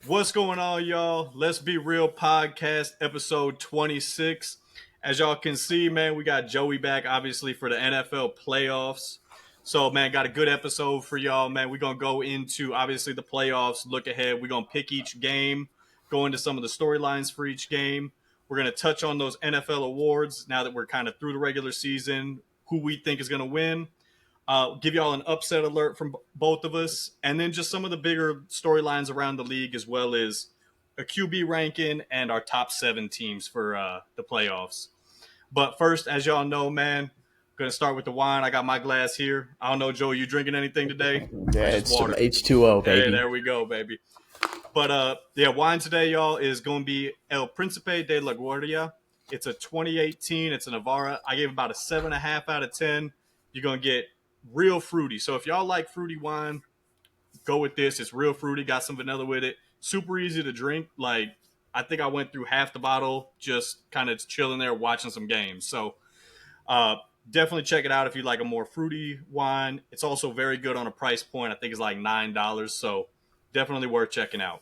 What's going on, y'all? Let's Be Real podcast, episode 26. As y'all can see, man, we got Joey back, obviously, for the NFL playoffs. So, man, got a good episode for y'all, man. We're going to go into, obviously, the playoffs, look ahead. We're going to pick each game, go into some of the storylines for each game. We're going to touch on those NFL awards now that we're kind of through the regular season, who we think is going to win. Give y'all an upset alert from both of us, and then just some of the bigger storylines around the league, as well as a QB ranking and our top 7 teams for the playoffs. But first, as y'all know, man, gonna start with the wine. I got my glass here. I don't know, Joe, you drinking anything today, or Yeah, just it's water? H2O, Hey, baby. there we go, baby. But yeah, wine today, y'all, is going to be El Principe de Laguardia. It's a 2018. It's a Navarra. I gave about a 7.5 out of 10. You're going to get real fruity. So if y'all like fruity wine, go with this. It's real fruity. Got some vanilla with it. Super easy to drink. Like, I think I went through half the bottle just kind of chilling there watching some games. So uh, definitely check it out if you like a more fruity wine. It's also very good on a price point. I think it's like $9. So definitely worth checking out.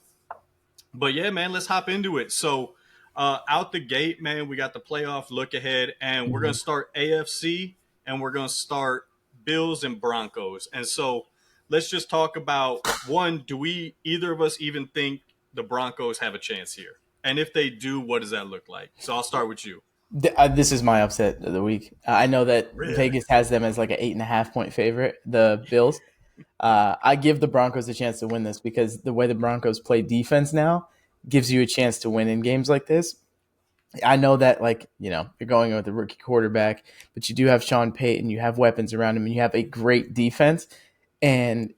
But yeah, man, let's hop into it. So, out the gate, man, we got the playoff look ahead, and we're going Mhm. to start AFC and we're going to start Bills and Broncos. And so, let's just talk about one, do we, either of us, even think the Broncos have a chance here? And if they do, what does that look like? So, I'll start with you. This is my upset of the week. I know that Really? Vegas has them as like an 8.5 point favorite, the Bills. I give the Broncos a chance to win this because the way the Broncos play defense now gives you a chance to win in games like this. I know that, like, you're going with a rookie quarterback, but you do have Sean Payton, you have weapons around him, and you have a great defense. And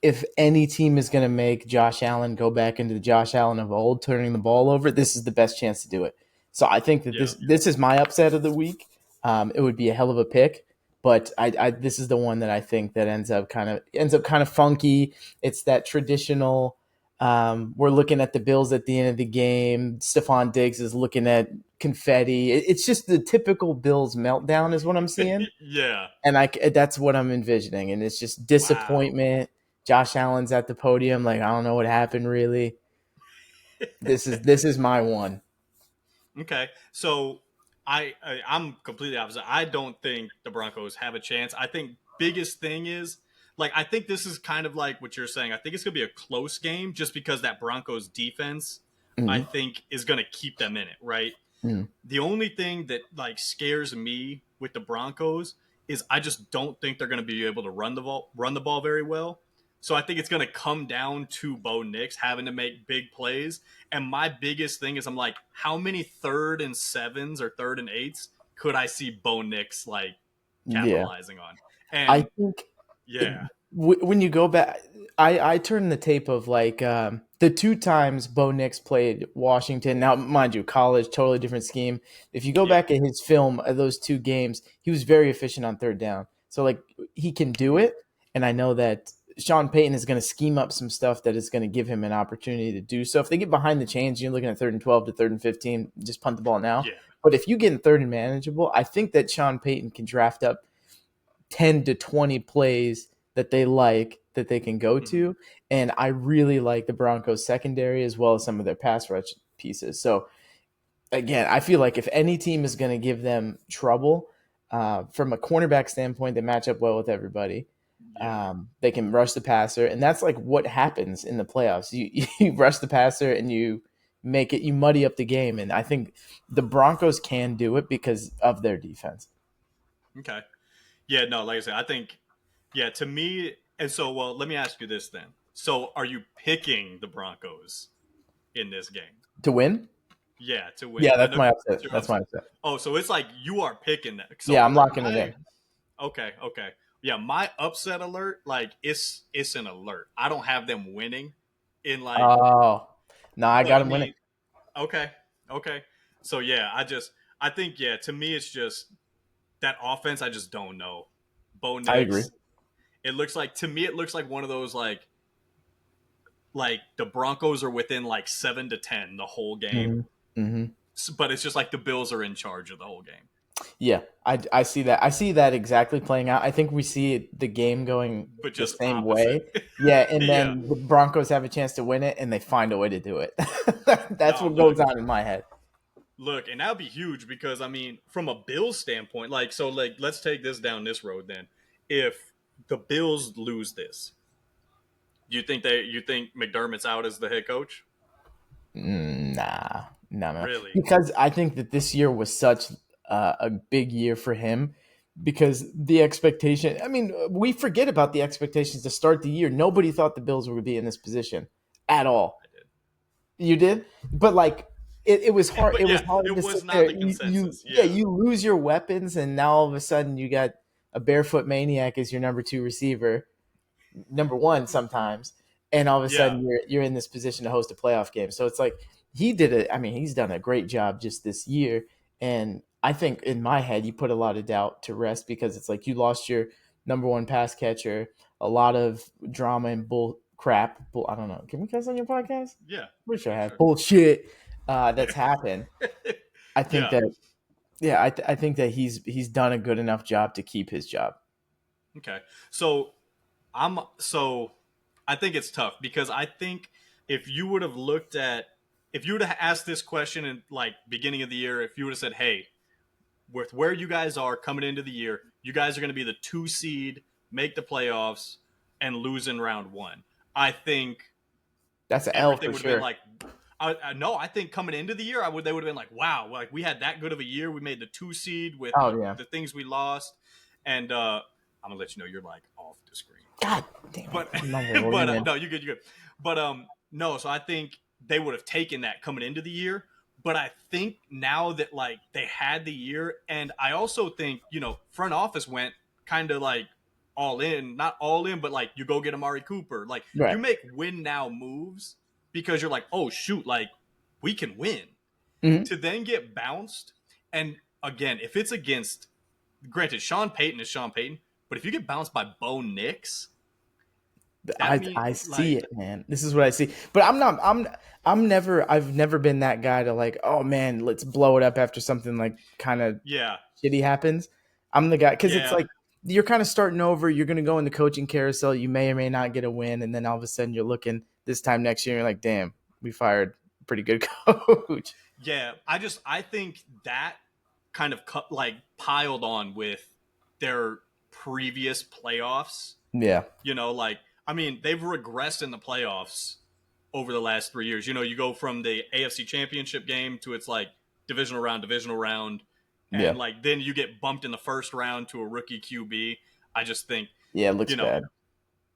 if any team is going to make Josh Allen go back into the Josh Allen of old, turning the ball over, this is the best chance to do it. So I think that Yeah. this is my upset of the week. It would be a hell of a pick, but I this is the one that I think that ends up kind of funky. It's that traditional. We're looking at the Bills at the end of the game. Stephon Diggs is looking at confetti. It's just the typical Bills meltdown, is what I'm seeing, Yeah. and that's what I'm envisioning, and it's just Wow. disappointment. Josh Allen's at the podium, like, I don't know what happened really. This is my one. Okay, so I'm completely opposite. I don't think the Broncos have a chance. I think biggest thing is like I think this is kind of like what you're saying. I think it's gonna be a close game just because that Broncos defense I Mm-hmm. think is gonna keep them in it, right? Mm-hmm. The only thing that like scares me with the Broncos is I just don't think they're going to be able to run the ball very well. So I think it's going to come down to Bo Nix having to make big plays. And my biggest thing is I'm like, how many 3rd and 7s or 3rd and 8s could I see Bo Nix like Yeah, capitalizing on? I And think yeah, when you go back, I turned the tape of like the two times Bo Nix played Washington. Now, mind you, college, totally different scheme. If you go yeah, back at his film of those two games, he was very efficient on third down. So like he can do hmm it, and I know that Sean Payton is going to scheme up some stuff that is going to give him an opportunity to do so. If they get behind the chains, you're looking at 3rd and 12 to 3rd and 15, just punt the ball now. yeah, But if you get in third and manageable, I think that Sean Payton can draft up 10 to 20 plays that they like that they can go hmm to. And I really like the Broncos secondary as well as some of their pass rush pieces. So again, I feel like if any team is going to give them trouble from a cornerback standpoint, they match up well with everybody. yeah. They can rush the passer, and that's like what happens in the playoffs. You rush the passer and you muddy up the game. And I think the Broncos can do it because of their defense. Okay. Yeah, no, like I said, I think, yeah, to me, and so, well, let me ask you this then. So, are you picking the Broncos in this game? To win? Yeah, to win. Yeah, I that's know my it's upset. your That's my upset. upset. Oh, so it's like you are picking that. Yeah, So I'm locking it my in. okay, okay, yeah, my upset alert, like it's an alert. I don't have them winning in like, Oh, no, I but got I him winning. mean, okay, okay. So yeah, I think yeah, to me it's just that offense. I just don't know. Bo I agree. Nix. It looks like to me, it looks like one of those like the Broncos are within like 7 to 10 the whole game, Hmm. Hmm. but it's just like the Bills are in charge of the whole game. Yeah, I see that. I see that exactly playing out. I think we see the game going but the just same opposite. way. Yeah, and Yeah. then the Broncos have a chance to win it, and they find a way to do it. That's No, what goes look, on in my head. look, and that'd be huge because I mean, from a Bills standpoint, like so, like let's take this down this road. Then, if the Bills lose this, you think McDermott's out as the head coach? Nah, no, no, Really? because I think that this year was such a big year for him. Because the expectation, I mean, we forget about the expectations to start the year. Nobody thought the Bills would be in this position at all. I did. You did, but like it was hard. But It was yeah, hard it to sit was not there. the You consensus. yeah, Yeah. you lose your weapons, and now all of a sudden you got a barefoot maniac as your number two receiver, number one sometimes, and all of a Yeah. sudden you're in this position to host a playoff game. So it's like he did it. I mean, he's done a great job just this year, and I think in my head you put a lot of doubt to rest because it's like you lost your number one pass catcher, a lot of drama and bull crap. I don't know. Can we cuss on your podcast? Yeah. Pretty sure I Yeah. have Sure. bullshit that's happened. I think Yeah. that yeah, I think that he's done a good enough job to keep his job. Okay. So so I think it's tough because I think if you would have looked at if you would have asked this question in like beginning of the year, if you would have said, "Hey, with where you guys are coming into the year, you guys are going to be the 2 seed, make the playoffs, and lose in round one." I think That's an L everything for would have been sure. like, no, I think coming into the year, they would have been like, wow, like we had that good of a year. We made the 2 seed with Oh yeah. the things we lost, and I'm gonna let you know you're like off the screen, God damn it. but I'm not gonna lean in. no, you're good. But no, so I think they would have taken that coming into the year. But I think now that like they had the year, and I also think front office went kind of like all in, not all in, but like you go get Amari Cooper, like you Right. make win now moves because you're like, oh shoot, like we can win. Hmm. To then get bounced, and again, if it's against, granted, Sean Payton is Sean Payton, but if you get bounced by Bo Nix, that means I see like it, man. This is what I see. But I've never been that guy to like, oh man, let's blow it up after something like kind of yeah, shitty happens. I'm the guy because it's yeah, like you're kind of starting over. You're gonna go in the coaching carousel. You may or may not get a win, and then all of a sudden you're looking this time next year. And you're like, damn, we fired a pretty good coach. yeah. I think that kind of like piled on with their previous playoffs. Yeah, Like I mean, they've regressed in the playoffs over the last 3 years. You go from the AFC Championship game to it's like divisional round, yeah, and like then you get bumped in the first round to a rookie QB. I just think, yeah. It looks you know, bad.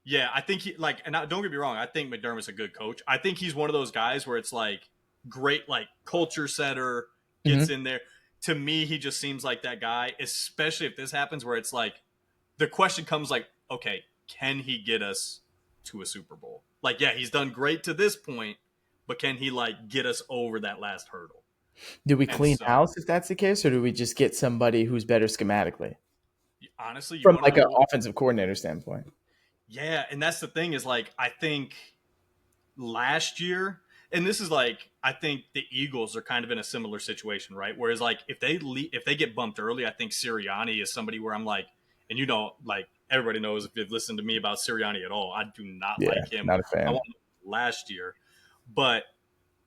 yeah, I think he like, and don't get me wrong, I think McDermott's a good coach. I think he's one of those guys where it's like great, like culture setter, gets Hmm. in there. To me, he just seems like that guy, especially if this happens where it's like the question comes like, okay, can he get us to a Super Bowl? Like, yeah, he's done great to this point, but can he like get us over that last hurdle? Do we And clean so, house if that's the case, or do we just get somebody who's better schematically honestly, you from want to like an know? offensive coordinator standpoint? Yeah, and that's the thing is like I think last year, and this is like I think the Eagles are kind of in a similar situation, right? Whereas like if they get bumped early, I think Sirianni is somebody where I'm like, and like everybody knows if you've listened to me about Sirianni at all, I do not Yeah, like him. not a I fan. want him last year, but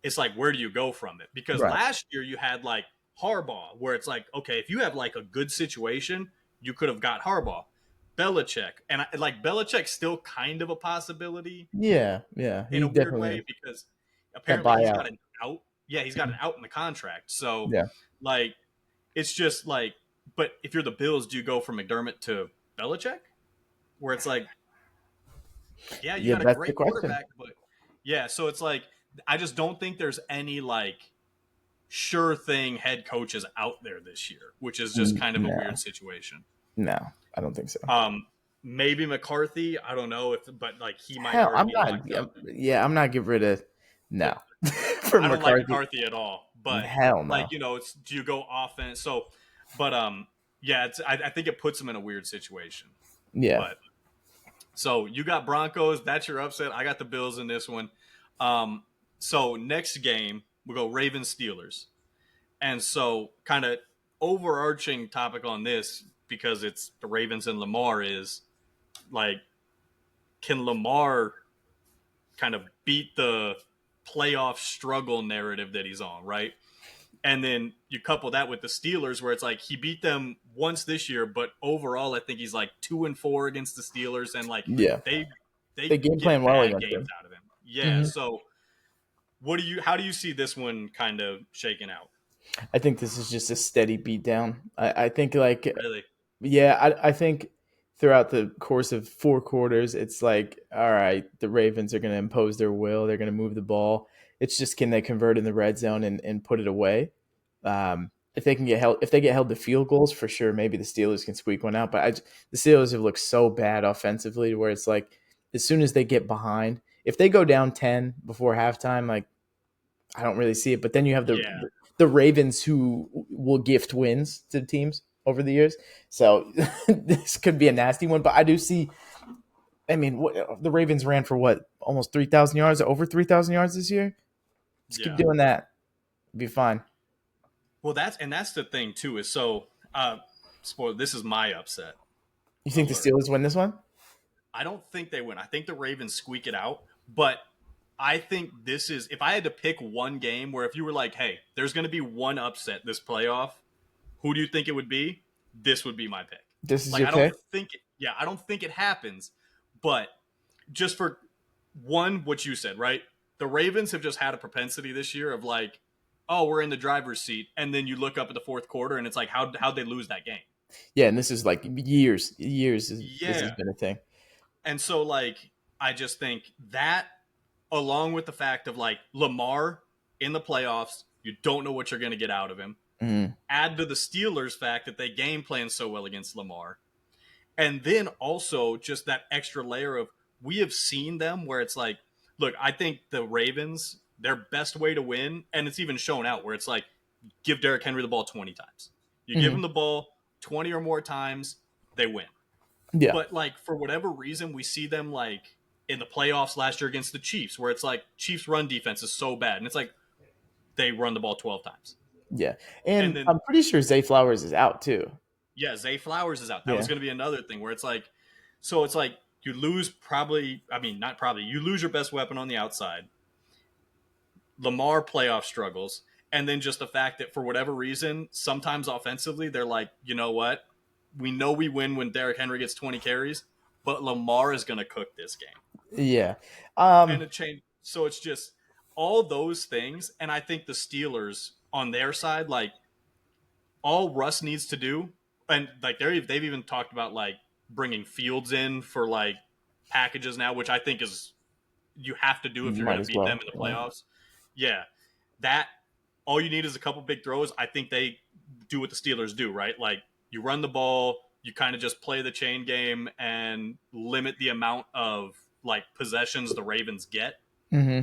it's like where do you go from it? Because Right. last year you had like Harbaugh, where it's like okay, if you have like a good situation, you could have got Harbaugh. Belichick, and like Belichick's still kind of a possibility Yeah, yeah. in He a weird definitely way because that apparently he's got buyout. an out. Yeah, he's got an out in the contract. So Yeah. like it's just like, but if you're the Bills, do you go from McDermott to Belichick? Where it's like, yeah, you Yeah, got a that's the great question. quarterback, but yeah, so it's like I just don't think there's any like sure thing head coaches out there this year, which is just kind of a weird No, situation. no, I don't think so. Um, maybe McCarthy, I don't know if, but like he might Hell, already I'm be not. locked up. Yeah, I'm not getting rid of no for I don't like McCarthy. McCarthy at all, but Hell like no. it's do you go offense? So, but yeah, I think it puts him in a weird situation. Yeah. But so you got Broncos, that's your upset. I got the Bills in this one. So next game we go Ravens Steelers, and so kind of overarching topic on this, because it's the Ravens and Lamar, is like, can Lamar kind of beat the playoff struggle narrative that he's on, right? And then you couple that with the Steelers, where it's like he beat them once this year, but overall, I think he's like 2-4 against the Steelers, and like Yeah, they they they game plan get well bad against games them. out of him. Yeah. Hmm. So how do you see this one kind of shaking out? I think this is just a steady beatdown. I think like Really? yeah, I think throughout the course of 4 quarters, it's like, all right, the Ravens are going to impose their will. They're going to move the ball. It's just can they convert in the red zone and put it away? If they can get held, if they get held to field goals, for sure, maybe the Steelers can squeak one out. But the Steelers have looked so bad offensively, where it's like as soon as they get behind, if they go down 10 before halftime, like I don't really see it. But then you have Yeah. the Ravens who will gift wins to teams over the years. So this could be a nasty one. But I do see. I mean, the Ravens ran for what, almost 3,000 yards, over 3,000 yards this year. Just keep Yeah. doing that, be fine. Well, that's the thing too. Is so. Spoil. This is my upset You think the alert. Steelers win this one? I don't think they win. I think the Ravens squeak it out. But I think this is, if I had to pick one game where if you were like, hey, there's going to be one upset this playoff, who do you think it would be? This would be my pick. This is Like, your I don't pick. think, yeah, I don't think it happens. But just for one, what you said, right? The Ravens have just had a propensity this year of like, oh, we're in the driver's seat. And then you look up at the fourth quarter and it's like, how'd they lose that game? Yeah, and this is like years. This has Yeah. been a thing. And so, like, I just think that, along with the fact of like Lamar in the playoffs, you don't know what you're going to get out of him. Mm, Add to the Steelers' fact that they game plan so well against Lamar. And then also just that extra layer of, we have seen them where it's like, look, I think the Ravens, their best way to win, and it's even shown out where it's like, give Derrick Henry the ball 20 times. You give mm, him the ball 20 or more times, they win. yeah, But like, for whatever reason, we see them like in the playoffs last year against the Chiefs, where it's like Chiefs run defense is so bad, and it's like they run the ball 12 times. yeah. And And then, I'm pretty sure Zay Flowers is out too. yeah, Zay Flowers is out. That was Yeah. going to be another thing where it's like, so it's like you lose probably, I mean, not probably, you lose your best weapon on the outside. Lamar playoff struggles. And then just the fact that for whatever reason, sometimes offensively, they're like, you know what? We know we win when Derrick Henry gets 20 carries, but Lamar is going to cook this game. Yeah. And a change. So it's just all those things. And I think the Steelers on their side, like, all Russ needs to do, and like they've even talked about like bringing Fields in for like packages now, which I think is, you have to do if you're going Might to as beat them well. in the Yeah. playoffs. Yeah, that, all you need is a couple big throws. I think they do what the Steelers do, right? Like, you run the ball, you kind of just play the chain game and limit the amount of like possessions the Ravens get. Hmm.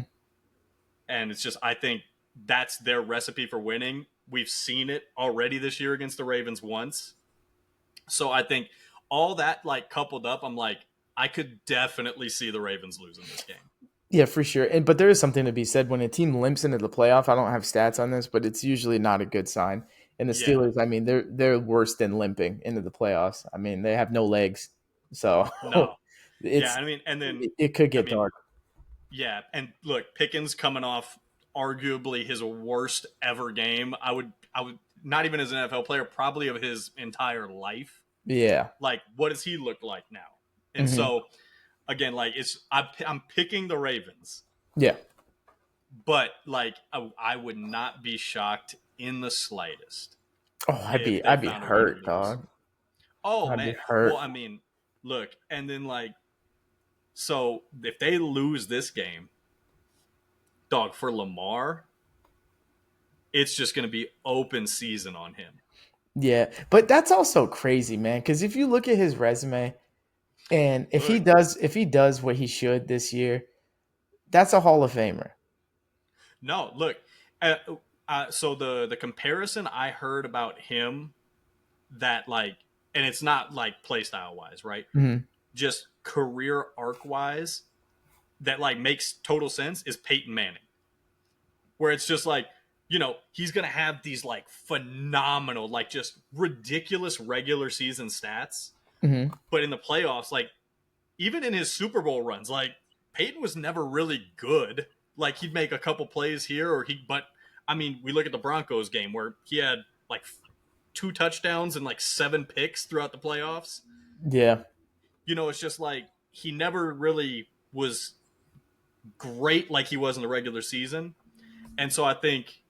And it's just, I think that's their recipe for winning. We've seen it already this year against the Ravens once. So I think all that like coupled up, I'm like, I could definitely see the Ravens losing this game. Yeah, for sure. And but there is something to be said when a team limps into the playoff. I don't have stats on this, but it's usually not a good sign. And the Yeah. Steelers, I mean, they're worse than limping into the playoffs. I mean, they have no legs, so No. Yeah, it's I mean, and then, it could I get mean, dark. yeah, and look, Pickens coming off arguably his worst ever game. I would not even as an NFL player, probably of his entire life. Yeah. Like, what does he look like now? And Hmm. so again, like, I'm picking the Ravens, Yeah. but like I would not be shocked in the slightest Oh, if they I'd be found a way to hurt, lose. dog. Oh I'd man. be Well, hurt. I mean, look, and then like, so if they lose this game, dog, for Lamar, it's just going to be open season on him. Yeah, but that's also crazy, man. Because if you look at his resume, and Look, if he does what he should this year, that's a Hall of Famer. no, look. Uh, so the comparison I heard about him, that like, and it's not like play style wise, right? Hmm. Just career arc wise, that like makes total sense, is Peyton Manning, where it's just like, he's going to have these like phenomenal, like just ridiculous regular season stats. Hmm. But in the playoffs, like even in his Super Bowl runs, like Peyton was never really good. Like he'd make a couple plays here but I mean, we look at the Broncos game where he had like two touchdowns and like seven picks throughout the playoffs. Yeah. It's just like he never really was great like he was in the regular season. And so I think,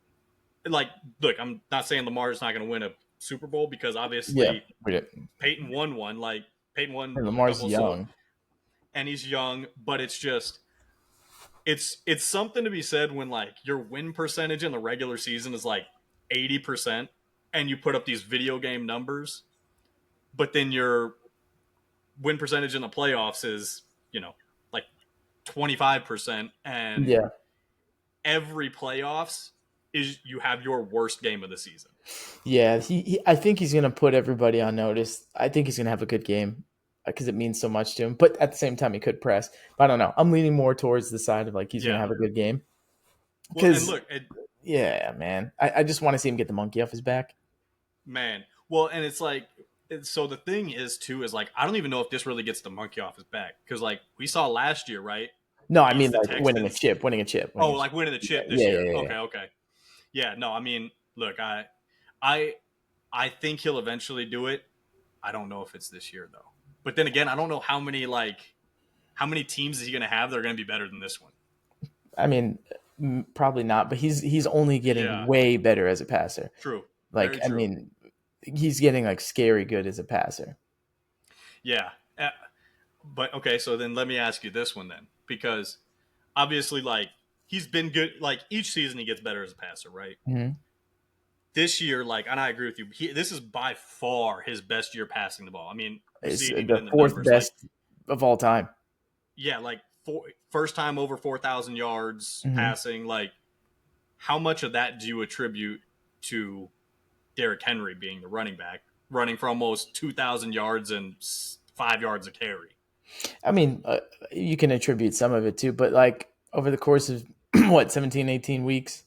like, look, I'm not saying Lamar's not going to win a Super Bowl because Yeah. obviously We did. Peyton won one. Like, Peyton won And a Lamar's couple. So, young. and he's young, but it's just, it's something to be said when, like, your win percentage in the regular season is like 80% and you put up these video game numbers, but then your win percentage in the playoffs is, like 25%. And Yeah. every playoffs is you have your worst game of the season. Yeah. I think he's going to put everybody on notice. I think he's going to have a good game because it means so much to him. But at the same time, he could press. But I don't know. I'm leaning more towards the side of like he's going to Yeah. have a good game. Well, and Because, look, yeah, man. I just want to see him get the monkey off his back. man. Well, and it's like, so the thing is too is like I don't even know if this really gets the monkey off his back because like we saw last year, right? No, I Beats mean the like winning a Texans. chip, winning a chip, Oh, winning a chip. like winning the Yeah, chip this yeah, year. yeah, yeah. Okay, okay. Yeah, no, I mean, look, I, I think he'll eventually do it. I don't know if it's this year though. But then again, I don't know how many teams is he going to have that are going to be better than this one. I mean, probably not, but he's only getting Yeah, way better as a passer. true. Like, Very I true. mean, he's getting like scary good as a passer. Yeah. But okay, so then let me ask you this one then, because obviously, like he's been good. Like each season, he gets better as a passer, right? Mm-hmm. This year, like, and I agree with you. This is by far his best year passing the ball. I mean, you see It's it even the in the fourth numbers. Like, best of all time. yeah, like first time over 4,000 yards Mm-hmm. passing. Like, how much of that do you attribute to Derrick Henry being the running back, running for almost 2,000 yards and 5 yards a carry? I mean, you can attribute some of it too, but like over the course of what 17, 18 weeks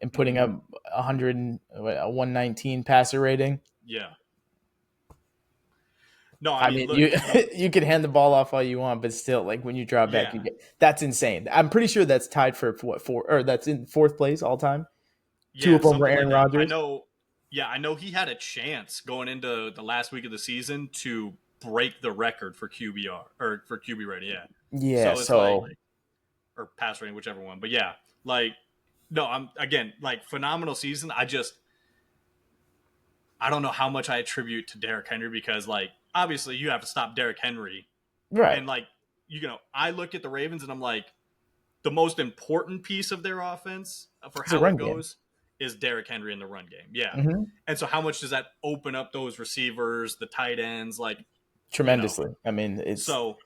and putting Mm-hmm. up 100 a 119 passer rating. Yeah. No, I I mean, mean, look, you can hand the ball off all you want, but still, like when you draw back, yeah, you get that's insane. I'm pretty sure that's tied for what four or that's in fourth place all time. Two yeah, of them were something like Aaron that. I Rodgers. know. Yeah, I know he had a chance going into the last week of the season to break the record for QBR or for QB rating. Yeah, Yeah, so it's like, so or pass rating, whichever one. But yeah, like no, I'm again like phenomenal season. I don't know how much I attribute to Derrick Henry because like obviously you have to stop Derrick Henry right, and like I look at the Ravens and I'm like the most important piece of their offense for it's a how it run game. goes is Derrick Henry in the run game. Yeah. Hmm. And so how much does that open up those receivers, the tight ends, like, you know. Tremendously. I mean, So,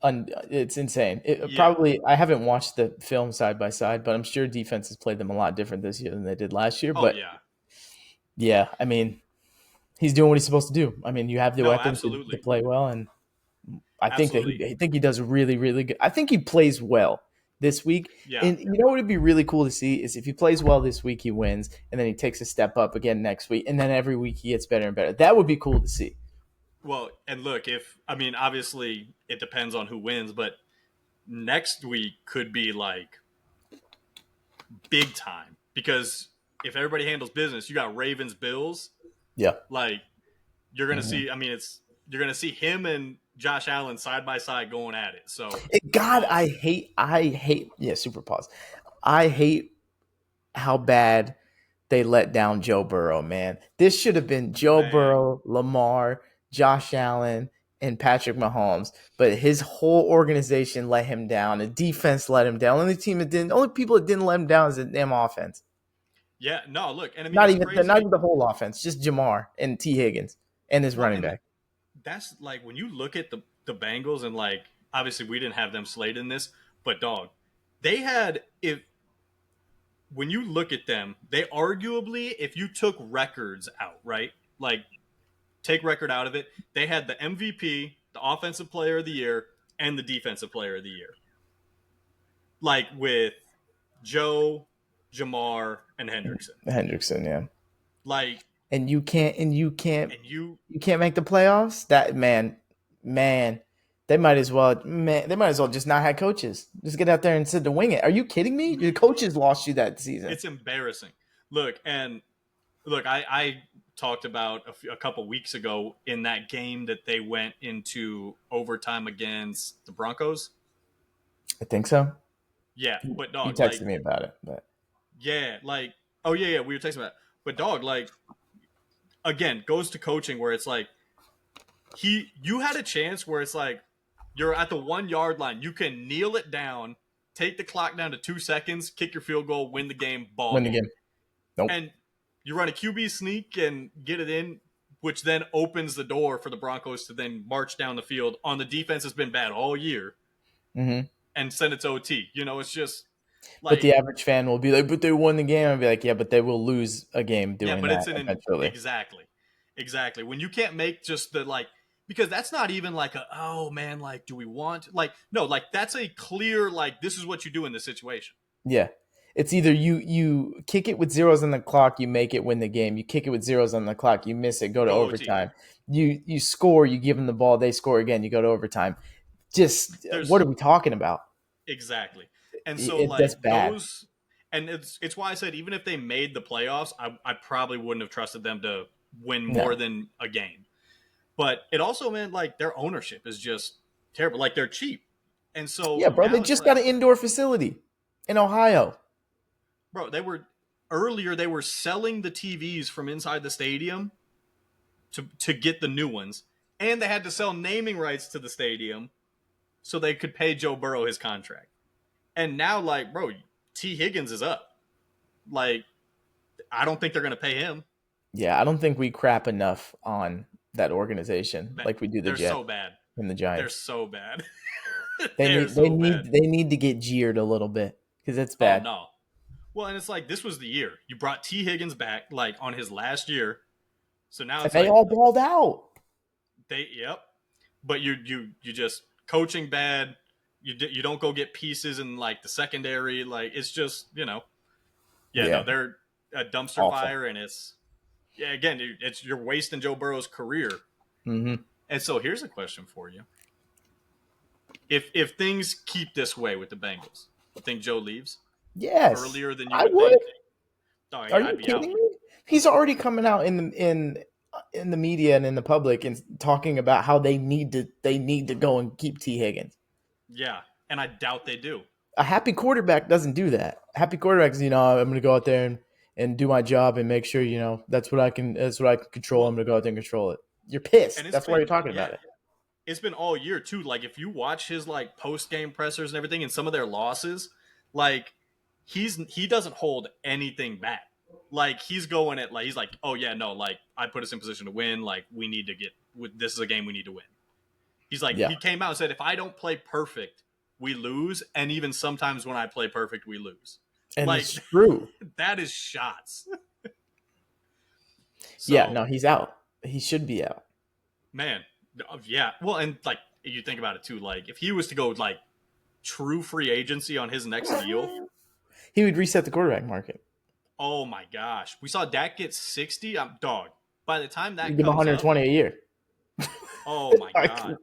it's insane. It yeah. probably I haven't watched the film side by side, but I'm sure defenses played them a lot different this year than they did last year. Oh, But yeah. yeah, I mean, he's doing what he's supposed to do. I mean, you have the No, weapons to absolutely. play well, and Absolutely. I think he does really really good. I think he plays well this week. Yeah. And you know what would be really cool to see is if he plays well this week, he wins, and then he takes a step up again next week, and then every week he gets better and better. That would be cool to see. Well, and look, I mean, obviously it depends on who wins, but next week could be like big time because if everybody handles business, you got Ravens, Bills, Yeah. like you're going to Mhm. see, I mean, you're going to see him and Josh Allen side by side going at it. So, God, um, I hate. Yeah, super pause. I hate how bad they let down Joe Burrow, man. This should have been Joe man, Burrow, Lamar, Josh Allen, and Patrick Mahomes. But his whole organization let him down. The defense let him down. Only people that didn't let him down is the damn offense. yeah, no, look, and I mean, Not it's even not crazy. even the whole offense, just Jamar and T. Higgins and his Well, running and back. that's like when you look at the Bengals and like obviously we didn't have them slated in this, but dog, they had if when you look at them, they arguably if you took records out, right? Like take record out of it, they had the MVP, the offensive player of the year, and the defensive player of the year. Like with Joe, Jamar, and Hendrickson. Hendrickson, yeah. Like, And you can't and you you can't make the playoffs. That man, they might as well just not have coaches. Just get out there and sit to wing it. Are you kidding me? The coaches lost you that season. it's embarrassing. Look, and look, I talked about a couple weeks ago in that game that they went into overtime against the Broncos. I think so. Yeah, but You dog, like, texted me about it, but yeah, like, oh yeah, we were texting about that. But dog, like, again, goes to coaching where it's like you had a chance where it's like you're at the 1 yard line, you can kneel it down, take the clock down to 2 seconds, kick your field goal, win the game, ball win the game, game. Nope. and you run a QB sneak and get it in, which then opens the door for the Broncos to then march down the field on the defense has been bad all year Mm-hmm. and send it to OT. You know, it's just But like, the average fan will be like, "But they won the game." I'll be like, "Yeah, but they will lose a game yeah, doing but that it's eventually." exactly, exactly when you can't make just the like, because that's not even like a, oh man, like, do we want, like, no, like, that's a clear, like, this is what you do in this situation. Yeah. It's either you kick it with zeros on the clock, you make it win the game. You kick it with zeros on the clock, you miss it, go to Go OT. overtime. You score, you give them the ball, they score again, you go to overtime. Just what There's are we talking about? exactly, and so That's like bad. those, and it's why I said even if they made the playoffs, I probably wouldn't have trusted them to win more No. than a game. But it also meant like their ownership is just terrible. Like, they're cheap, and Yeah, so bro, they now it's just got like, an indoor facility in Ohio. bro, they were earlier they were selling the TVs from inside the stadium to get the new ones, and they had to sell naming rights to the stadium so they could pay Joe Burrow his contract. And now, like, bro, T Higgins is up. Like, I don't think they're gonna pay him. Yeah, I don't think we crap enough on that organization like we do the They're Jets so bad. and the They're Giants. so bad. They They're need they so need bad. they need to get jeered a little bit because it's Oh bad. no. Well, and it's like this was the year you brought T Higgins back, like on his last year. So now And it's they like all balled out. yep. But you just coaching bad. You don't go get pieces in like the secondary. Like, it's just, yeah, no, Yeah, they're a dumpster awful. fire, and it's, yeah, again, it's you're wasting Joe Burrow's career. Mm-hmm. And so here's a question for you: if things keep this way with the Bengals, you think Joe leaves Yes, earlier than you I would would. think? Oh Are yeah, you I'd be out. kidding me? He's already coming out in the media and in the public and talking about how they need to go and keep T Higgins. Yeah, and I doubt they do. A happy quarterback doesn't do that. A happy quarterback is, I'm going to go out there and do my job and make sure, that's what I can control. I'm Well, going to go out there and control it. You're and pissed. it's That's why you're been, talking yeah, about it. it's been all year too. Like, if you watch his like post game pressers and everything, and some of their losses, like, he doesn't hold anything back. Like, he's going at, like, he's like, oh yeah, no, like, I put us in position to win. Like, we need to get, this is a game we need to win. He's like, Yeah. he came out and said, if I don't play perfect, we lose, and even sometimes when I play perfect, we lose. And Like, it's true. that is shots. Yeah, So, no, he's out. He should be out. man, yeah. Well, and like, you think about it too. Like, if he was to go like true free agency on his next deal, He would reset the quarterback market. oh my gosh, we saw Dak get 60. I'm dog. By the time He'd that give him comes up, 120 a year. oh my Like, god,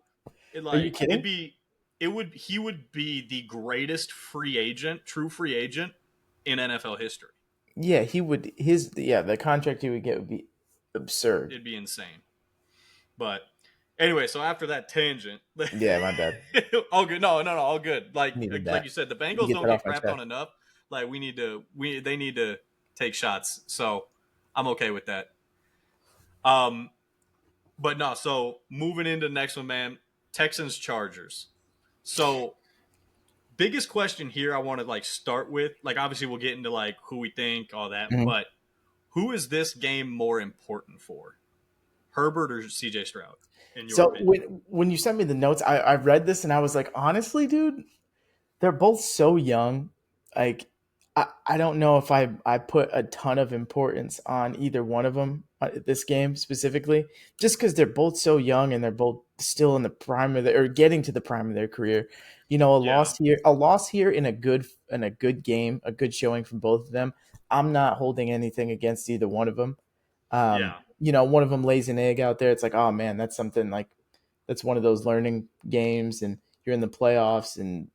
are you it'd kidding? be he would be the greatest free agent, true free agent in NFL history. Yeah, he would. The contract he would get would be absurd. It'd be insane. But anyway, so after that tangent, Yeah, my bad. all good. No, all good. Needed Like that. you said, the You Bengals get don't that get off my crapped on chest. enough. Like, they need to take shots. So I'm okay with that. Um, but no. So moving into the next one, man. Texans Chargers. So biggest question here, I want to like start with. Like, obviously we'll get into like who we think, all that, Mhm. but who is this game more important for? Herbert or CJ Stroud, in your So opinion? when you sent me the notes, I read this and I was like, honestly, dude, they're both so young. Like, I don't know if I put a ton of importance on either one of them this game specifically, just because they're both so young and they're both still in the prime of their or getting to the prime of their career. You know, Yeah. a loss here in a good game, a good showing from both of them. I'm not holding anything against either one of them. Yeah. You know, one of them lays an egg out there. It's like, oh man, that's something like that's one of those learning games, and you're in the playoffs, and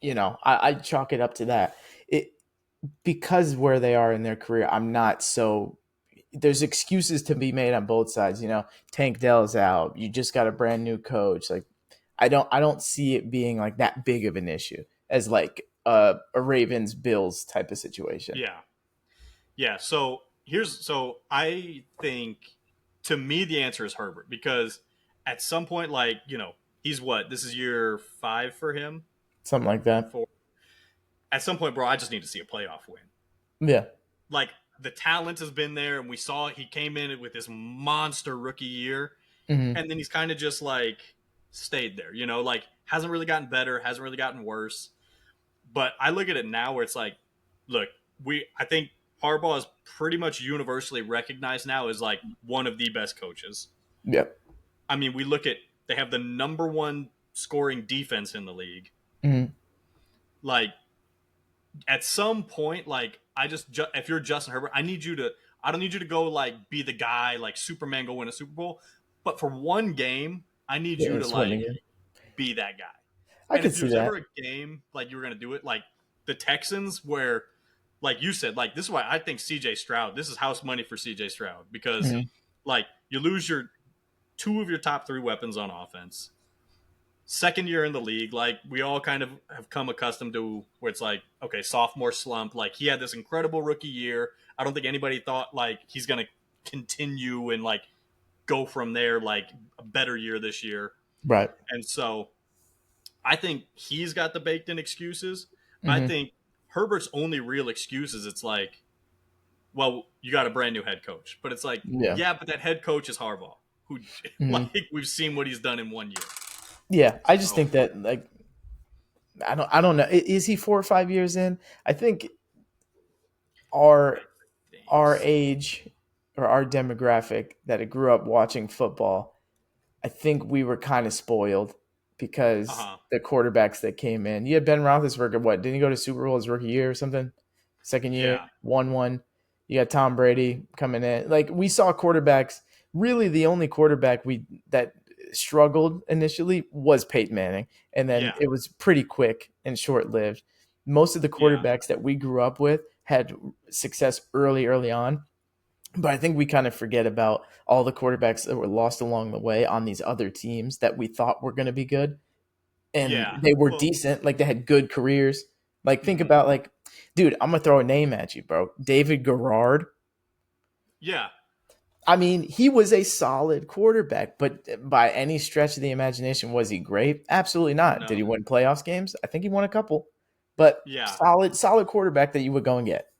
you know, I chalk it up to that. It because where they are in their career, I'm not so. There's excuses to be made on both sides. You know, Tank Dell's out. You just got a brand new coach. Like, I don't see it being like that big of an issue as like a Ravens Bills type of situation. Yeah. Yeah. So I think to me the answer is Herbert because at some point, like, he's what? This is year 5 for him Something like or that. 4. At some point, bro, I just need to see a playoff win. Yeah. Like the talent has been there, and we saw he came in with this monster rookie year, Hmm. and then he's kind of just like stayed there. Like hasn't really gotten better, hasn't really gotten worse. But I look at it now where it's like, look, I think Harbaugh is pretty much universally recognized now as like one of the best coaches. Yeah. I mean, we look at they have the number one scoring defense in the league. Hmm. Like at some point, like if you're Justin Herbert, I don't need you to go like be the guy like Superman go win a Super Bowl, but for one game, I need Yeah, you to it's winning like it. be that guy. I And could if see there's that. ever a game like you were gonna do it, like the Texans, where like you said, like this is why I think CJ Stroud, this is house money for CJ Stroud because Hmm. like you lose your two of your top three weapons on offense. Second year in the league, like we all kind of have come accustomed to where it's like, okay, sophomore slump. Like he had this incredible rookie year. I don't think anybody thought like he's gonna continue and like go from there like a better year this year. Right. And so I think he's got the baked in excuses. I Hmm. think Herbert's only real excuse is it's like, well, you got a brand new head coach. But it's like, Yeah. yeah, but that head coach is Harbaugh, who like Hmm. we've seen what he's done in 1 year. Yeah. I just So think that like I don't know. Is he 4 or 5 years in? I think our I think our so. age or our demographic that grew up watching football, I think we were kind of spoiled Uh because huh. the quarterbacks that came in. You had Ben Roethlisberger. What didn't he go to Super Bowl his rookie year or something? Second year, Yeah. won one. You got Tom Brady coming in. Like we saw quarterbacks. Really, the only quarterback we that struggled initially was Peyton Manning, and then Yeah. it was pretty quick and short lived. Most of the Yeah. quarterbacks that we grew up with had success early on, but I think we kind of forget about all the quarterbacks that were lost along the way on these other teams that we thought were going to be good. And Yeah. they were Well, decent. Like they had good careers. Like think mhm. about like, dude, I'm going to throw a name at you, bro. David Garrard. Yeah. I mean, he was a solid quarterback, but by any stretch of the imagination, was he great? Absolutely not. Did he No. win playoffs games? I think he won a couple. But Yeah. solid quarterback that you would go and get.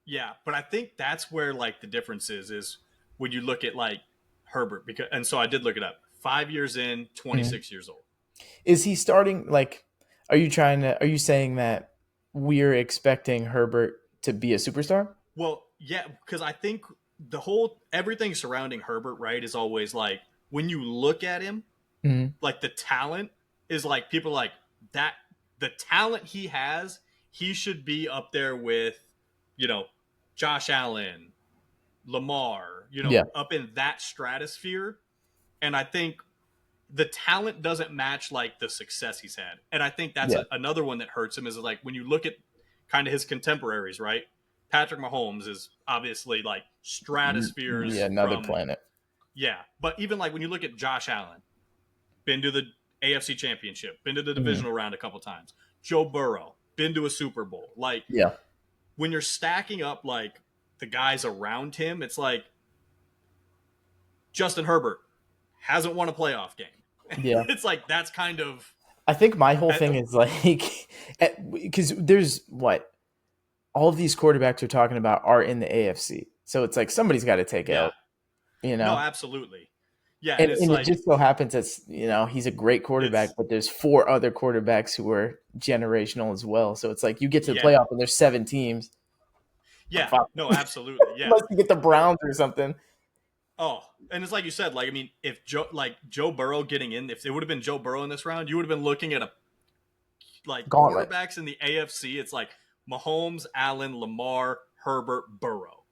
Yeah. But I think that's where like the difference is when you look at like Herbert because and so I did look it up. 5 years in, Mhm. 26 years old. Is he starting like are you saying that we're expecting Herbert to be a superstar? Well, yeah, because I think the whole everything surrounding Herbert, right, is always like when you look at him, Mhm. like the talent is like people like that. The talent he has, he should be up there with, you know, Josh Allen, Lamar, Yeah. up in that stratosphere. And I think the talent doesn't match like the success he's had. And I think that's Yeah. another one that hurts him is like when you look at kind of his contemporaries, right? Patrick Mahomes is obviously like Yeah, stratospheres another from, planet. yeah. But even like when you look at Josh Allen, been to the AFC Championship, been to the Mhm. divisional round a couple times. Joe Burrow, been to a Super Bowl. Like Yeah. when you're stacking up like the guys around him, it's like Justin Herbert hasn't won a playoff game. Yeah. It's like that's kind of I think my whole at, thing is like because there's what all of these quarterbacks we're talking about are in the AFC. So it's like somebody's got to take yeah. out, you No, know? absolutely. Yeah, and it's And it like just so happens that he's a great quarterback, it's but there's four other quarterbacks who are generational as well. So it's like you get to the yeah. playoff and there's 7 teams. Yeah. Fuck. No, absolutely. Yeah. Unless you get the Browns or something. Oh, and it's like you said, like I mean, if Joe Burrow getting in, if it would have been Joe Burrow in this round, you would have been looking at a like Gauntlet. quarterbacks in the AFC. It's like Mahomes, Allen, Lamar, Herbert, Burrow,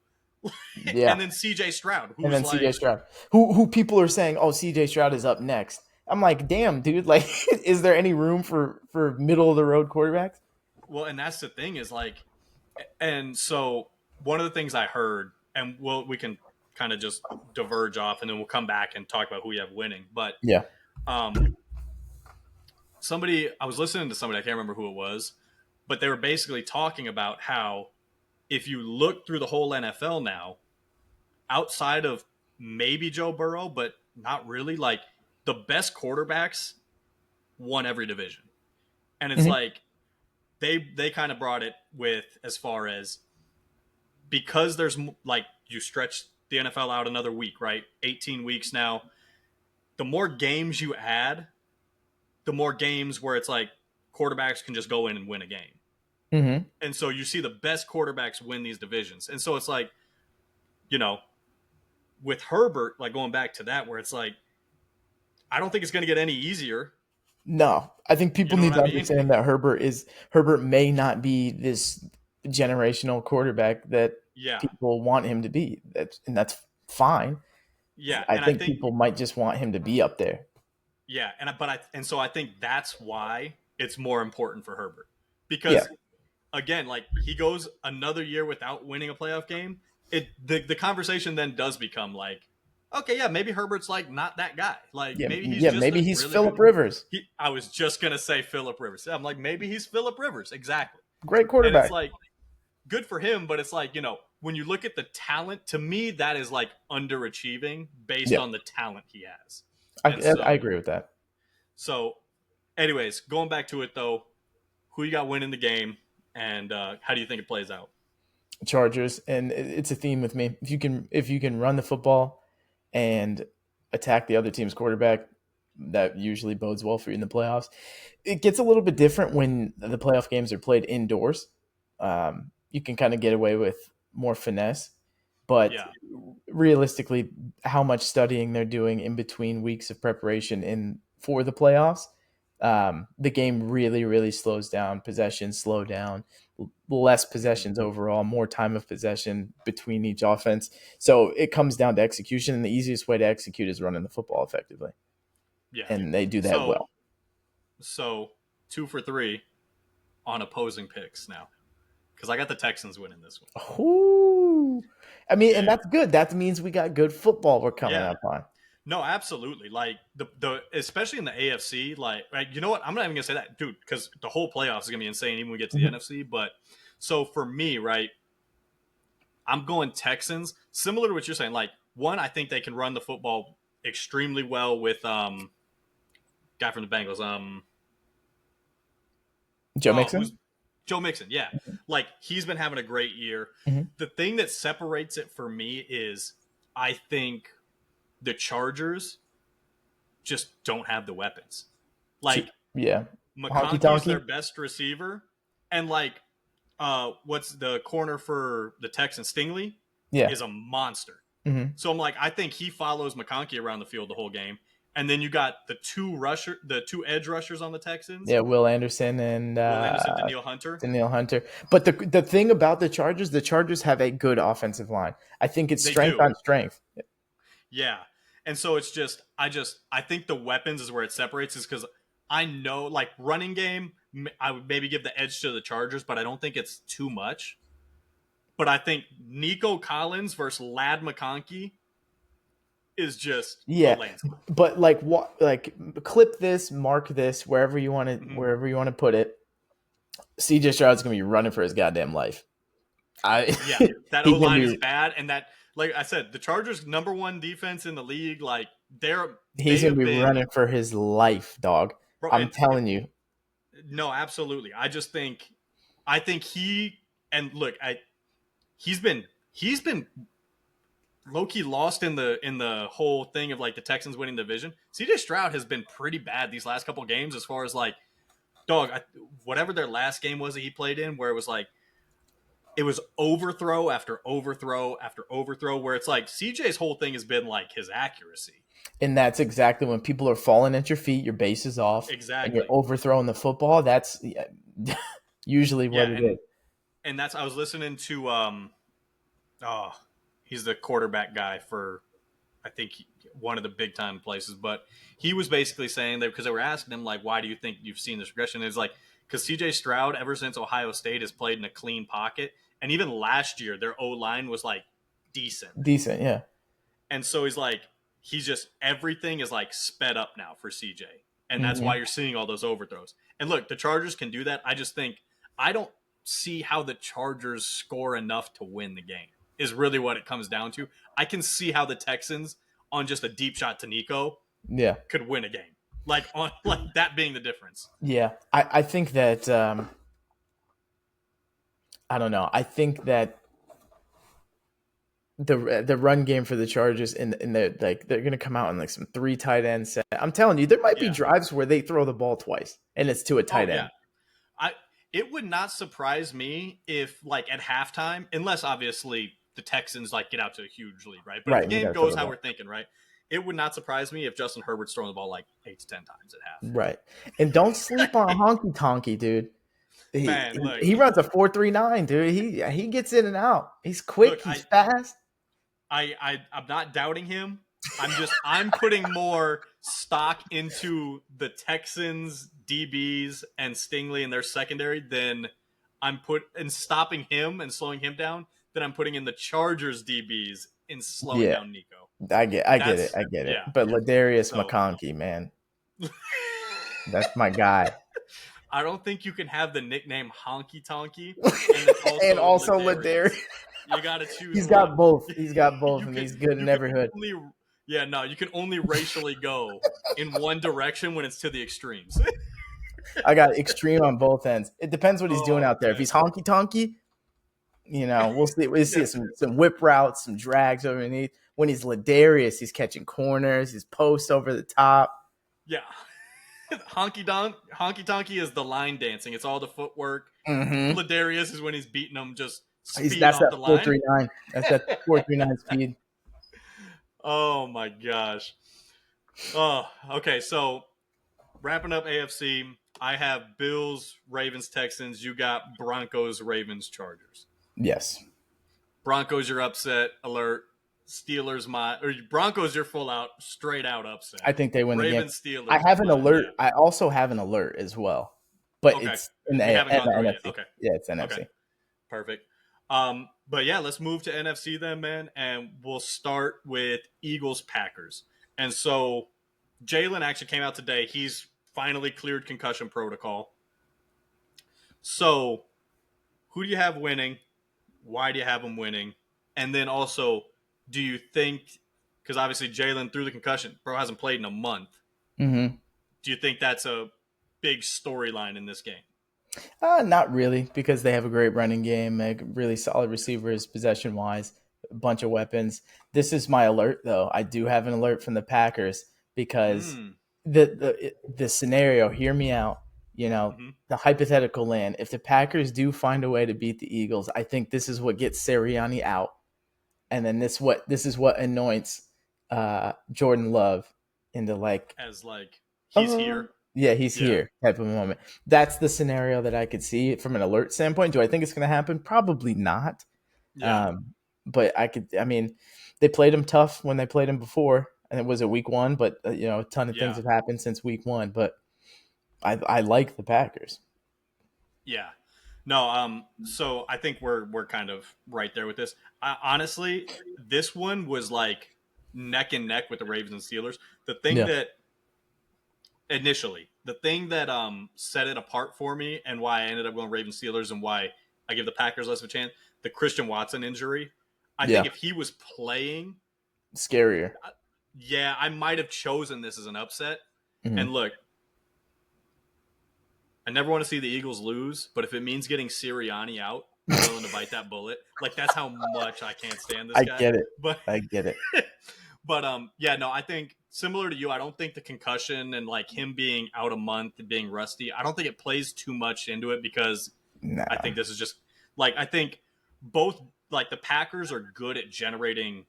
and Yeah. then CJ Stroud, And who's then CJ like, Stroud, who people are saying, oh, CJ Stroud is up next. I'm like, damn, dude. Like, is there any room for middle of the road quarterbacks? well, and that's the thing is like, and so one of the things I heard, and we can kind of just diverge off, and then we'll come back and talk about who we have winning. But Yeah. um, somebody, I was listening to somebody, I can't remember who it was, but they were basically talking about how if you look through the whole NFL now, outside of maybe Joe Burrow, but not really, like the best quarterbacks won every division. And it's Hmm. like they kind of brought it with as far as because there's like you stretch the NFL out another week, right? 18 weeks now. The more games you add, the more games where it's like quarterbacks can just go in and win a game. Hmm. And so you see the best quarterbacks win these divisions. And so it's like, you know, with Herbert, like going back to that, where it's like, I don't think it's going to get any easier. No, I think You people know what need I to mean? understand that Herbert may not be this generational quarterback that Yeah. people want him to be. That's fine. Yeah. I And I think think, people might just want him to be up there. yeah. And so I think that's why it's more important for Herbert Yeah. because again, like he goes another year without winning a playoff game. The conversation then does become like, okay, yeah, maybe Herbert's like not that guy. Like Yeah. maybe he's Yeah. just Maybe a he's really good. Philip Rivers. I was just gonna say Philip Rivers. I'm like maybe he's Philip Rivers exactly, Great and it's quarterback. like good for him, but it's like when you look at the talent, to me that is like underachieving based Yeah. on the talent he has, I, and I so agree with that. so anyways, going back to it though, who you got winning the game, and how do you think it plays out? Chargers, and it's a theme with me. If you can run the football and attack the other team's quarterback, that usually bodes well for you in the playoffs. It gets a little bit different when the playoff games are played indoors. You can kind of get away with more finesse, but Yeah. realistically, how much studying they're doing in between weeks of preparation in for the playoffs, the game really, really slows down. Possessions slow down, less Mhm. possessions overall, more time of possession between each offense. So it comes down to execution, and the easiest way to execute is running the football effectively, Yeah. and they do that So well. so 2 for 3 on opposing picks now because I got the Texans winning this one. Ooh. I mean, Yeah. and Yeah. that's good. That means we got good football we're coming Yeah. up on. No, absolutely. Like the especially in the AFC, like you know what? I'm not even gonna say that, dude, because the whole playoffs is gonna be insane even when we get to the Mhm. NFC. But so for me, right, I'm going Texans. Similar to what you're saying, like one, I think they can run the football extremely well with guy from the Bengals. Joe Who's Mixon. Joe Mixon? Yeah, like he's been having a great year. Mhm. The thing that separates it for me is I think the Chargers just don't have the weapons. Like Yeah, honky McConkey is their tonky. best receiver, and like what's the corner for the Texans? Stingley Yeah. is a monster. Hmm. So I'm like, I think he follows McConkey around the field the whole game. And then you got the two edge rushers on the Texans, Yeah, Will Anderson and Will Anderson, Daniil Hunter. Daniil Hunter. But the thing about the Chargers have a good offensive line. I think it's They strength do. on strength. Yeah. And so it's I think the weapons is where it separates is because I know like running game, I would maybe give the edge to the Chargers, but I don't think it's too much. But I think Nico Collins versus Lad McConkey is just a Yeah, landscape. but like what? Like clip this, mark this Mm-hmm. wherever you want to put it. CJ Stroud's gonna be running for his goddamn life. I Yeah, that O he's gonna line be is bad, and that, like I said, the Chargers' number one defense in the league. Like he's they gonna have be been, running for his life, dog. bro. I'm telling you. No, absolutely. I think and look, he's been low key lost in the whole thing of like the Texans winning the division. CJ Stroud has been pretty bad these last couple games as far as like whatever their last game was that he played in, where it was like it was overthrow after overthrow after overthrow, where it's like CJ's whole thing has been like his accuracy. And that's exactly when people are falling at your feet, your base is off, and you're Exactly. overthrowing the football. That's usually Yeah, what it is. and that's I was listening to oh, he's the quarterback guy for I think one of the big time places, but he was basically saying that because they were asking him like, why do you think you've seen this regression? It's like because CJ Stroud ever since Ohio State has played in a clean pocket, and even last year their O line was like decent. Decent, yeah. And so he's like, he's just everything is like sped up now for CJ, and that's why Hmm. you're seeing all those overthrows. And look, the Chargers can do that. I just think I don't see how the Chargers score enough to win the game. Is really what it comes down to. I can see how the Texans on just a deep shot to Nico Yeah, could win a game, like on like that being the difference. yeah. I think that I don't know. I think that the run game for the Chargers in the like they're gonna come out in like some three tight end set. I'm telling you, there might be Yeah. drives where they throw the ball twice and it's to a Oh tight yeah. end. I it would not surprise me if like at halftime, unless obviously the Texans like get out to a huge lead, right? But if Right, the and they game gotta throw goes the how ball. we're thinking, right? It would not surprise me if Justin Herbert's throwing the ball like 8 to 10 times at Right. And don't sleep on Honky Tonky, dude. He Man, he, look, he runs a 4.39, dude. He gets in and out. He's quick, look, he's fast. I'm not doubting him. I'm putting more stock into the Texans DBs and Stingley and their secondary than I'm put in stopping him and slowing him down than I'm putting in the Chargers DBs in slowing Yeah, down Nico. I get it. That's I get it. yeah. But Ladarius So McConkey, man, that's my guy. I don't think you can have the nickname Honky Tonky and then And also also Ladarius. Ladarius. You got to choose He's one. got both. He's got both, you and can he's good in you can every hood. only yeah no you can only racially go in one direction when it's to the extremes. I got extreme on both ends. It depends what he's doing Oh out there. If man, he's honky tonky, we'll see. We'll see yeah, some whip routes, some drags underneath. When he's Ladarius, he's catching corners, his posts over the top. yeah. Honky Tonky is the line dancing. It's all the footwork. Mm-hmm. Ladarius is when he's beating them just He's speed that's off that the four line. three nine. That's that 4.39 speed. Oh my gosh. Oh, okay. So wrapping up AFC, I have Bills, Ravens, Texans. You got Broncos, Ravens, Chargers. Yes, Broncos, your upset alert. Steelers, Broncos, your full out, straight out upset. I think they win the game. Ravens, I Steelers is have an mine. alert. Yeah. I also have an alert as well, but Okay. it's in the, We haven't gone the through it yet. NFC. Okay. Yeah, it's Okay. NFC. Perfect. But yeah, let's move to NFC then, man, and we'll start with Eagles Packers. And so Jalen actually came out today. He's finally cleared concussion protocol. So who do you have winning? Why do you have him winning? And then also, do you think, because obviously Jalen through the concussion, bro hasn't played in a month. Mm-hmm. Do you think that's a big storyline in this game? Not really, because they have a great running game, like really solid receivers, possession wise, a bunch of weapons. This is my alert, though. I do have an alert from the Packers because Mm. the scenario. Hear me out. Mm-hmm. The hypothetical land. If the Packers do find a way to beat the Eagles, I think this is what gets Sirianni out, and then this is what anoints Jordan Love into like, As like he's here. yeah, he's Yeah. here type of moment. That's the scenario that I could see from an alert standpoint. Do I think it's going to happen? Probably not. Yeah. But I mean, they played him tough when they played him before, and it was a week one. But a ton of things Yeah. have happened since week one. But I like the Packers. Yeah. No, so I think we're kind of right there with this. Honestly, this one was like neck and neck with the Ravens and Steelers. The thing Yeah, that initially, the thing that set it apart for me and why I ended up going Ravens Steelers and why I give the Packers less of a chance, the Christian Watson injury. I yeah, think if he was playing, scarier. yeah, I might have chosen this as an upset. Mm-hmm. And look, I never want to see the Eagles lose, but if it means getting Sirianni out, I'm willing to bite that bullet. Like that's how much I can't stand this I guy. get it. But I get it. but yeah, no, I think similar to you, I don't think the concussion and like him being out a month and being rusty, I don't think it plays too much into it because I Nah. think this is just like I think both like the Packers are good at generating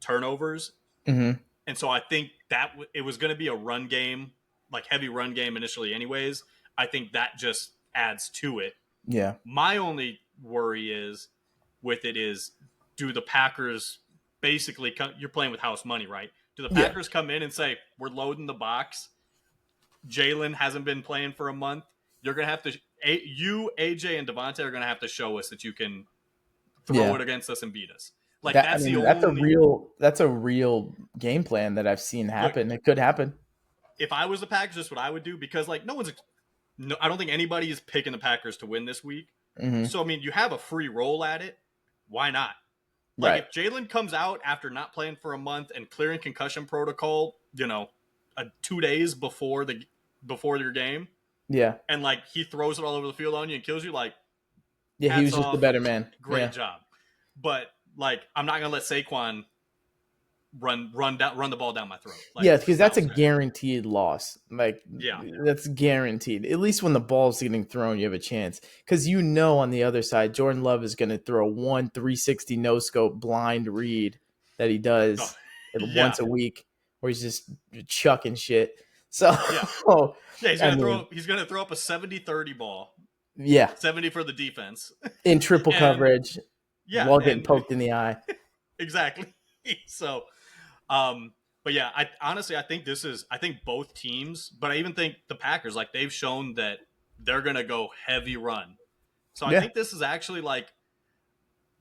turnovers, Mm-hmm. and so I think that it was going to be a run game, like heavy run game initially, anyways. I think that just adds to it. Yeah. My only worry is with it is, do the Packers basically come, you're playing with house money, right? Do the Yeah. Packers come in and say, we're loading the box? Jalen hasn't been playing for a month. You're gonna have to you, AJ, and Devontae are gonna have to show us that you can throw Yeah. it against us and beat us. Like That I that's the mean, only that's a real game plan that I've seen look. happen. It could happen. If I was the Packers, that's what I would do, because like no one's no, I don't think anybody is picking the Packers to win this week. Mm-hmm. So I mean, you have a free roll at it. Why not? Like Right. if Jalen comes out after not playing for a month and clearing concussion protocol, 2 days before your game, Yeah. and like he throws it all over the field on you and kills you, like Yeah. He hats was just the off, better man. great Yeah. job. But like I'm not gonna let Saquon run the ball down my throat. Like Yeah, it's because not that's a what's gonna happen. guaranteed loss. Like Yeah, that's guaranteed. At least when the ball's getting thrown, you have a chance. Because you know on the other side, Jordan Love is going to throw one 360 no scope blind read that he oh, does yeah, once a week, where he's just chucking shit. So, yeah, yeah. He's I gonna throw. mean, He's gonna throw up a 70-30 ball, yeah, 70 for the defense, in triple and coverage yeah, while getting and poked in the eye. exactly. So, um, but yeah, I honestly I think this is I think both teams, but I even think the Packers, like they've shown that they're gonna go heavy run. So I Yeah, think this is actually like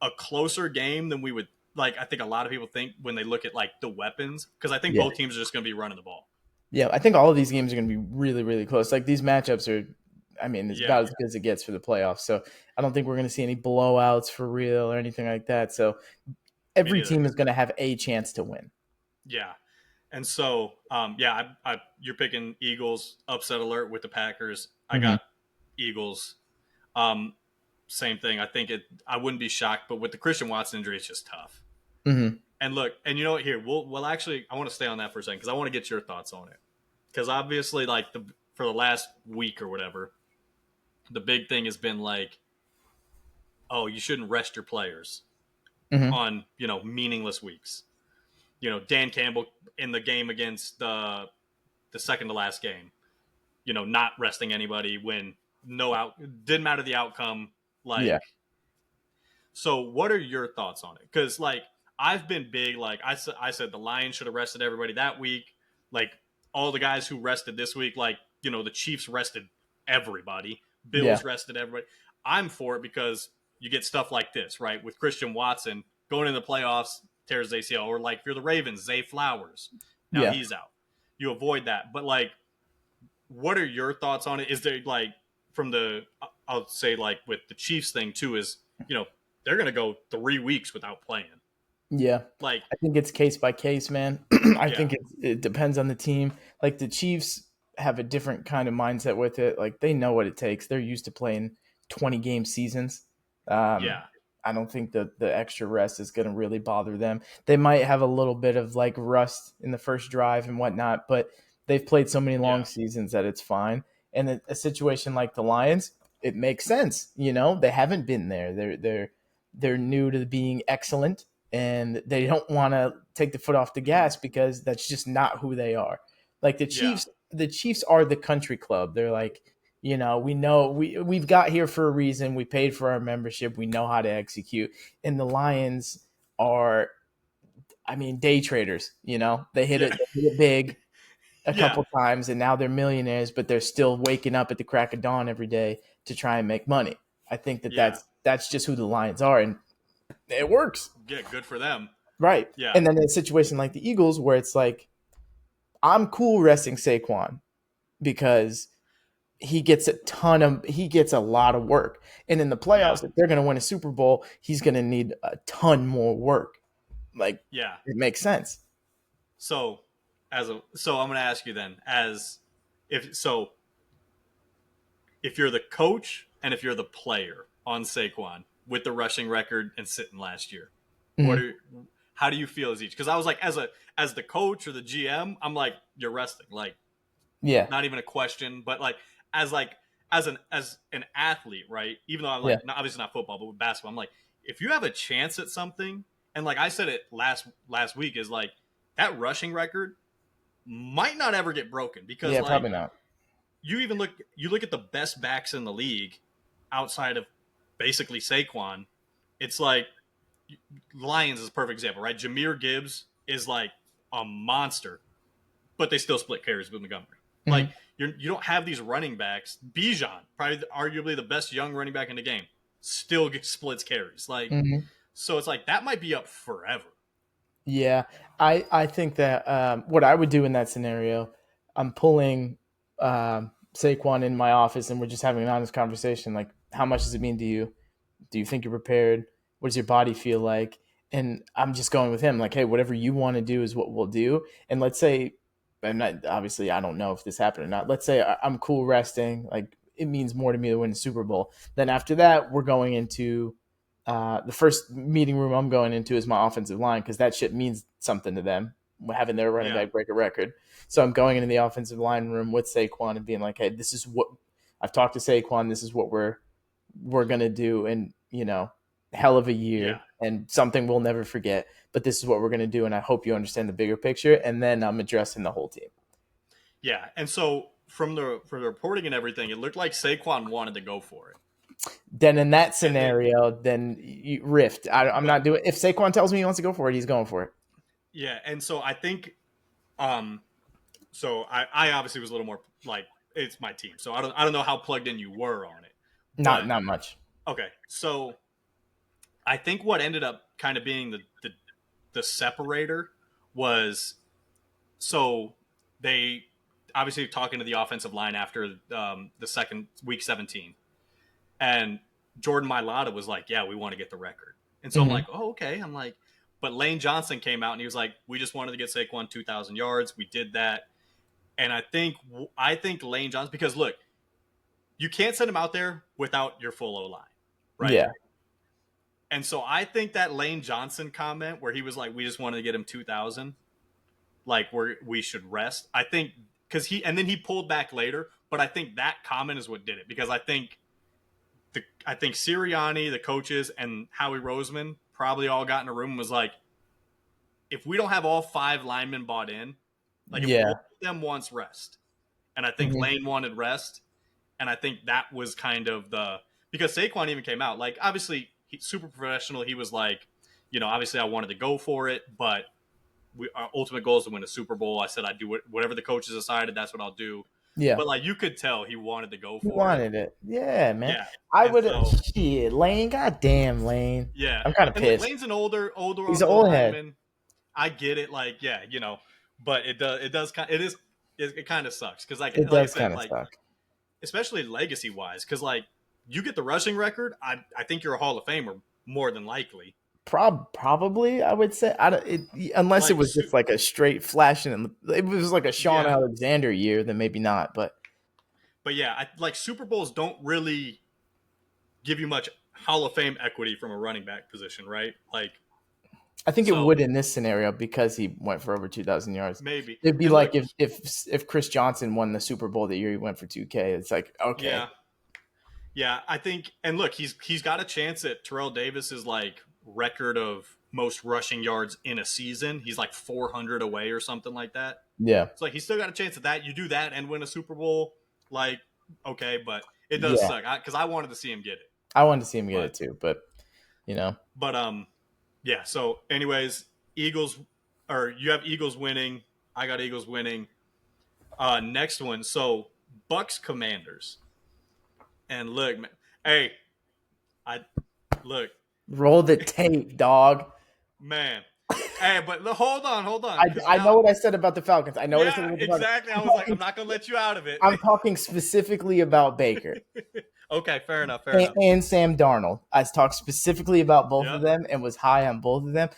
a closer game than we would like. I think a lot of people think when they look at like the weapons, because I think yeah. both teams are just gonna be running the ball. Yeah, I think all of these games are going to be really, really close. Like these matchups are, I mean, it's Yeah, about as good as it gets for the playoffs. So I don't think we're going to see any blowouts for real or anything like that. So me every neither. team is going to have a chance to win. Yeah. And so, yeah, you're picking Eagles upset alert with the Packers. I Hmm. got Eagles. Um, Same thing. I think it. I wouldn't be shocked, but with the Christian Watson injury, it's just tough. Hmm. And look, and you know what? Here, we'll actually. I want to stay on that for a second because I want to get your thoughts on it. Because obviously, like for the last week or whatever, the big thing has been like, oh, you shouldn't rest your players Hmm. on meaningless weeks. Dan Campbell in the game against the second to last game, not resting anybody when no out didn't matter the outcome. Like, Yeah. so what are your thoughts on it? Because like I've been big, like I said the Lions should have rested everybody that week. Like all the guys who rested this week, like the Chiefs rested everybody, Yeah. Bills rested everybody. I'm for it because you get stuff like this, right? With Christian Watson going in the playoffs, tears ACL, or like if you're the Ravens, Zay Flowers, now Yeah. he's out. You avoid that, but like what are your thoughts on it? Is there like from the I'll say like with the Chiefs thing too is they're gonna go 3 weeks without playing. Yeah. Like I think it's case by case, man. I yeah, think it depends on the team. Like the Chiefs have a different kind of mindset with it. Like they know what it takes. They're used to playing 20 game seasons. Um, yeah, I don't think the extra rest is going to really bother them. They might have a little bit of like rust in the first drive and whatnot, but they've played so many long yeah, seasons that it's fine. And a situation like the Lions, it makes sense. You know, they haven't been there. They're new to being excellent, and they don't want to take the foot off the gas because that's just not who they are. Like yeah, The Chiefs are the country club. They're like, we know we've got here for a reason. We paid for our membership. We know how to execute. And the Lions are, I mean, day traders. yeah, They hit it big a yeah, couple times, and now they're millionaires, but they're still waking up at the crack of dawn every day to try and make money. I think that yeah, that's just who the Lions are, and it works. yeah. Good for them. Right. Yeah, And then in a situation like the Eagles, where it's like, I'm cool resting Saquon because he gets a lot of work. And in the yeah, playoffs, if they're going to win a Super Bowl, he's going to need a ton more work. Like, yeah. it makes sense. So so I'm gonna ask you then if so if you're the coach and if you're the player on Saquon with the rushing record and sitting last year, what Mhm. are how do you feel as each? Because I was like, as the coach or the GM, I'm like, you're resting, like Yeah. not even a question. But like as an athlete, right? Even though I'm Yeah. like, not, obviously not football, but with basketball, I'm like, if you have a chance at something, and like I said it last week, is like that rushing record might not ever get broken because Yeah, like probably not. you look at the best backs in the league outside of basically Saquon, it's like Lions is a perfect example, right? Jahmyr Gibbs is like a monster, but they still split carries with Montgomery. Like Hmm. you don't have these running backs. Bijan, probably arguably the best young running back in the game, still splits carries. Like Hmm. so, it's like that might be up forever. Yeah, I think that what I would do in that scenario, I'm pulling Saquon in my office and we're just having an honest conversation. Like, how much does it mean to you? Do you think you're prepared? What does your body feel like? And I'm just going with him, like, hey, whatever you want to do is what we'll do. And let's say, and not, obviously, I don't know if this happened or not. Let's say I'm cool resting. Like, it means more to me to win the Super Bowl. Then after that, we're going into the first meeting room I'm going into is my offensive line because that shit means something to them, having their running Yeah, back break a record. So I'm going into the offensive line room with Saquon and being like, hey, this is what I've talked to Saquon. This is what we're gonna do, and hell of a yeah, year and something we'll never forget. But this is what we're gonna do, and I hope you understand the bigger picture. And then I'm addressing the whole team. yeah. And so from the reporting and everything, it looked like Saquon wanted to go for it, Then in that and then scenario, then you rift. I'm but not doing. If Saquon tells me he wants to go for it, he's going for it. yeah, and so I think um so I obviously was a little more like it's my team, so I don't know how plugged in you were on it, Not but not much. okay, so I think what ended up kind of being the separator was so they obviously talking to the offensive line after the second week 17, and Jordan Mailata was like, "Yeah, we want to get the record," and so I'm like, Hmm. "Oh, okay." I'm like, but Lane Johnson came out and he was like, "We just wanted to get Saquon 2,000 yards. We did that." And I think Lane Johnson, because look, you can't send him out there without your full O line, right? Yeah. And so I think that Lane Johnson comment where he was like, "We just wanted to get him 2,000, like we should rest." I think because he pulled back later, but I think that comment is what did it because I think Sirianni, the coaches, and Howie Roseman probably all got in a room and was like, if we don't have all five linemen bought in, like if one Yeah. of them wants rest, and I think Hmm. Lane wanted rest, and I think that was kind of because Saquon even came out like obviously super professional. He was like, obviously I wanted to go for it, but our ultimate goal is to win a Super Bowl. I said I'd do whatever the coaches decided. That's what I'll do. Yeah. But like you could tell he wanted to go He for it. wanted it. Yeah, man. Yeah, I and would so shit, Lane. Goddamn, Lane. yeah, I'm kind of and look, pissed. Lane's an older He's an O old head. lineman. I get it. Like yeah, but it does it kind of sucks because It like I does said kind of like suck. especially legacy wise because like you get the rushing record. I think you're a Hall of Famer more than likely. Probably, I would say. I don't, unless it Like was just like a straight flashing, and it was like a Sean yeah, Alexander year, then maybe not. But but yeah, like Super Bowls don't really give you much Hall of Fame equity from a running back position, right? Like I think it so would in this scenario because he went for over 2,000 yards. maybe. It'd be And like look, if Chris Johnson won the Super Bowl the year he went for 2K. It's like okay, yeah, yeah, I think. And look, he's got a chance at Terrell Davis's like record of most rushing yards in a season. He's like 400 away or something like that. yeah, So like he's still got a chance at that. You do that and win a Super Bowl, like okay, but it does yeah. suck because I wanted to see him get it. I wanted to see him get But it too, but you know, but yeah. So anyways, Eagles or you have Eagles winning. I got Eagles winning. Next one. So Bucks Commanders. And look, man, hey, I look, roll the tape, dog. man. Hey, but hold on, because I now, know what I said about the Falcons. I know what I said yeah, about the Falcons. exactly. I I'm was like, I'm talking, not gonna let you out of it. I'm talking specifically about Baker. Okay, fair enough, fair and, enough. and Sam Darnold. I talked specifically about both of Yep, them and was high on both of them.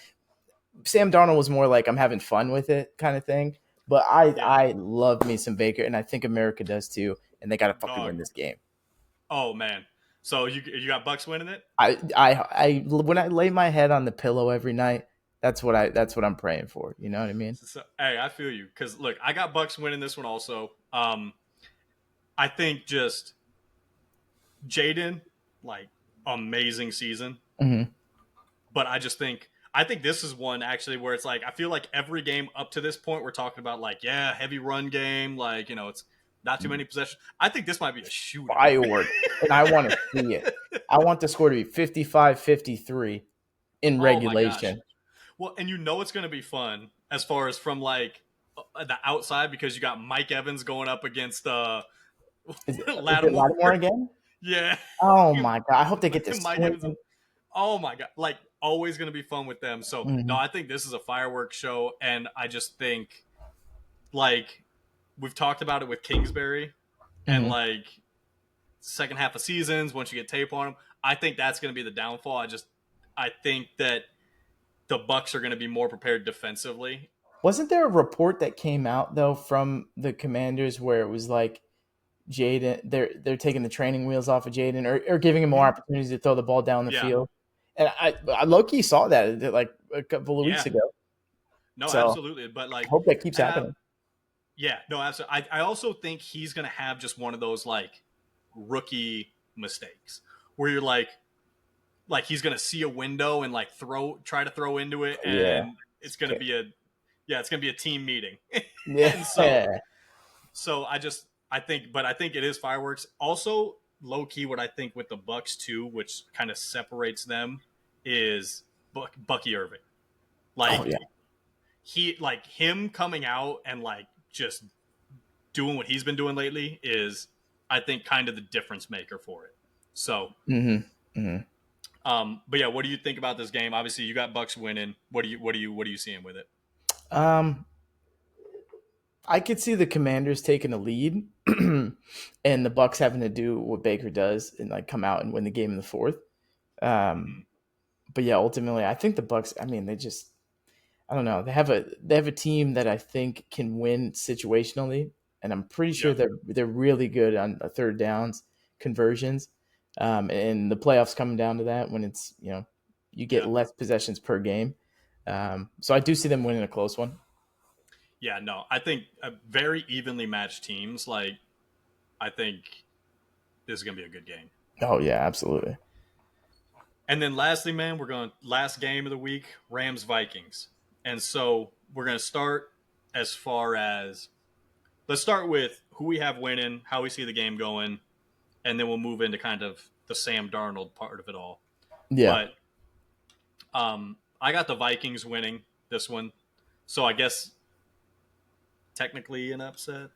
Sam Darnold was more like I'm having fun with it kind of thing. But yeah, I love me some Baker, and I think America does too. And they got to fucking dog. win this game. Oh man. So you got Bucks winning it? I when I lay my head on the pillow every night, that's what I'm praying for. You know what I mean? Hey, I feel you because look, I got Bucks winning this one also. I think just Jaden, like amazing season. Mm-hmm. But I think this is one actually where it's like I feel like every game up to this point we're talking about like yeah heavy run game like it's not too many possessions. I think this might be a shootout. Firework. And I want to see it. I want the score to be 55-53 in Oh my gosh. regulation. Well, and it's going to be fun as far as from like the outside because you got Mike Evans going up against Is it Lattimore. Lattimore again? Yeah, Oh my god! I hope they get to Mike Evans. swing. Oh my god, like always going to be fun with them. So no, Mhm. I think this is a fireworks show, and I just think like we've talked about it with Kingsbury and Mhm. like second half of seasons once you get tape on them. I think that's going to be the downfall. I think that the Bucks are going to be more prepared defensively. Wasn't there a report that came out though from the Commanders where it was like Jaden, they're taking the training wheels off of Jaden, or giving him more Mm-hmm. opportunities to throw the ball down the Yeah, field? And I low key saw that like a couple of weeks yeah, ago. no, So absolutely. But I like, hope that keeps and I happening. yeah, no, absolutely. I also think he's going to have just one of those like rookie mistakes where you're like he's going to see a window and like try to throw into it, Yeah. and it's going to be a yeah, it's going to be a team meeting, and Yeah. so I think it is fireworks. Also, low key, what I think with the Bucks too, which kind of separates them, is Bucky Irving. Oh Like yeah. like him coming out and like just doing what he's been doing lately is, I think, kind of the difference maker for it. So, Mm-hmm. Mm-hmm. but yeah, what do you think about this game? Obviously, you got Bucks winning. What are you seeing with it? Um, I could see the Commanders taking a lead, and the Bucks having to do what Baker does and like come out and win the game in the fourth. Mm-hmm. Um, but yeah, ultimately, I think the Bucks. I mean, they just I don't know. They have a team that I think can win situationally, and I'm pretty sure Yeah, they're really good on third downs conversions. And the playoffs coming down to that when it's you get yeah, less possessions per game. So I do see them winning a close one. yeah. No, I think very evenly matched teams. Like, I think this is gonna be a good game. Oh yeah, absolutely. And then lastly, man, we're going last game of the week, Rams Vikings. And so we're gonna start as far as let's start with who we have winning, how we see the game going, and then we'll move into kind of the Sam Darnold part of it all. Yeah, But I got the Vikings winning this one, so I guess technically an upset.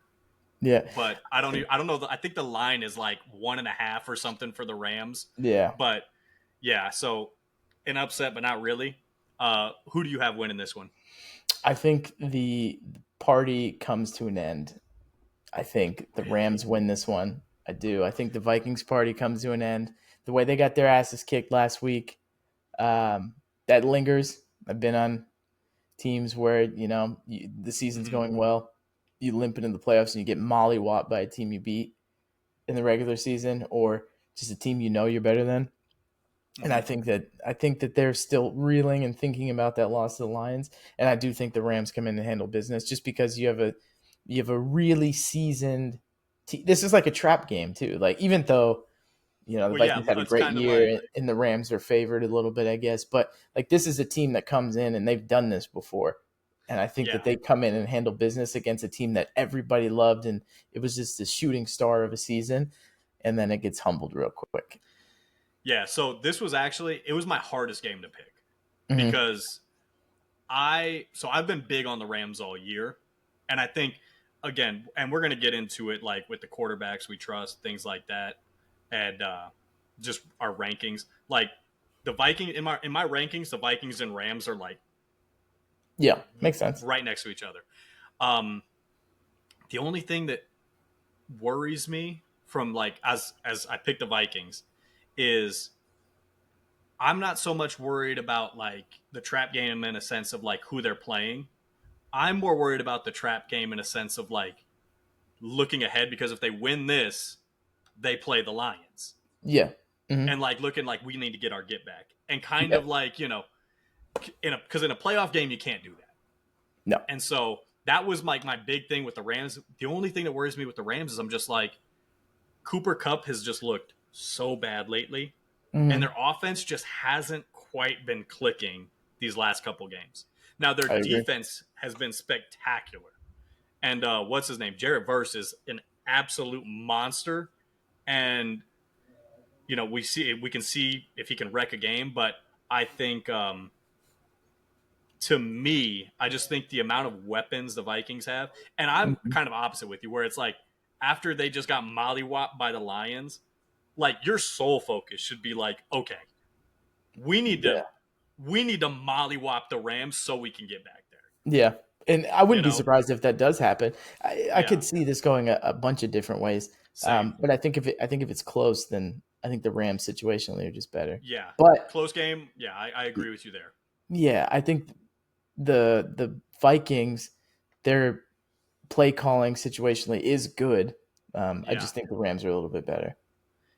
yeah, But I don't know. I think the line is like 1.5 or something for the Rams. yeah. But yeah, so an upset, but not really. Who do you have winning this one? I think the party comes to an end. I think the Rams win this one. I do. I think the Vikings party comes to an end. The way they got their asses kicked last week, that lingers. I've been on teams where the season's Mm-hmm. going well, you limp into the playoffs and you get mollywopped by a team you beat in the regular season, or just a team you're better than. And Mm-hmm. I think that they're still reeling and thinking about that loss to the Lions. And I do think the Rams come in and handle business just because you have a really seasoned team. This is like a trap game too. Like even though the Well, yeah, Vikings had a it's great kind of like year and the Rams are favored a little bit, I guess. But like this is a team that comes in and they've done this before. And I think that yeah, they come in and handle business against a team that everybody loved and it was just a shooting star of a season. And then it gets humbled real quick. yeah. So this was actually it was my hardest game to pick Mm-hmm. because I've been big on the Rams all year, and I think again, and we're gonna get into it like with the quarterbacks we trust, things like that, and just our rankings. Like the Viking in my rankings, the Vikings and Rams are like Yeah, makes sense. right next to each other. Um, the only thing that worries me from like as I pick the Vikings is I'm not so much worried about like the trap game in a sense of like who they're playing. I'm more worried about the trap game in a sense of like looking ahead because if they win this, they play the Lions Yeah. Mm-hmm. and like looking like we need to get our get back and kind Yeah. of like because in a playoff game you can't do that. No. And so that was like my big thing with the Rams. The only thing that worries me with the Rams is I'm just like Cooper Cup has just looked so bad lately, and Mm-hmm. their offense just hasn't quite been clicking these last couple games. Now their I agree. defense has been spectacular, and what's his name? Jarrett Verse is an absolute monster, and we can see if he can wreck a game, but I think to me, I just think the amount of weapons the Vikings have, and I'm Mhm. kind of opposite with you, where it's like after they just got mollywopped by the Lions, like your sole focus should be like, okay, we need to Yeah. we need to mollywop the Rams so we can get back there. Yeah. And I You wouldn't be know? surprised if that does happen. I Yeah. could see this going a bunch of different ways. Same. But I think if it's close, then I think the Rams situationally are just better. Yeah. But Close game. Yeah, I agree with you there. yeah, I think the Vikings, their play calling situationally is good. I Yeah. just think the Rams are a little bit better.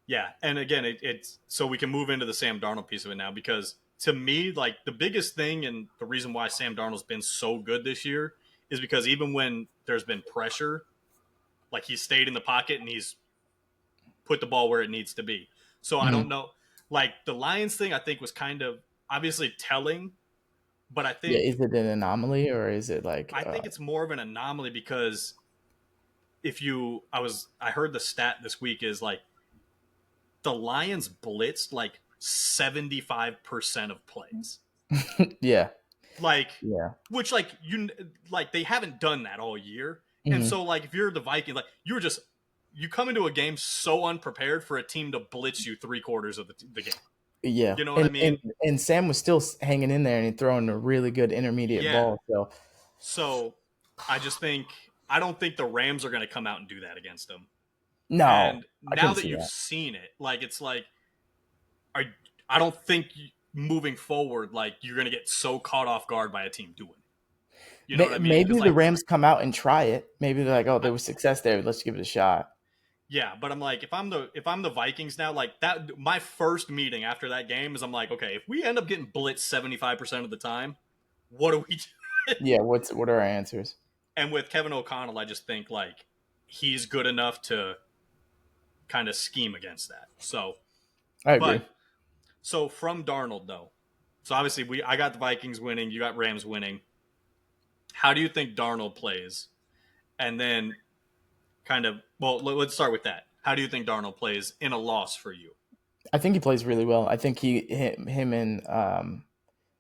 Yeah. And again, it's so we can move into the Sam Darnold piece of it now because to me, like the biggest thing and the reason why Sam Darnold's been so good this year is because even when there's been pressure, like he's stayed in the pocket and he's put the ball where it needs to be. So I don't Mhm. know. Like the Lions thing, I think was kind of obviously telling, but Yeah, is it an anomaly or is it like I think it's more of an anomaly because if you, I heard the stat this week is like the Lions blitzed like 75% of plays, yeah, like yeah. which like they haven't done that all year, and Mhm. so like if you're the Vikings, like you come into a game so unprepared for a team to blitz you 3 quarters of the game. Yeah, You know what I and mean? Sam was still hanging in there and he throwing a really good intermediate Yeah. ball. So So I just think I don't think the Rams are going to come out and do that against them. no, And I now couldn't that see you've that. seen it, like it's like I don't think moving forward, like you're going to get so caught off guard by a team doing it. You know what I mean? Because Maybe the like Rams come out and try it. Maybe they're like, oh, I, there was success there. Let's give it a shot. yeah, but I'm like if I'm the Vikings now, like that my first meeting after that game is I'm like, okay, if we end up getting blitzed 75% of the time, what do we do? Yeah, what are our answers? And with Kevin O'Connell, I just think like he's good enough to kind of scheme against that. So, I but agree. so from Darnold though, so obviously I got the Vikings winning, you got Rams winning. How do you think Darnold plays? And then kind of let's start with that. How do you think Darnold plays in a loss for you? I think he plays really well. I think him and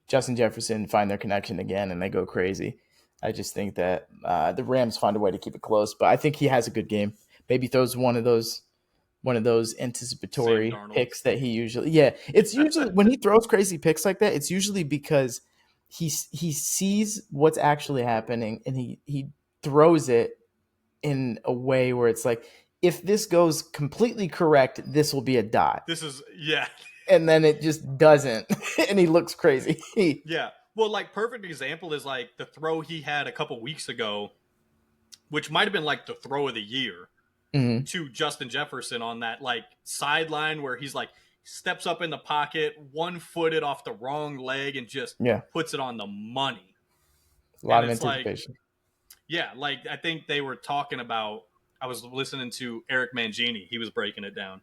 Justin Jefferson find their connection again and they go crazy. I just think that the Rams find a way to keep it close, but I think he has a good game. Maybe throws one of those Sam anticipatory Darnold. picks that he usually yeah. It's usually when he throws crazy picks like that, it's usually because he sees what's actually happening and he throws it in a way where it's like if this goes completely correct, this will be a dot. This is yeah. And then it just doesn't and he looks crazy. Yeah. Well, like perfect example is like the throw he had a couple weeks ago, which might have been like the throw of the year Mhm. to Justin Jefferson on that like sideline where he's like steps up in the pocket, one footed off the wrong leg and just Yeah, puts it on the money. a And lot of it's like, anticipation. yeah, like I think they were talking about I was listening to Eric Mangini, he was breaking it down.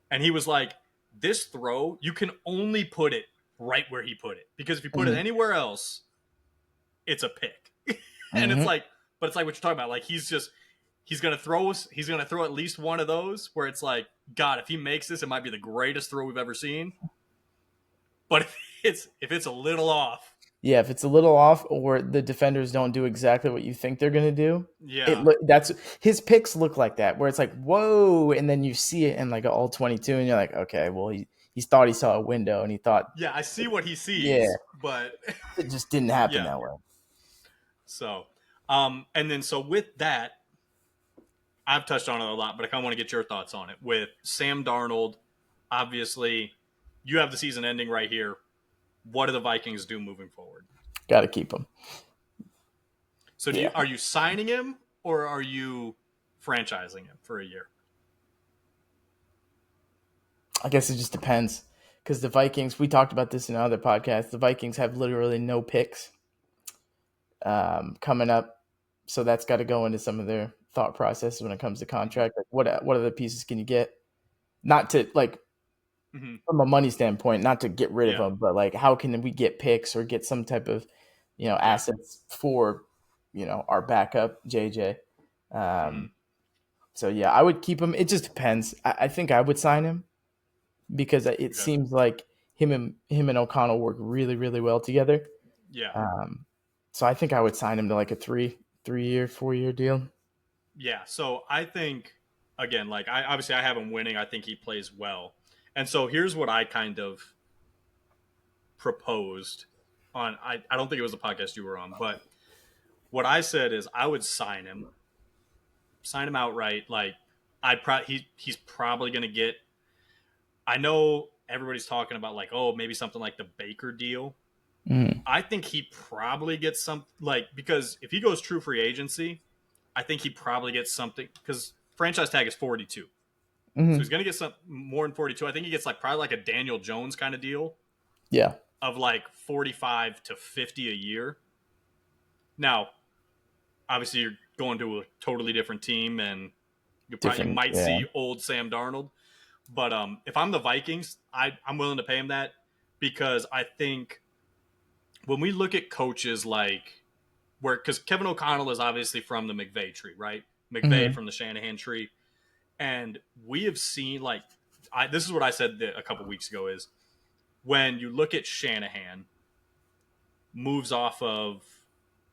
And he was like, this throw, you can only put it right where he put it. Because if you put it Mhm. anywhere else, it's a pick. And it's Mhm. like, but it's like what you're talking about. Like he's gonna throw at least one of those where it's like, God, if he makes this, it might be the greatest throw we've ever seen. But if it's a little off, Yeah, if it's a little off or the defenders don't do exactly what you think they're going to do, yeah. that's his picks look like that where it's like, "Whoa," and then you see it in like all 22 and you're like, "Okay, well he thought he saw a window and he thought Yeah, I see what he yeah, sees, but it just didn't happen yeah. that way." So and then so with that, I've touched on it a lot, but I kind of want to get your thoughts on it. With Sam Darnold, obviously, you have the season ending right here. What do the Vikings do moving forward? Got to keep him. So, Yeah. are you signing him or are you franchising him for a year? I guess it just depends cuz the Vikings, we talked about this in other podcasts. The Vikings have literally no picks coming up. So that's got to go into some of their thought processes when it comes to Mm-hmm. contract. Like what other pieces can you get? Not to like Hmm. from a money standpoint, not to get rid of Yeah. him, but like how can we get picks or get some type of Yeah. assets for our backup JJ. Hmm. Um, so yeah, I would keep him. It just depends. I think I would sign him because it Okay. seems like him and O'Connell work really really well together. Yeah. Um, so I think I would sign him to like a 3 year 4 year deal. Yeah. So I think again, like I obviously I have him winning. I think he plays well. And so here's what I kind of proposed on I don't think it was the podcast you were on, but what I said is I would sign him outright. Like he's probably gonna get. I know everybody's talking about like, oh, maybe something like the Baker deal. Mm-hmm. I think he probably gets some like because if he goes true free agency, I think he probably gets something because franchise tag is 42. So Mm-hmm. he's gonna get some more than 42. I think he gets like probably like a Daniel Jones kind of deal Yeah, of like 45 to 50 a year. Now, obviously you're going to a totally different team and you different. might Yeah. see old Sam Darnold. But if I'm the Vikings, I'm willing to pay him that because I think when we look at coaches like where because Kevin O'Connell is obviously from the McVay tree, right? McVay Mm-hmm. from the Shanahan tree, and we have seen like this is what I said a couple weeks ago is when you look at Shanahan moves off of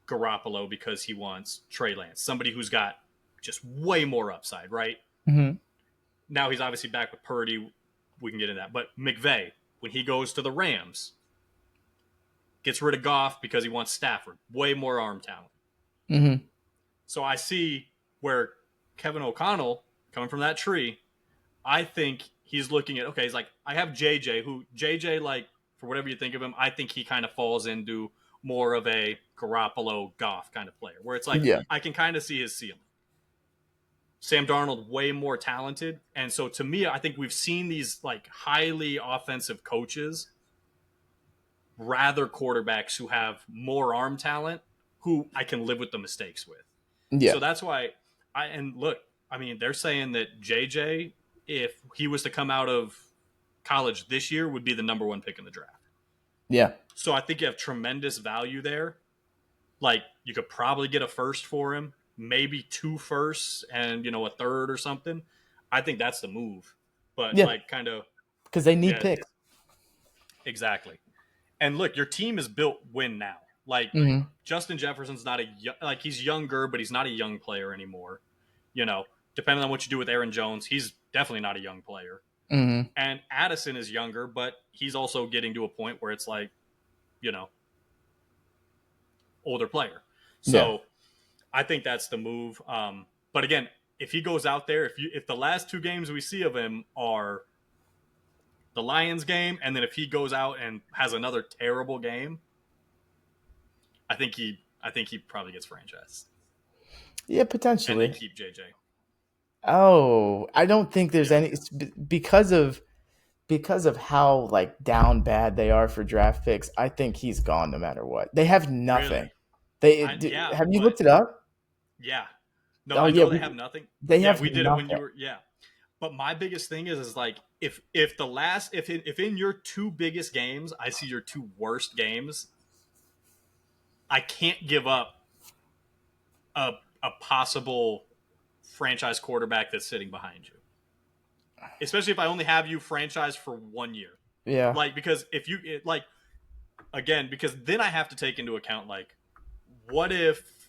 Garoppolo because he wants Trey Lance, somebody who's got just way more upside, right? Mm-hmm. Now he's obviously back with Purdy. We can get into that. But McVay, when he goes to the Rams, gets rid of Goff because he wants Stafford. Way more arm talent. Mm-hmm. So I see where Kevin O'Connell, coming from that tree, I think he's looking at, okay, he's like, I have JJ, who JJ, like, for whatever you think of him, I think he kind of falls into more of a Garoppolo Goff kind of player, where it's like, Yeah. I can kind of see his ceiling. Sam Darnold way more talented, and so to me, I think we've seen these like highly offensive coaches rather quarterbacks who have more arm talent, who I can live with the mistakes with. Yeah. So that's why and look, I mean, they're saying that JJ, if he was to come out of college this year, would be the number one pick in the draft. Yeah. So I think you have tremendous value there. Like you could probably get a first for him, maybe two firsts and a third or something. I think that's the move. But Yeah. like kind of Because they need yeah, picks. exactly. And look, your team is built win now. Like Mm-hmm. Justin Jefferson's not like he's younger, but he's not a young player anymore. You know, depending on what you do with Aaron Jones, he's definitely not a young player. Mm-hmm. And Addison is younger, but he's also getting to a point where it's like, you know, older player. Yeah. So I think that's the move. But again, if he goes out there, if the last two games we see of him are the Lions game, and then if he goes out and has another terrible game, I think he probably gets franchised, Yeah, and they potentially. keep JJ. Oh, I don't think there's Yeah, any because of how like down bad they are for draft picks. I think he's gone no matter what. They have nothing. really. Yeah, Have you but looked it up? yeah, no, Oh I yeah, know they have nothing. they Yeah, have we did it when nothing. you were yeah. But my biggest thing is like if the last if in your two biggest games I see your two worst games, I can't give up a a possible franchise quarterback that's sitting behind you. Especially if I only have you franchise for 1 year. Yeah. Like because if you like again because then I have to take into account like what if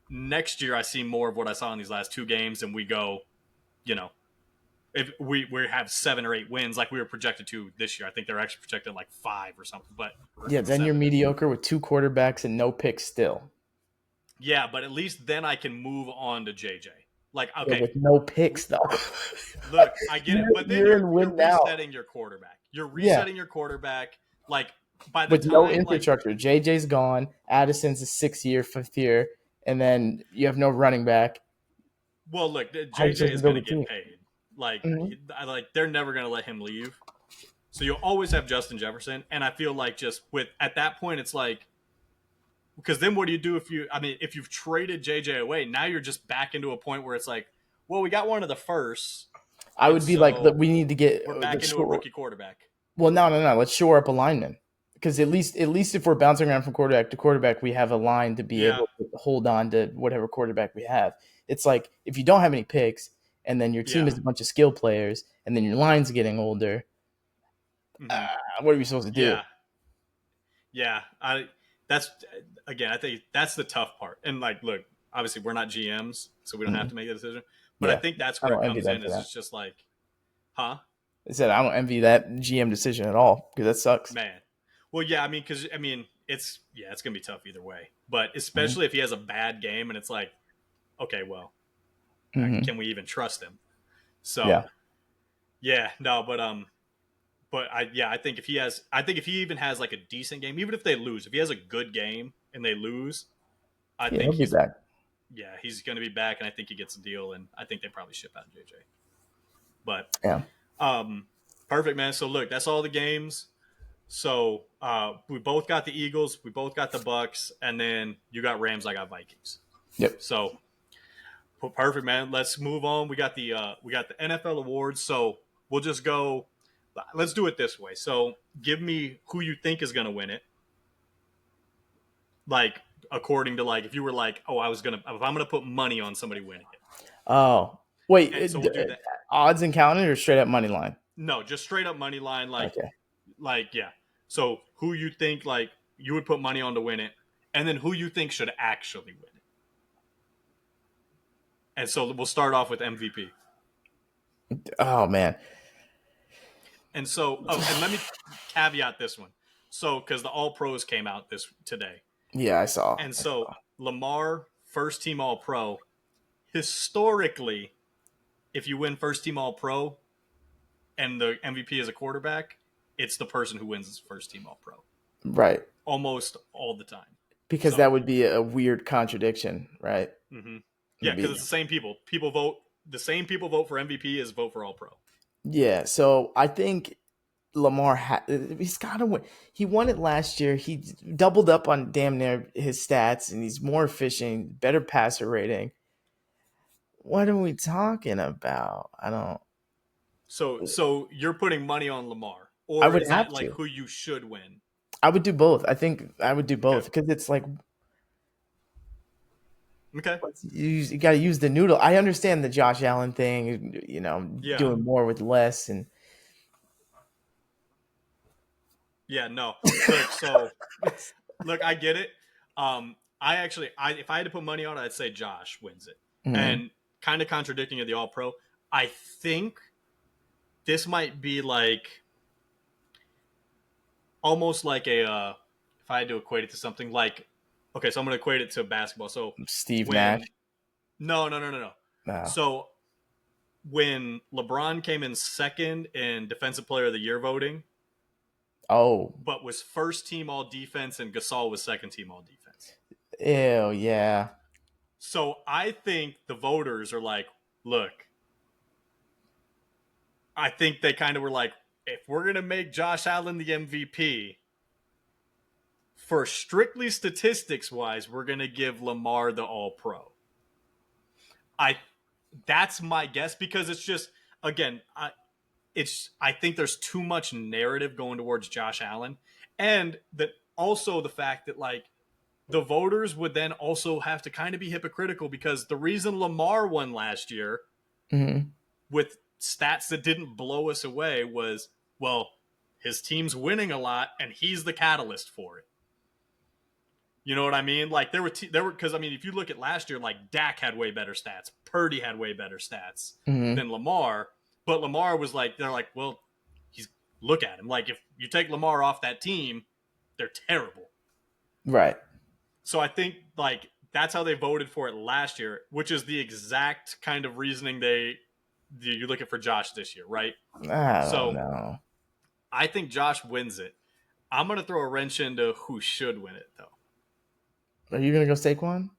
next year I see more of what I saw in these last two games and we go, you know, if we have 7 or 8 wins like we were projected to this year. I think they're actually projected like 5 or something, but or Yeah, then you're 7. mediocre with two quarterbacks and no picks still. Yeah, but at least then I can move on to JJ. Like, Yeah, okay, with no picks though. look, I get it, you're, but then you're you're in you're win now. resetting your quarterback. You're Yeah, resetting your quarterback. Like by the with no time like infrastructure. JJ's gone. Addison's a 6 year, 5th year, and then you have no running back. well, look, How are you JJ supposed to is build going a to get team? paid. Like, Hmm. like they're never going to let him leave. So you'll always have Justin Jefferson, and I feel like just with at that point, it's like because then what do you do if you? I mean, if you've traded JJ away, now you're just back into a point where it's like, well, we got one of the firsts. I And would be like, so we need to get we're back into a rookie quarterback. well, no. Let's shore up a lineman because at least if we're bouncing around from quarterback to quarterback, we have a line to be Yeah, able to hold on to whatever quarterback we have. It's like if you don't have any picks, and then your team yeah, is a bunch of skill players, and then your line's getting older. hmm What are we supposed to do? yeah, yeah. That's again, I think that's the tough part. And like, look, obviously we're not GMs, so we don't have Mhm. to make a decision. But I Yeah, think that's I where don't it envy comes them in. for Is that. it's just like, huh, I said I don't envy that GM decision at all because that sucks. man. Well, yeah, I mean, because I mean, it's gonna be tough either way. But Mhm. especially if he has a bad game, and it's like, okay, well, Mhm. can we even trust him? So Yeah. yeah, no, but I think if he even has like a decent game, even if they lose, if he has a good game and they lose, I Yeah, think he'll be he's back. yeah, he's going to be back, and I think he gets a deal, and I think they probably ship out JJ. But Yeah. um, perfect, man. So look, that's all the games. So we both got the Eagles, we both got the Bucks, and then you got Rams, I got Vikings. Yep. So perfect, man. Let's move on. We got the NFL awards. So we'll just go. Let's do it this way. So give me who you think is going to win it. Like according to like if you were like, oh, if I'm gonna put money on somebody winning it, Oh, wait. and so we'll do that. Odds and counted or straight up money line? No, just straight up money line, Okay. yeah. So who you think like you would put money on to win it, and then who you think should actually win it. And so we'll start off with MVP. Oh man. And so, oh, and let me caveat this one. So, because the All Pros came out this today, Yeah, I saw. and so Lamar, first team All Pro. Historically, if you win first team All Pro and the MVP is a quarterback, it's the person who wins first team All Pro Right. almost all the time. Because So, that would be a weird contradiction, right? mm-hmm. Yeah, It'd because be it's the same people. People vote the same people vote for MVP as vote for All Pro. yeah. So I think Lamar he's got to win. He won it last year. He doubled up on damn near his stats, and he's more efficient, better passer rating. What are we talking about? I don't. So you're putting money on Lamar, I or would is have that like to. who you should win? I would do both. I think I would do Okay, both because it's like okay, you got to use the noodle. I understand the Josh Allen thing, yeah, doing more with less, and yeah. No, look, so look, I get it. I actually, if I had to put money on it, I'd say Josh wins it. mm, And kind of contradicting of the All Pro, I think this might be like almost like if I had to equate it to something like, okay, so I'm going to equate it to basketball. So Steve Nash. when, no. No. So when LeBron came in second in Defensive Player of the Year voting, Oh, but was first team all defense and Gasol was second team all defense. ew, yeah. So I think the voters are like, look, I think they kind of were like, if we're going to make Josh Allen the MVP, for strictly statistics wise, we're going to give Lamar the All Pro. I That's my guess because it's just again, I think there's too much narrative going towards Josh Allen, and that also the fact that like the voters would then also have to kind of be hypocritical because the reason Lamar won last year Hmm. with stats that didn't blow us away was well, his team's winning a lot and he's the catalyst for it. You know what I mean? Like there were because I mean if you look at last year, like Dak had way better stats, Purdy had way better stats Hmm. than Lamar, but Lamar was like they're like well, he's look at him like if you take Lamar off that team, they're terrible. Right. So I think like that's how they voted for it last year, which is the exact kind of reasoning you're looking for Josh this year, right? I don't So know. I think Josh wins it. I'm gonna throw a wrench into who should win it though. Are you gonna go Saquon?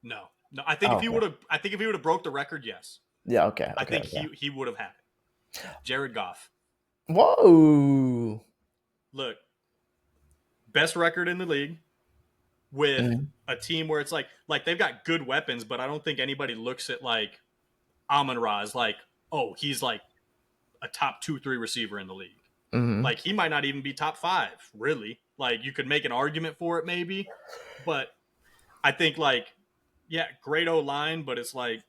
No. I think Oh, if he okay. would have, I think if he would have broke the record, yes. Yeah. Okay. I Okay. think Okay. he would have had it. Jared Goff, Whoa. look, best record in the league with Mhm. a team where it's like they've got good weapons, but I don't think anybody looks at like Amon Ra as like oh, he's like a top 2, 3 receiver in the league. Mm-hmm. Like he might not even be top 5, really. Like you could make an argument for it, maybe, but I think like, yeah, great O line, but it's like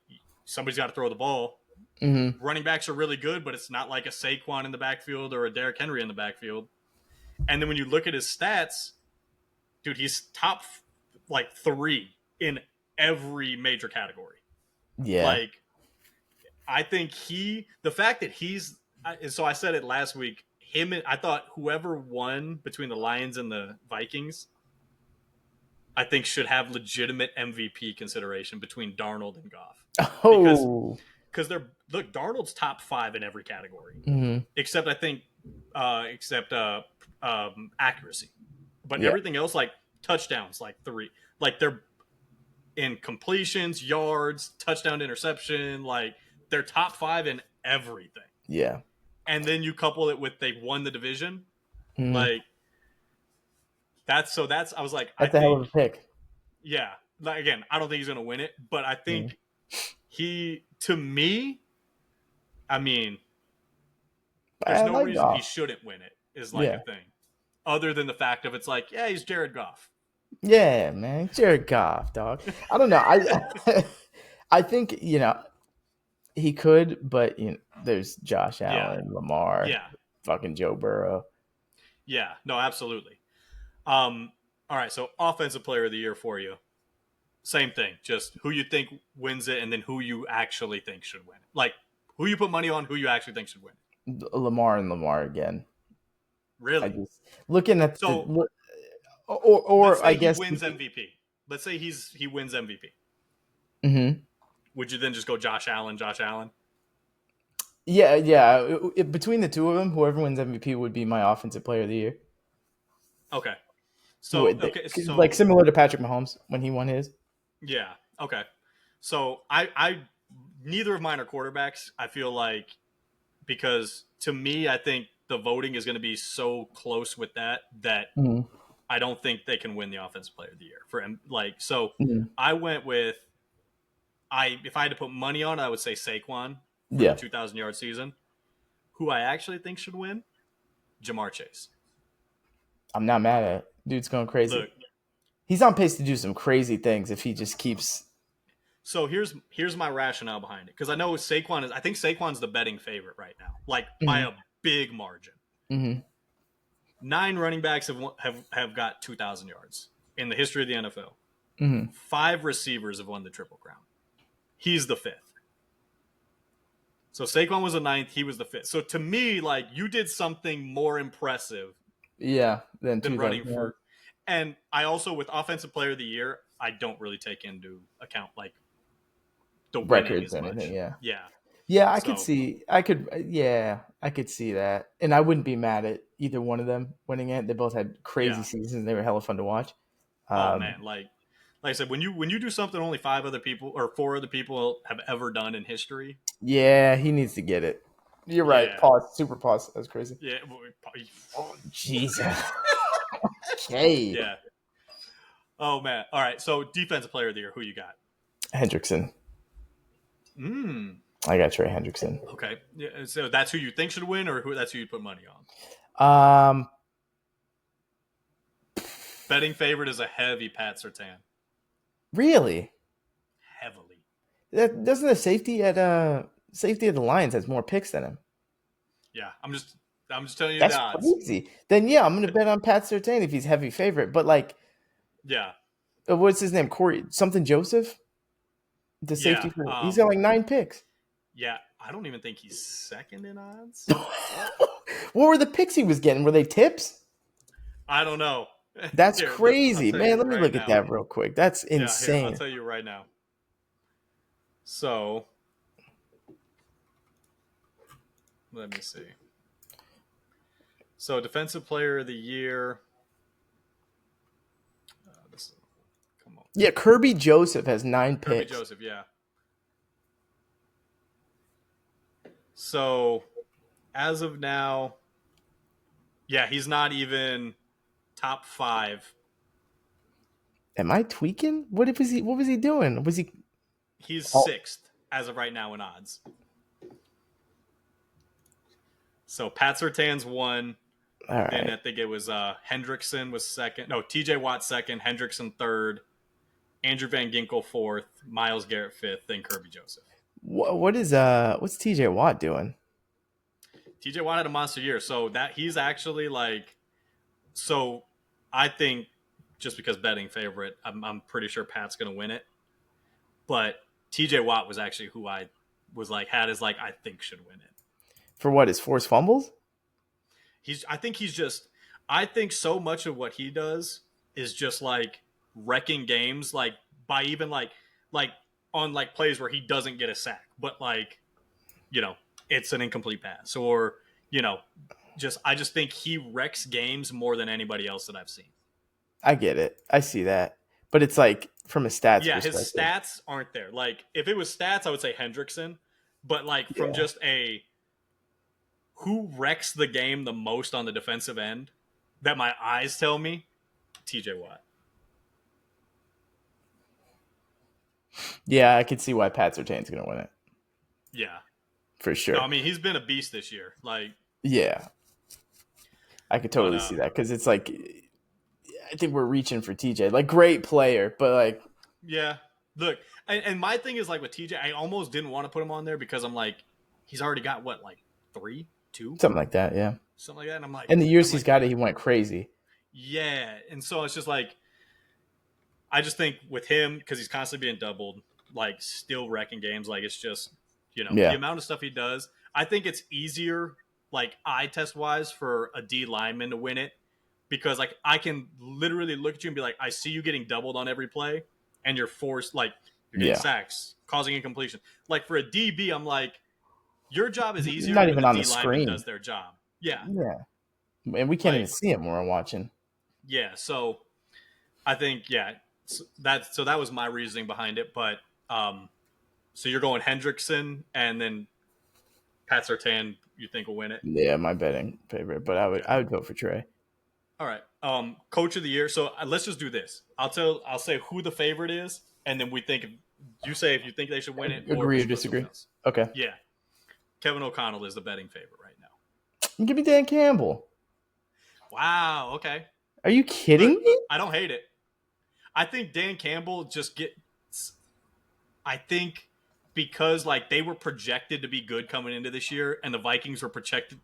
somebody's got to throw the ball. Mm-hmm. Running backs are really good, but it's not like a Saquon in the backfield or a Derrick Henry in the backfield. And then when you look at his stats, dude, he's top like 3 in every major category. Yeah. Like I think the fact that so I said it last week. I thought whoever won between the Lions and the Vikings, I think should have legitimate MVP consideration between Darnold and Goff, because Oh. Darnold's top 5 in every category, Mm-hmm. except I think except accuracy, but Yeah. everything else like touchdowns like 3, like they're in completions, yards, touchdown, interception, like they're top 5 in everything. Yeah. And then you couple it with they won the division, Mm-hmm. like that's I was like, I That's a hell of think, a pick. yeah, like again, I don't think he's gonna win it, but I Mm-hmm. think to me, I mean, there's I no like reason he Goff. shouldn't win it, is like a Yeah. thing, other than the fact of it's like, yeah, he's Jared Goff. Yeah, man. Jared Goff, dog. I don't know. I think, he could, but there's Josh Yeah, Allen, Lamar, yeah, fucking Joe Burrow. yeah, no, absolutely. All right, so offensive player of the year for you. Same thing, just who you think wins it, and then who you actually think should win it. Like who you put money on, who you actually think should win it. Lamar and Lamar again. I Really? just looking at So let's or I say he guess. wins MVP. Let's say he wins MVP. Mhm. Would you then just go Josh Allen, Josh Allen? Yeah, yeah. Between the two of them, whoever wins MVP would be my offensive player of the year. Okay. Who So would okay, like so similar to Patrick Mahomes when he won his? yeah, okay. So I neither of mine are quarterbacks. I feel like, because to me, I think the voting is going to be so close with that Mhm. I don't think they can win the offensive player of the year for him. Like so, Mhm. I went with if I had to put money on it, I would say Saquon for the Yeah, 2,000-yard season. Who I actually think should win, Jamar Chase. I'm not mad at it. Dude's going crazy. Look, He's on pace to do some crazy things if he just keeps. so here's my rationale behind it, because I know I think Saquon's the betting favorite right now, like by Mhm. a big margin. Mhm. 9 running backs have got 2,000 yards in the history of the NFL. Mhm. 5 receivers have won the Triple Crown. He's the 5th. So Saquon was the 9th. He was the 5th. So to me, like, you did something more impressive Yeah, then than running 2000. for. And I also, with Offensive Player of the Year, I don't really take into account like the winning Records as and anything. much. Yeah. Yeah. Yeah, I could So see. I could. Yeah, I could see that, and I wouldn't be mad at either one of them winning it. They both had crazy yeah. seasons. They were hella fun to watch. Oh Um, man, like I said, when you do something only 4 other people have ever done in history. yeah, he needs to get it. You're right. Yeah. Pause. Super pause. That's crazy. Yeah. Oh, Jesus. Okay. Yeah. Oh man. All right. So defensive player of the year, who you got? Hendrickson. Hmm. I got Trey Hendrickson. Okay. Yeah. So that's who you think should win, or that's who you put money on? Um, Betting favorite is a heavy Pat Surtain. really? Heavily. That doesn't the safety of the Lions has more picks than him. Yeah. I'm just telling you the That's odds. crazy. Then yeah, I'm gonna bet on Pat Surtain if he's heavy favorite. But like, Yeah. what's his name? Corey something Joseph, the Yeah. safety for he's got like 9 picks. Yeah. I don't even think he's second in odds. What were the picks he was getting? Were they tips? I don't know. That's Here, I'll crazy, tell you man. Let me right look at now. that real quick. That's Yeah, here, I'll insane. tell you right now. So, let me see. So, defensive player of the year. This, come on. Yeah, Kirby Joseph has 9 Kirby picks. Joseph, yeah. So, as of now, yeah, he's not even top 5. Am I tweaking? What was he doing? Was he He's oh, 6th as of right now in odds. So Pat Surtain's one. All Then right. I think it was Hendrickson was second. No, TJ Watt second. Hendrickson third. Andrew Van Ginkel fourth. Miles Garrett fifth. Then Kirby Joseph. What's TJ Watt doing? TJ Watt had a monster year. So that he's actually like, so I think just because betting favorite, I'm pretty sure Pat's going to win it. But TJ Watt was actually who I was like, had as like, I think should win it. For what, his forced fumbles? I think so much of what he does is just like wrecking games, like by even like on like plays where he doesn't get a sack, but like, you know, it's an incomplete pass or, you know, I just think he wrecks games more than anybody else that I've seen. I get it. I see that. But it's like from a stats Yeah, his perspective. stats aren't there. Like if it was stats, I would say Hendrickson, but like from Yeah. just a who wrecks the game the most on the defensive end, that my eyes tell me, TJ Watt. Yeah, I could see why Pat Surtain's going to win it. Yeah. For No, sure. I mean he's been a beast this year. Like, Yeah. I could but totally see that because it's like I think we're reaching for TJ. Like great player, but like yeah. Look, and my thing is like with TJ, I almost didn't want to put him on there because I'm like, he's already got what, like three, two, something like that, yeah. something like that. And And the years I'm he's like, got it, he went crazy. yeah. And so it's just like, I just think with him because he's constantly being doubled, like still wrecking games. Like it's just, the Yeah. amount of stuff he does. I think it's easier, like eye test wise, for a D lineman to win it because like I can literally look at you and be like, I see you getting doubled on every play, and you're forced like you're getting Yeah. sacks, causing incompletion. Like for a DB, I'm like, your job is easier Not when even the on the D lineman screen. does their job. Yeah, Yeah. And we can't even like see him when we're watching. yeah. So I think that was my reasoning behind it. But so you're going Hendrickson and then Pat Surtain. You think will win it? Yeah, my betting favorite, but Okay. I would vote for Trey. All right. Coach of the year. So let's just do this. I'll say who the favorite is, and then we think you say if you think they should win it, or if we Agree or should put someone disagree? else. Okay. Yeah. Kevin O'Connell is the betting favorite right now. Give me Dan Campbell. Wow. Okay. Are you kidding Look, me? I don't hate it. I think Dan Campbell just gets. I think because like they were projected to be good coming into this year, and the Vikings were projected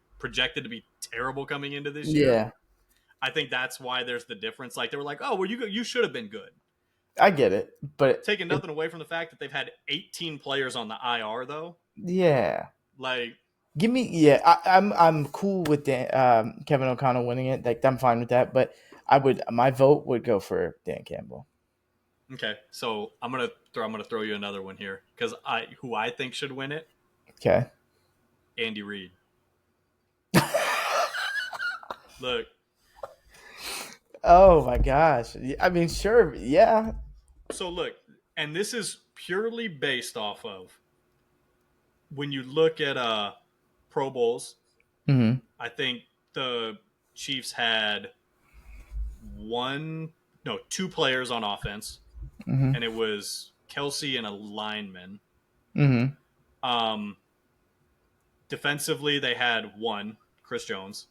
to be terrible coming into this year. Yeah, I think that's why there's the difference. Like they were like, oh, well, you should have been good. I get it, but Taking nothing away from the fact that they've had 18 players on the IR though. yeah, Like, give me I'm cool with Kevin O'Connell winning it. Like I'm fine with that, but my vote would go for Dan Campbell. okay, so I'm gonna throw you another one here because who I think should win it, Okay. Andy Reid. Look, Oh my gosh. I mean, sure, yeah. so look, and this is purely based off of when you look at Pro Bowls. Mm-hmm. I think the Chiefs had two players on offense, Mm-hmm. and it was Kelsey and a lineman. Mm-hmm. Um, defensively, they had one, Chris Jones.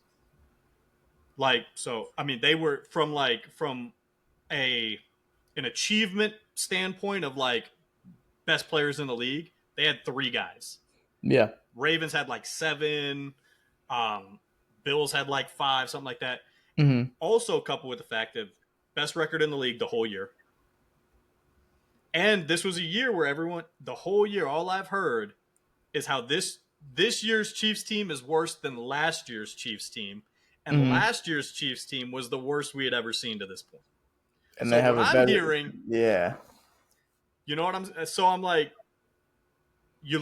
Like, so I mean, they were from a an achievement standpoint of like best players in the league. They had three guys. Yeah. Ravens had like seven. Bills had like five, something like that. Mm-hmm. Also coupled with the fact of best record in the league the whole year. And this was a year where the whole year, all I've heard is how this year's Chiefs team is worse than last year's Chiefs team. And Mm-hmm. last year's Chiefs team was the worst we had ever seen to this point. And So they have what a I'm better. hearing, Yeah. you know what I'm like, you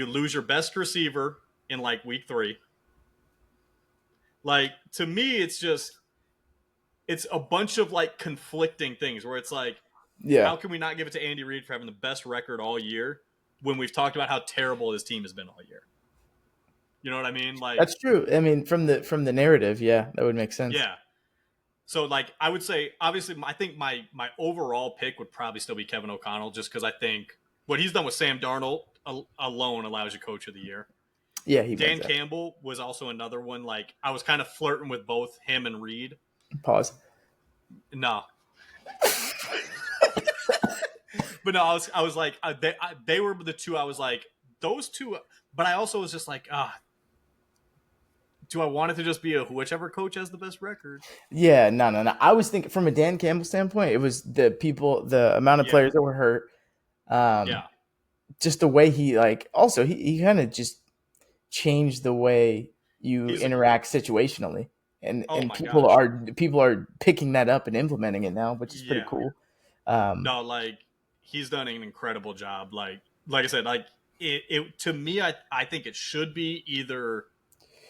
lose your best receiver in like week 3. Like, to me, it's a bunch of like conflicting things where it's like, Yeah. how can we not give it to Andy Reid for having the best record all year when we've talked about how terrible his team has been all year? You know what I mean? Like, That's true. I mean, from the narrative, yeah, that would make sense. yeah. So like I would say, obviously, I think my overall pick would probably still be Kevin O'Connell, just because I think what he's done with Sam Darnold alone allows you Coach of the Year. Yeah, he wins Dan that. Campbell was also another one. Like I was kind of flirting with both him and Reed. Pause. No, but no, I was like they were the two. I was like those two, but I also was just like do I want it to just be a whichever coach has the best record? Yeah, no, no, no. I was thinking from a Dan Campbell standpoint, it was the people, the amount of Yeah, players that were hurt, um, yeah. just the way he like. Also, he kind of just changed the way you He's interact situationally, oh and my gosh, people are picking that up and implementing it now, which is pretty yeah. cool. Um, No, like he's done an incredible job. Like I said, like it to me, I think it should be either.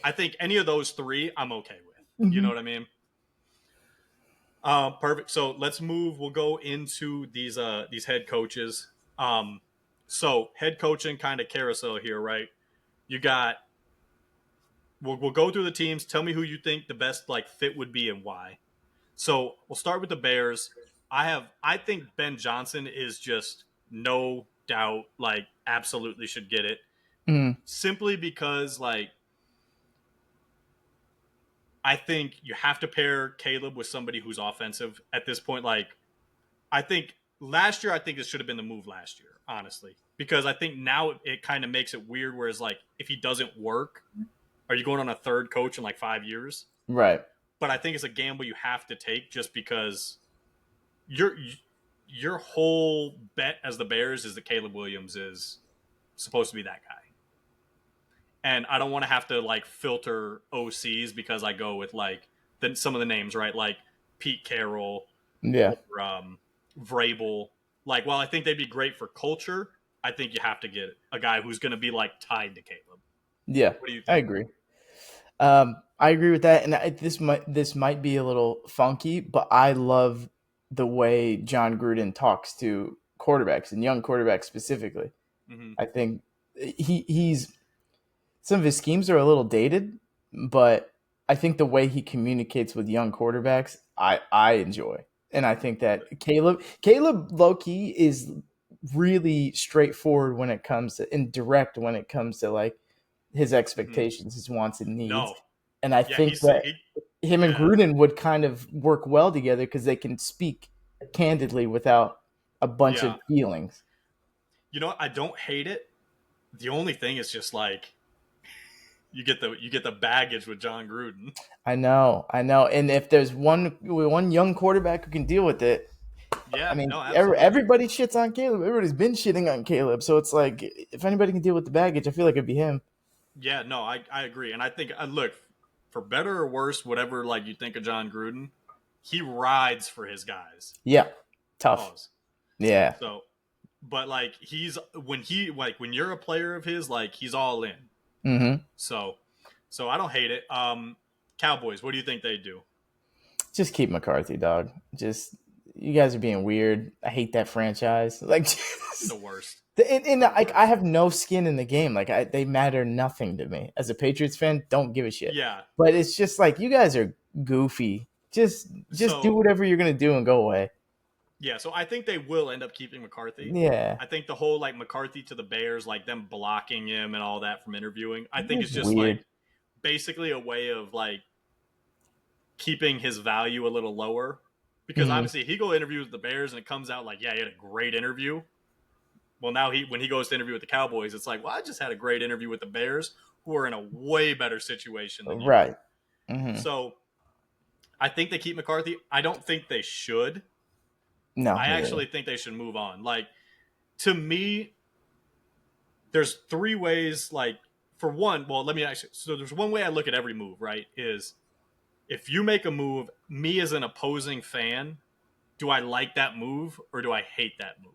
I think any of those three, I'm okay with. You know mhm. what I mean? Perfect. So let's move. We'll go into these head coaches. Um, so head coaching kind of carousel here, right? You got. We'll go through the teams. Tell me who you think the best like fit would be and why. So we'll start with the Bears. I think Ben Johnson is just no doubt like absolutely should get it Mhm. simply because like I think you have to pair Caleb with somebody who's offensive at this point. Like I think last year I think this should have been the move last year, honestly, because I think now it kind of makes it weird. Whereas like if he doesn't work, are you going on a third coach in like 5 years? Right. But I think it's a gamble you have to take just because your your whole bet as the Bears is that Caleb Williams is supposed to be that guy. And I don't want to have to like filter OCs because I go with like some of the names, right? Like Pete Carroll Yeah. or Vrabel. Like, while I think they'd be great for culture, I think you have to get a guy who's going to be like tied to Caleb. Yeah. What do you I think? agree. I agree with that, and this might be a little funky, but I love the way John Gruden talks to quarterbacks and young quarterbacks specifically. Mm-hmm. I think he's some of his schemes are a little dated, but I think the way he communicates with young quarterbacks, I enjoy, and I think that Caleb low key is really straightforward when it comes to and direct when it comes to like his Mm-hmm. expectations, his wants and needs. No. And I Yeah, think that him and yeah. Gruden would kind of work well together because they can speak candidly without a bunch of Yeah. feelings. You know what? I don't hate it. The only thing is just like you get the baggage with John Gruden. I know. And if there's one young quarterback who can deal with it, I Yeah, mean, no, absolutely. everybody shits on Caleb. Everybody's been shitting on Caleb. So it's like, if anybody can deal with the baggage, I feel like it'd be him. Yeah, no, I agree. And I think look, for better or worse, whatever like you think of John Gruden, he rides for his guys. Yeah, tough. Pause. Yeah. So, but like when you're a player of his, like he's all in. Mm-hmm. So I don't hate it. Cowboys, what do you think they do? Just keep McCarthy, dog. Just you guys are being weird. I hate that franchise. Like, The worst. and The like I worst. have no skin in the game. Like they matter nothing to me as a Patriots fan. Don't give a shit. Yeah. But it's just like you guys are goofy. Just do So whatever you're gonna do and go away. yeah, so I think they will end up keeping McCarthy. Yeah, I think the whole like McCarthy to the Bears, like them blocking him and all that from interviewing, I think it's it's just like weird. basically a way of like keeping his value a little lower. Because Hmm. obviously he go interview with the Bears and it comes out like, yeah, he had a great interview. Well, now when he goes to interview with the Cowboys, it's like, well, I just had a great interview with the Bears, who are in a way better situation than you. Right. Hmm. So I think they keep McCarthy. I don't think they should. No, I me neither. actually think they should move on. Like to me, there's three ways. Like for one, well, let me actually. So there's one way I look at every move. Right, is if you make a move, me as an opposing fan, do I like that move or do I hate that move?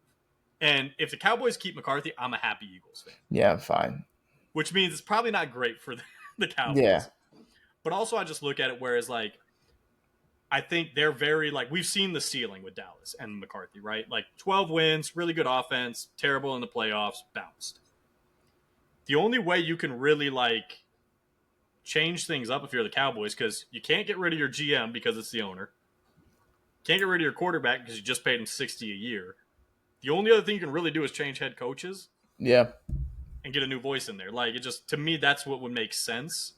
And if the Cowboys keep McCarthy, I'm a happy Eagles fan, Yeah, fine. which means it's probably not great for the Yeah. Cowboys. But also, I just look at it whereas like I think they're very like we've seen the ceiling with Dallas and McCarthy, right? Like 12 wins, really good offense, terrible in the playoffs, bounced. The only way you can really like change things up if you're the Cowboys because you can't get rid of your GM because it's the owner. Can't get rid of your quarterback because you just paid him 60 a year. The only other thing you can really do is change head coaches. Yeah. and get a new voice in there. Like it just to me, that's what would make sense.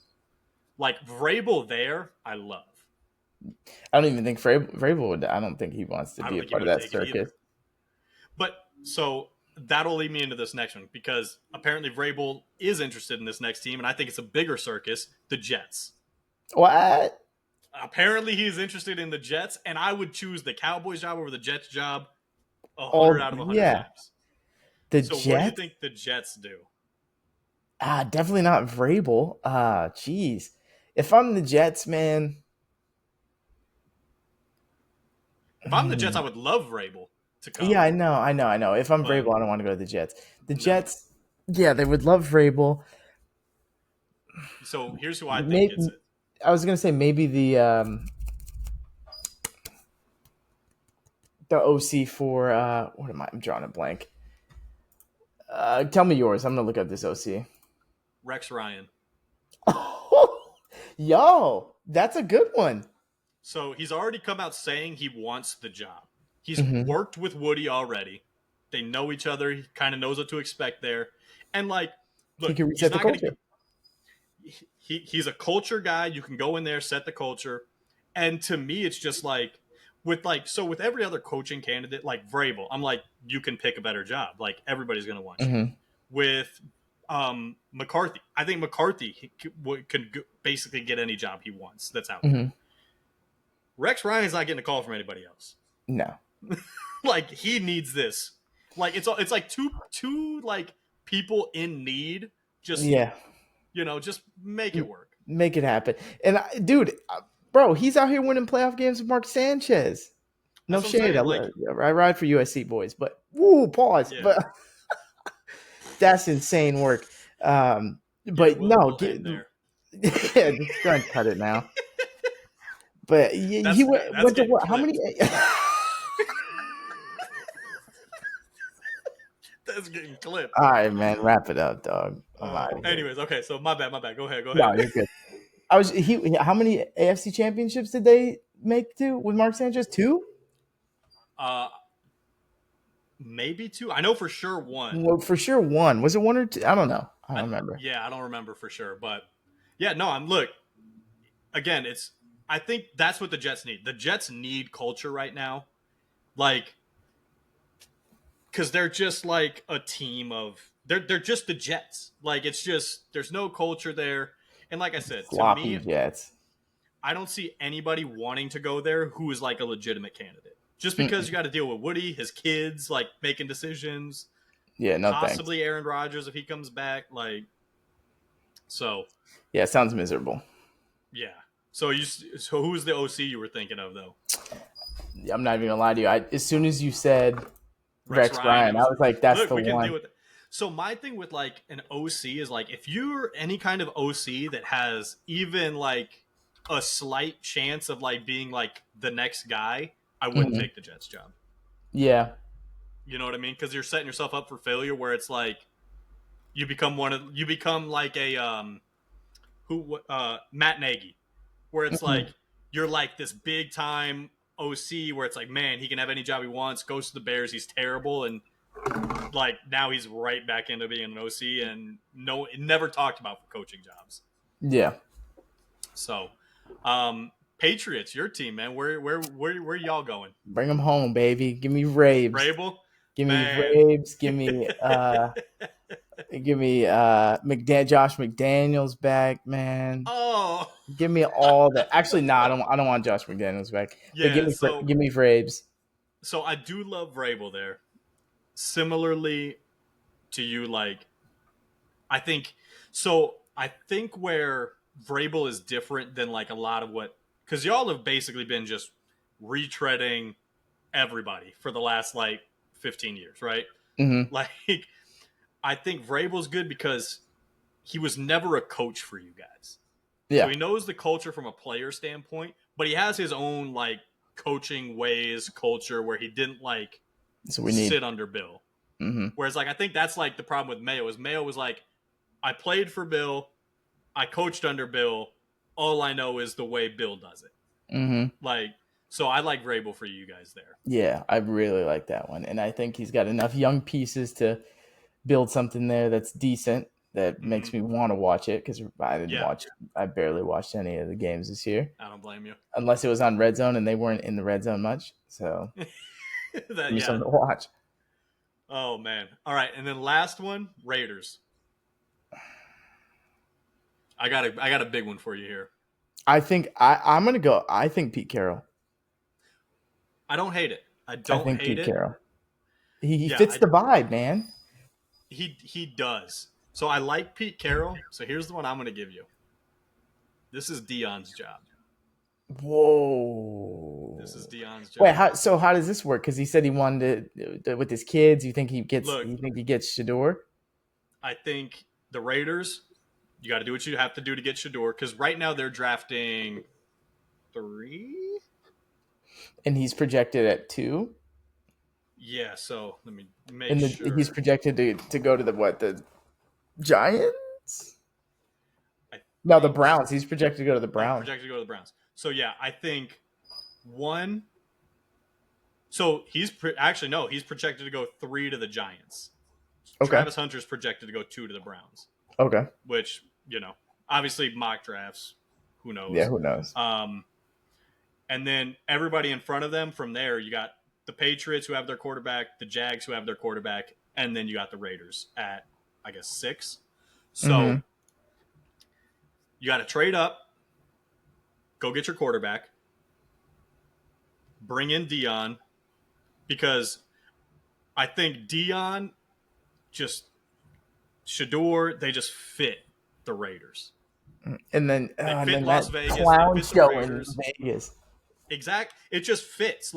Like Vrabel there, I love. I don't even think Vrabel would. I don't think he wants to I be don't a think he part of would that take it circus. either. But so that'll lead me into this next one because apparently Vrabel is interested in this next team, and I think it's a bigger circus, the Jets. What? Apparently he's interested in the Jets, and I would choose the Cowboys job over the Jets job 100 All out of 100 yeah. times. The So what do you Jets? think the Jets do? Definitely not Vrabel. Jeez. If I'm the Jets, man. If I'm the Jets, I hmm. would love Vrabel to Yeah, come, I know. If I'm but Vrabel, I don't want to go to the Jets. The no. Jets, yeah, they would love Vrabel. So here's who I think gets Maybe it. I was gonna say maybe the OC for what am I? I'm drawing a blank. Tell me yours. I'm gonna look up this OC. Rex Ryan. Yo, that's a good one. So he's already come out saying he wants the job. He's Hmm. worked with Woody already. They know each other. He kind of knows what to expect there. And like, He look, can he's reset the not going to. culture. He's a culture guy. You can go in there, set the culture. And to me, it's just like with every other coaching candidate, like Vrabel, I'm like, you can pick a better job. Like everybody's going to want you. Hmm. With McCarthy, I think McCarthy can basically get any job he wants that's out there. Hmm. Rex Ryan's not getting a call from anybody else. No. Like he needs this. Like it's like two like people in need. Just Yeah. just make it work. Make it happen. And dude, bro, he's out here winning playoff games with Mark Sanchez. No That's what I'm shade. saying. Like I ride for USC boys, but woo, pause. yeah, But that's insane work. yeah. But We'll no, we'll end there. yeah, just go and cut it now. But he That's went to getting what? How many? clipped. That's getting clipped. All right, man, wrap it up, dog. I'm out of here. Anyways, okay. So my bad. My bad. Go ahead. Go No, ahead. you're good. I was he. How many AFC championships did they make to with Mark Sanchez? Two? uh, maybe two. I know for sure one. Well, for sure one. Was it one or two? I don't know. I don't remember. Yeah, I don't remember for sure, but yeah. No, I'm look again. It's I think that's what the Jets need. The Jets need culture right now. Like because they're just like a team of they're just the Jets. Like it's just there's no culture there. And like I said, to Sloppy me, Jets. I don't see anybody wanting to go there who is like a legitimate candidate. Just because Mm-mm. you got to deal with Woody, his kids, like making decisions, Yeah, no thanks. possibly Aaron Rodgers if he comes back. Like so, Yeah, sounds miserable. yeah. So who's the OC you were thinking of though? I'm not even gonna lie to you. As soon as you said Rex Rex Ryan. It Ryan, I was was like, that's look, the we can deal one. with it. So my thing with like an OC is like if you're any kind of OC that has even like a slight chance of like being like the next guy, I wouldn't Hmm. take the Jets job. Yeah. You know what I mean? Because you're setting yourself up for failure. Where it's like you become like a Matt Nagy, where it's Hmm. like you're like this big time OC where it's like man he can have any job he wants. Goes to the Bears, he's terrible, and like now he's right back into being an OC and no never talked about for coaching jobs. Yeah. So, Patriots, your team, man. Where y'all going? Bring him home, baby. Give me Rabes. Rabel, Give me man. Rabes. Give me Josh McDaniels back, man. Oh, Give me all that. Actually, no, I don't want Josh McDaniels back. But yeah. give me Rabes. So I do love Rabel there. Similarly to you, like I think so. I think where Vrabel is different than like a lot of what because y'all have basically been just retreading everybody for the last like 15 years, right? Hmm. Like I think Vrabel's good because he was never a coach for you guys. So Yeah. he knows the culture from a player standpoint, but he has his own like coaching ways, culture where he didn't like That's what we need. sit under Bill. Hmm. Whereas like I think that's like the problem with Mayo was like I played for Bill, I coached under Bill. All I know is the way Bill does it. Hmm. Like so I like Vrabel for you guys there. Yeah, I really like that one, and I think he's got enough young pieces to build something there that's decent that Hmm. makes me want to watch it because Yeah, I barely watched any of the games this year I don't blame you. unless it was on Red Zone and they weren't in the Red Zone much. So give That me yeah. something to watch. Oh man. All right, and then last one, Raiders. I got a big one for you here. I'm gonna go. I think Pete Carroll. I don't hate it. I I don't think hate Pete it. Carroll. He Yeah, fits the vibe, man. he does. So I like Pete Carroll. So here's the one I'm going to give you. This is Dion's job. This is Whoa. Dion's Wait, job. how does this work? Because he said he wanted to with his kids. Look, You think he gets Shador, I think the Raiders. You got to do what you have to do to get Shador because right now they're drafting three. and he's projected at 2, Yeah. So let me make and he's sure. projected to go to the Giants. I No, the think. Browns. He's projected to go to the Oh, Browns. projected to go to the Browns. So yeah, I think one. So actually no, he's projected to go 3 to the Giants. Okay. Travis Hunter's projected to go 2 to the Browns, Okay. which obviously mock drafts. Who Yeah. knows? Who knows? Um, and then everybody in front of them from there, you got the Patriots who have their quarterback, the Jags who have their quarterback, and then you got the Raiders at I guess 6. Mm-hmm. So you got to trade up, go get your quarterback, bring in Dion because I think Dion just Shador they just fit the Raiders. They And fit then Las that Vegas. They clown fit the show in Raiders. Vegas. Exact. It just fits.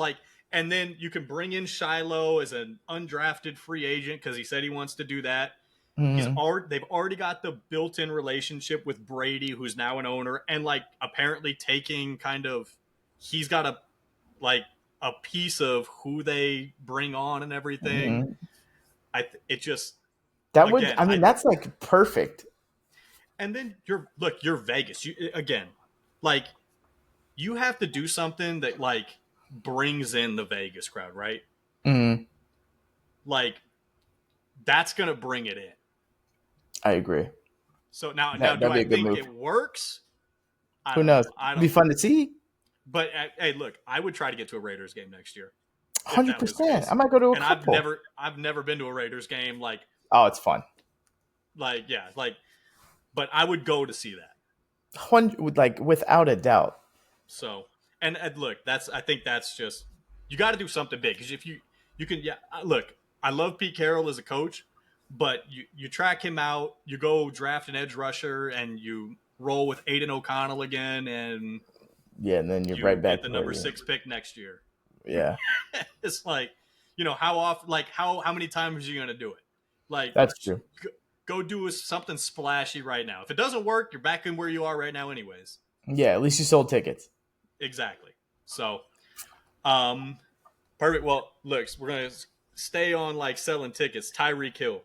And then you can bring in Shiloh as an undrafted free agent because he said he wants to do that. Mm-hmm. They've already got the built-in relationship with Brady, who's now an owner, and apparently taking he's got a piece of who they bring on and everything. Mm-hmm. It just That would. again I mean, I that's like perfect. and then you're Vegas. Again, like you have to do something that brings in the Vegas crowd, right? Mm-hmm. Like that's gonna bring it in. I agree. So now, do That'd I be a good think move. it works? I Who don't knows? know. I It'd be don't fun know. to see. But hey, look, I would try to get to a Raiders game next year if Hundred that was the percent. I case. might go to a And I've couple. never I've never been to a Raiders game. Oh, it's fun. Yeah, but I would go to see that. Hundred, like without a doubt. So and look, I think that's just you got to do something big because if you can look, I love Pete Carroll as a coach, but you track him out, you go draft an edge rusher, and you roll with Aiden O'Connell again, and Yeah, and then you're right you back get the to where number you. 6 pick next year. Yeah, It's how often, how many times are you going to do it? Like, that's true. go do something splashy right now. If it doesn't work, you're back in where you are right now, anyways. Yeah, at least you sold tickets. Exactly. So, um, perfect. Well, look, we're gonna stay on selling tickets. Tyreek Hill.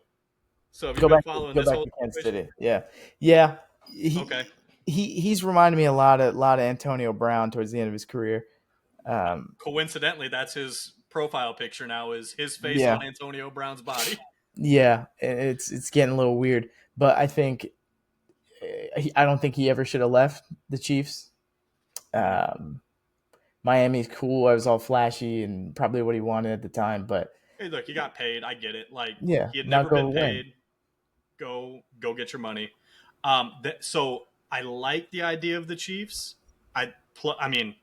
So, have you been following Go this back whole to Kansas situation? City. Yeah, yeah. Okay. He's reminded me a lot of Antonio Brown towards the end of his career. Um, Coincidentally, that's his profile picture now. Is his face yeah, on Antonio Brown's body? yeah. It's getting a little weird, but I think I don't think he ever should have left the Chiefs. Mm-hmm. Um, Miami's cool. I was all flashy and probably what he wanted at the time, but Hey, look, he got paid. I get it. yeah, He had now never go been win. paid. Go get your money. So I like the idea of the Chiefs. I mean,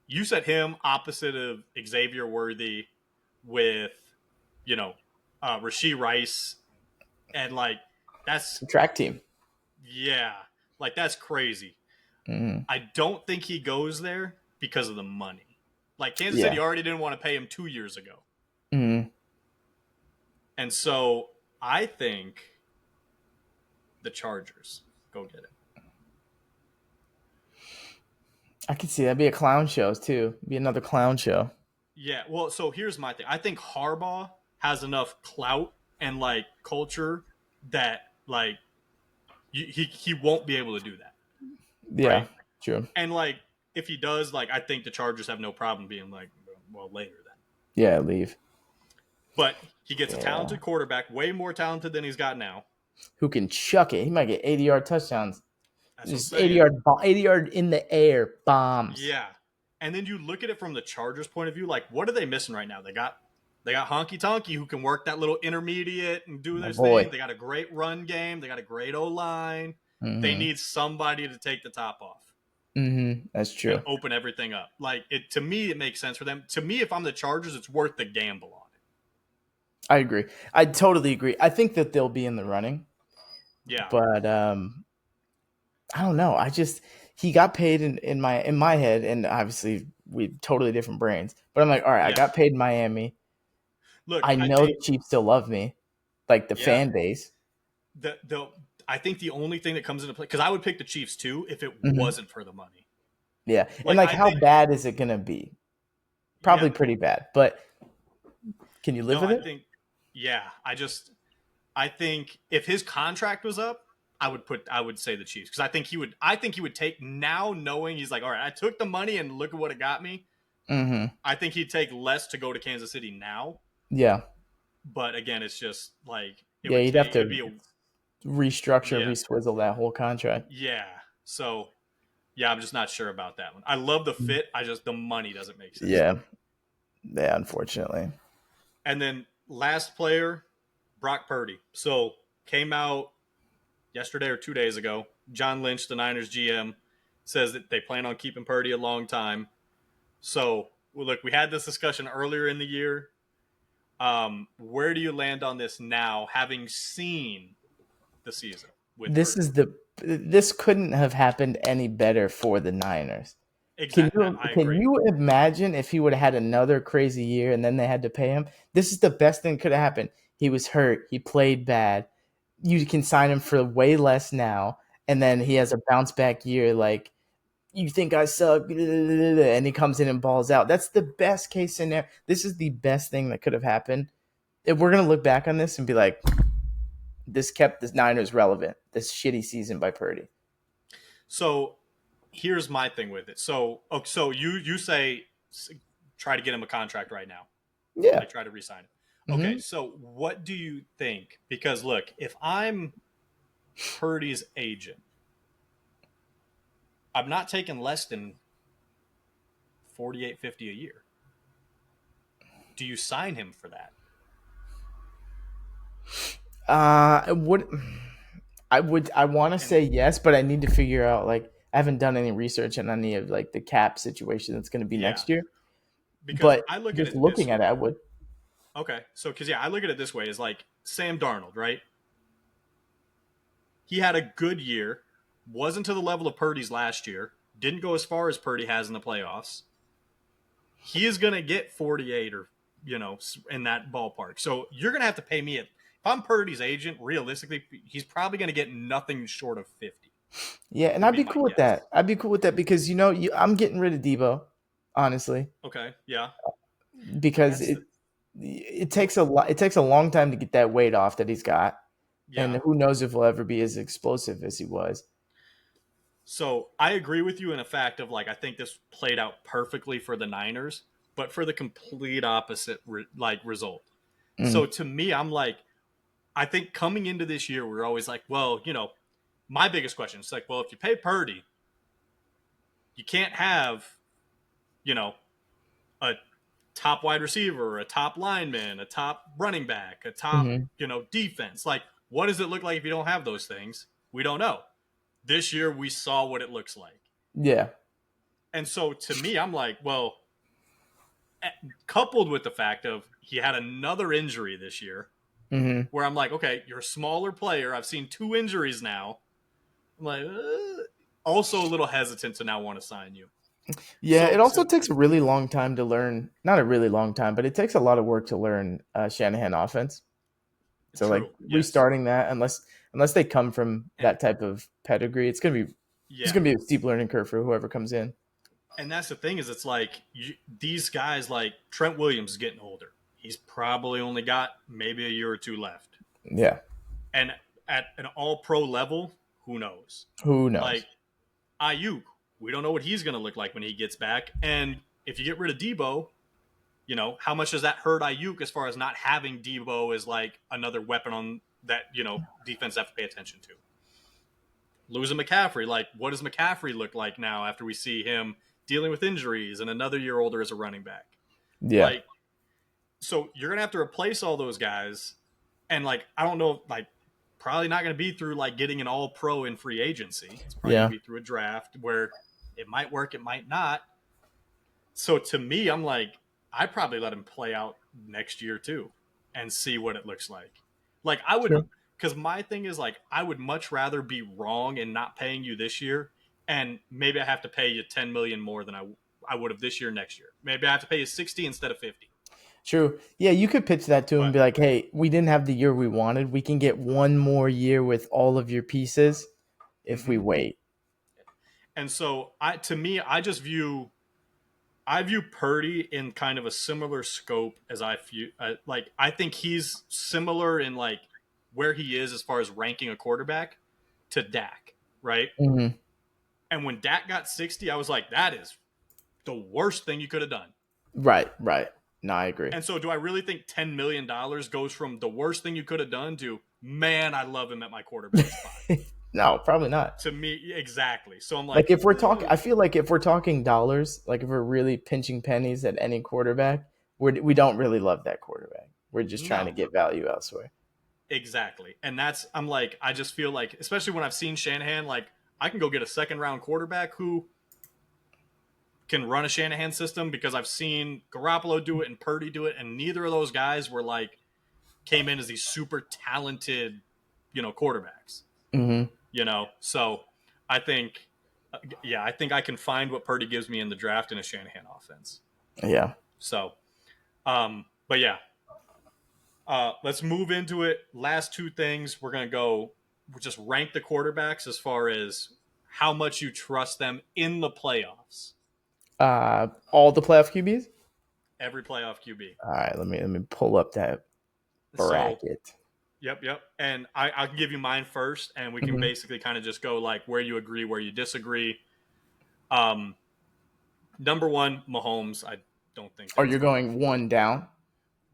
you said him opposite of Xavier Worthy with you know Rasheed Rice and that's Track team. yeah that's crazy. Mm, I don't think he goes there because of the money. Kansas yeah. City already didn't want to pay him 2 years ago, Mm, and so I think the Chargers go get it. I could see that'd be a clown show too. Be another clown show. Yeah, well, so here's my thing. I think Harbaugh has enough clout and culture that he won't be able to do that, Yeah, right? true. And if he does, I think the Chargers have no problem being well later then. Yeah, leave. But he gets a Yeah. talented quarterback, way more talented than he's got now. Who can chuck it? He might get 80-yard touchdowns. That's what I'm Just saying. 80-yard in the air bombs. Yeah. And then you look at it from the Chargers' point of view, like what are they missing right now? They got Honky Tonky who can work that little intermediate and do My their boy. thing. They got a great run game. They got a great O line. They Mm-hmm. need somebody to take the top off Mm-hmm. That's and true. open everything up. Like it to me, it makes sense for them. To me, if I'm the Chargers, it's worth the gamble on it. I agree. I totally agree. I think that they'll be in the running, Yeah, but I don't know. He got paid in my head, and obviously we totally different brains. But I'm like, all right, I yeah. got paid in Miami. Look, I I know think the Chiefs still love me, like the yeah. fan base. The I think the only thing that comes into play because I would pick the Chiefs too if it Hmm. wasn't for the money. Yeah, and Like like, I how think bad is it gonna be? yeah. Probably pretty bad. But can you live No, with I it? think yeah. I think if his contract was up, I would say the Chiefs because I think he would take now knowing he's like, all right, I took the money and look at what it got me. Hmm. I think he'd take less to go to Kansas City now. Yeah, But again, it's just like yeah. You'd have it'd to be a restructure, yeah. reswizzle that whole contract. Yeah. So yeah, I'm just not sure about that one. I love the fit. I just the money doesn't make sense to me. Yeah, yeah. Unfortunately. And then last player, Brock Purdy. So came out yesterday or 2 days ago. John Lynch, the Niners GM, says that they plan on keeping Purdy a long time. So well, look, we had this discussion earlier in the year. Where do you land on this now, having seen the season with This Purdy? is the this couldn't have happened any better for the Niners. Exactly. I Can agree. you imagine if he would have had another crazy year and then they had to pay him? This is the best thing that could have happened. He was hurt. He played bad. You can sign him for way less now, and then he has a bounce back year. Like, you think I suck, and he comes in and balls out. That's the best case scenario. This is the best thing that could have happened. If we're gonna look back on this and be like, this kept the Niners relevant. This shitty season by Purdy. So here's my thing with it. So you say try to get him a contract right now, Yeah. like try to resign him. Okay, Hmm. so what do you think? Because look, if I'm Purdy's agent, I'm not taking less than 48.50 a year. Do you sign him for that? Would I want to And say yes, but I need to figure out, like, I haven't done any research on any of like the cap situation that's going to be yeah, next year. because But I look at just it this looking at it, way. I would. Okay, so because yeah, I look at it this way: is like Sam Darnold, right? He had a good year, wasn't to the level of Purdy's last year, didn't go as far as Purdy has in the playoffs. He is going to get 48 or, in that ballpark. So you're going to have to pay me. If I'm Purdy's agent, realistically, he's probably going to get nothing short of 50, Yeah, and would I'd be be my cool with guess. that. I'd be cool with that because I'm getting rid of Debo, honestly, Okay. Yeah. And because that's, it takes a lot. It takes a long time to get that weight off that he's got, and yeah. who knows if he'll ever be as explosive as he was. So I agree with you in a fact of like, I think this played out perfectly for the Niners, but for the complete opposite, result. So Mm-hmm. to me, I'm like, I think coming into this year, we are always like, well, my biggest question is like, well, if you pay Purdy, you can't have, you know, a top wide receiver, a top lineman, a top running back, a top, Mm-hmm. defense. Like, what does it look like if you don't have those things? We don't know. This year, we saw what it looks like. Yeah. And so to me, I'm like, well, coupled with the fact of he had another injury this year, Mm-hmm. where I'm like, okay, you're a smaller player. I've seen 2 injuries now. I'm like, also a little hesitant to now want to sign you. Yeah, So it also to takes a really long time to learn. Not a really long time, but it takes a lot of work to learn Shanahan offense. So, like, true, yes, restarting that, unless they come from and that type of pedigree, it's yeah, gonna be a steep learning curve for whoever comes in. and that's the thing is, it's like these guys like Trent Williams is getting older. He's probably only got maybe a year or two left, Yeah, and at an All Pro level, who knows? who knows? Like Ayuk, we don't know what he's going to look like when he gets back, and if you get rid of Debo, How much does that hurt Ayuk as far as not having Debo as like another weapon on that, defense have to pay attention to? Losing McCaffrey, like what does McCaffrey look like now after we see him dealing with injuries and another year older as a running back? Yeah. Like, so you're gonna have to replace all those guys, and like I don't know, like probably not gonna be through like getting an all pro in free agency. It's probably gonna Yeah. be through a draft where it might work, it might not. So to me, I'm like, I'd probably let him play out next year too and see what it looks like. Like I would, Sure. because my thing is like I would much rather be wrong and not paying you this year, and maybe I have to pay you 10 million more than I would have this year next year. Maybe I have to pay you 60 instead of 50. True. Yeah, you could pitch that to him and But be like, hey, we didn't have the year we wanted. We can get one more year with all of your pieces if we mhm. wait. And so to me, I view Purdy in kind of a similar scope as I view. Like I think he's similar in like where he is as far as ranking a quarterback to Dak, right? Mm-hmm. And when Dak got 60, I was like, that is the worst thing you could have done. Right, right. No, I agree. And so, do I really think $10 million goes from the worst thing you could have done to man, I love him at my quarterback spot? No, probably not. To me, exactly. So I'm Like like, if we're talking, I feel like if we're talking dollars, like if we're really pinching pennies at any quarterback, we don't really love that quarterback. We're just trying to no, get value elsewhere. exactly. And I'm like, I just feel like, especially when I've seen Shanahan, like I can go get a second round quarterback who can run a Shanahan system because I've seen Garoppolo do it and Purdy do it, and neither of those guys were like came in as these super talented, quarterbacks. Mm-hmm. So I think, I think I can find what Purdy gives me in the draft in a Shanahan offense. Yeah. So, but yeah, let's move into it. Last two things we're gonna go. We'll just rank the quarterbacks as far as how much you trust them in the playoffs. All the playoff QBs. Every playoff QB. All right, let me pull up that So, bracket. yep. And I can give you mine first, and we can Mm-hmm. basically kind of just go like where you agree, where you disagree. Number one, Mahomes. I don't think Or that's you're gonna going one down.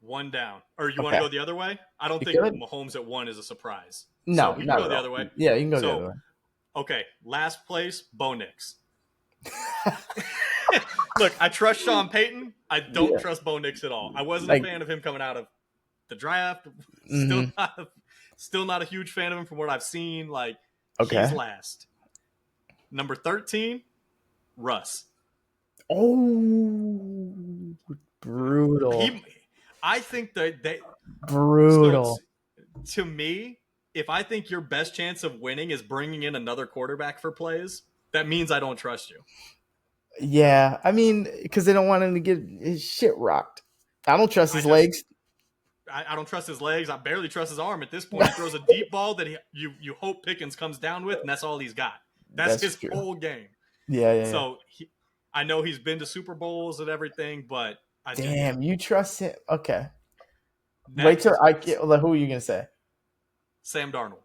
one down. Or you want to Okay, go the other way? I don't you think could. Mahomes at one is a surprise. So No, we can not go at the all. other way. Yeah, you can go the other So way. okay, last place, Bo Nix. Look, I trust Sean Payton. I don't Yeah, trust Bo Nix at all. I wasn't a like. fan of him coming out of the draft. Mm-hmm. Still not a huge fan of him from what I've seen. Like he's Okay. last. Number 13, Russ. Oh, brutal, He I think that they so brutal. to me, if I think your best chance of winning is bringing in another quarterback for plays, that means I don't trust you. Yeah, I mean, because they don't want him to get his shit rocked. I don't trust I his just legs. I don't trust his legs. I barely trust his arm at this point. He throws a deep ball that you hope Pickens comes down with, and that's all he's got. That's That's his true. whole game. Yeah, yeah, yeah. So I know he's been to Super Bowls and everything, but Damn, you trust him? Okay. Wait till Next, I get. Like, who are you gonna say? Sam Darnold.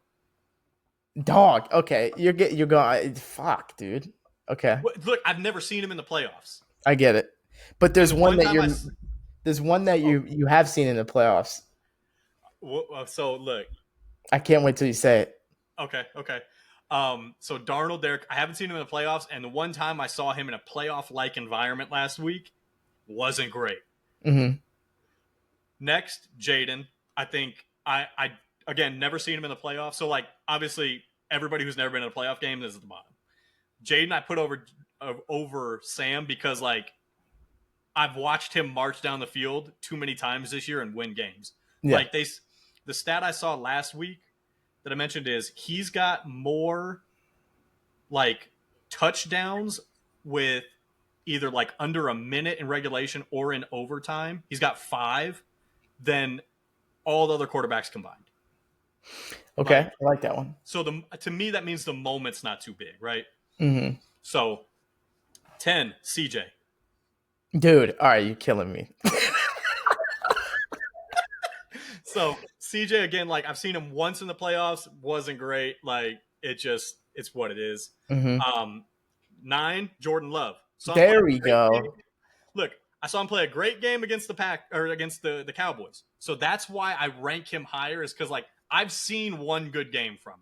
Dog. Okay, you're going. Fuck, dude. Okay, Look, I've never seen him in the playoffs, I get it. But and the one time there's one that oh, you have seen in the playoffs. so look, I can't wait till you say it. okay. So Darnold, there, I haven't seen him in the playoffs, and the one time I saw him in a playoff-like environment last week wasn't great. Mm-hmm. Next, Jaden. I think I again never seen him in the playoffs. So like obviously everybody who's never been in a playoff game is at the bottom. Jaden I put over Sam because like I've watched him march down the field too many times this year and win games. Yeah. Like the stat I saw last week that I mentioned is he's got more like touchdowns with either like under a minute in regulation or in overtime. He's got 5 than all the other quarterbacks combined. Okay, Like I like that one. so to me that means the moment's not too big, right? Mm-hmm. So 10 CJ. Dude, all right, you're killing me. So CJ again, like I've seen him once in the playoffs, wasn't great. Like it's what it is. Mm-hmm. 9 Jordan Love. So I'm There like, we great go. pick. Look, I saw him play a great game against the Pack or against the Cowboys. So that's why I rank him higher, is because like I've seen one good game from him.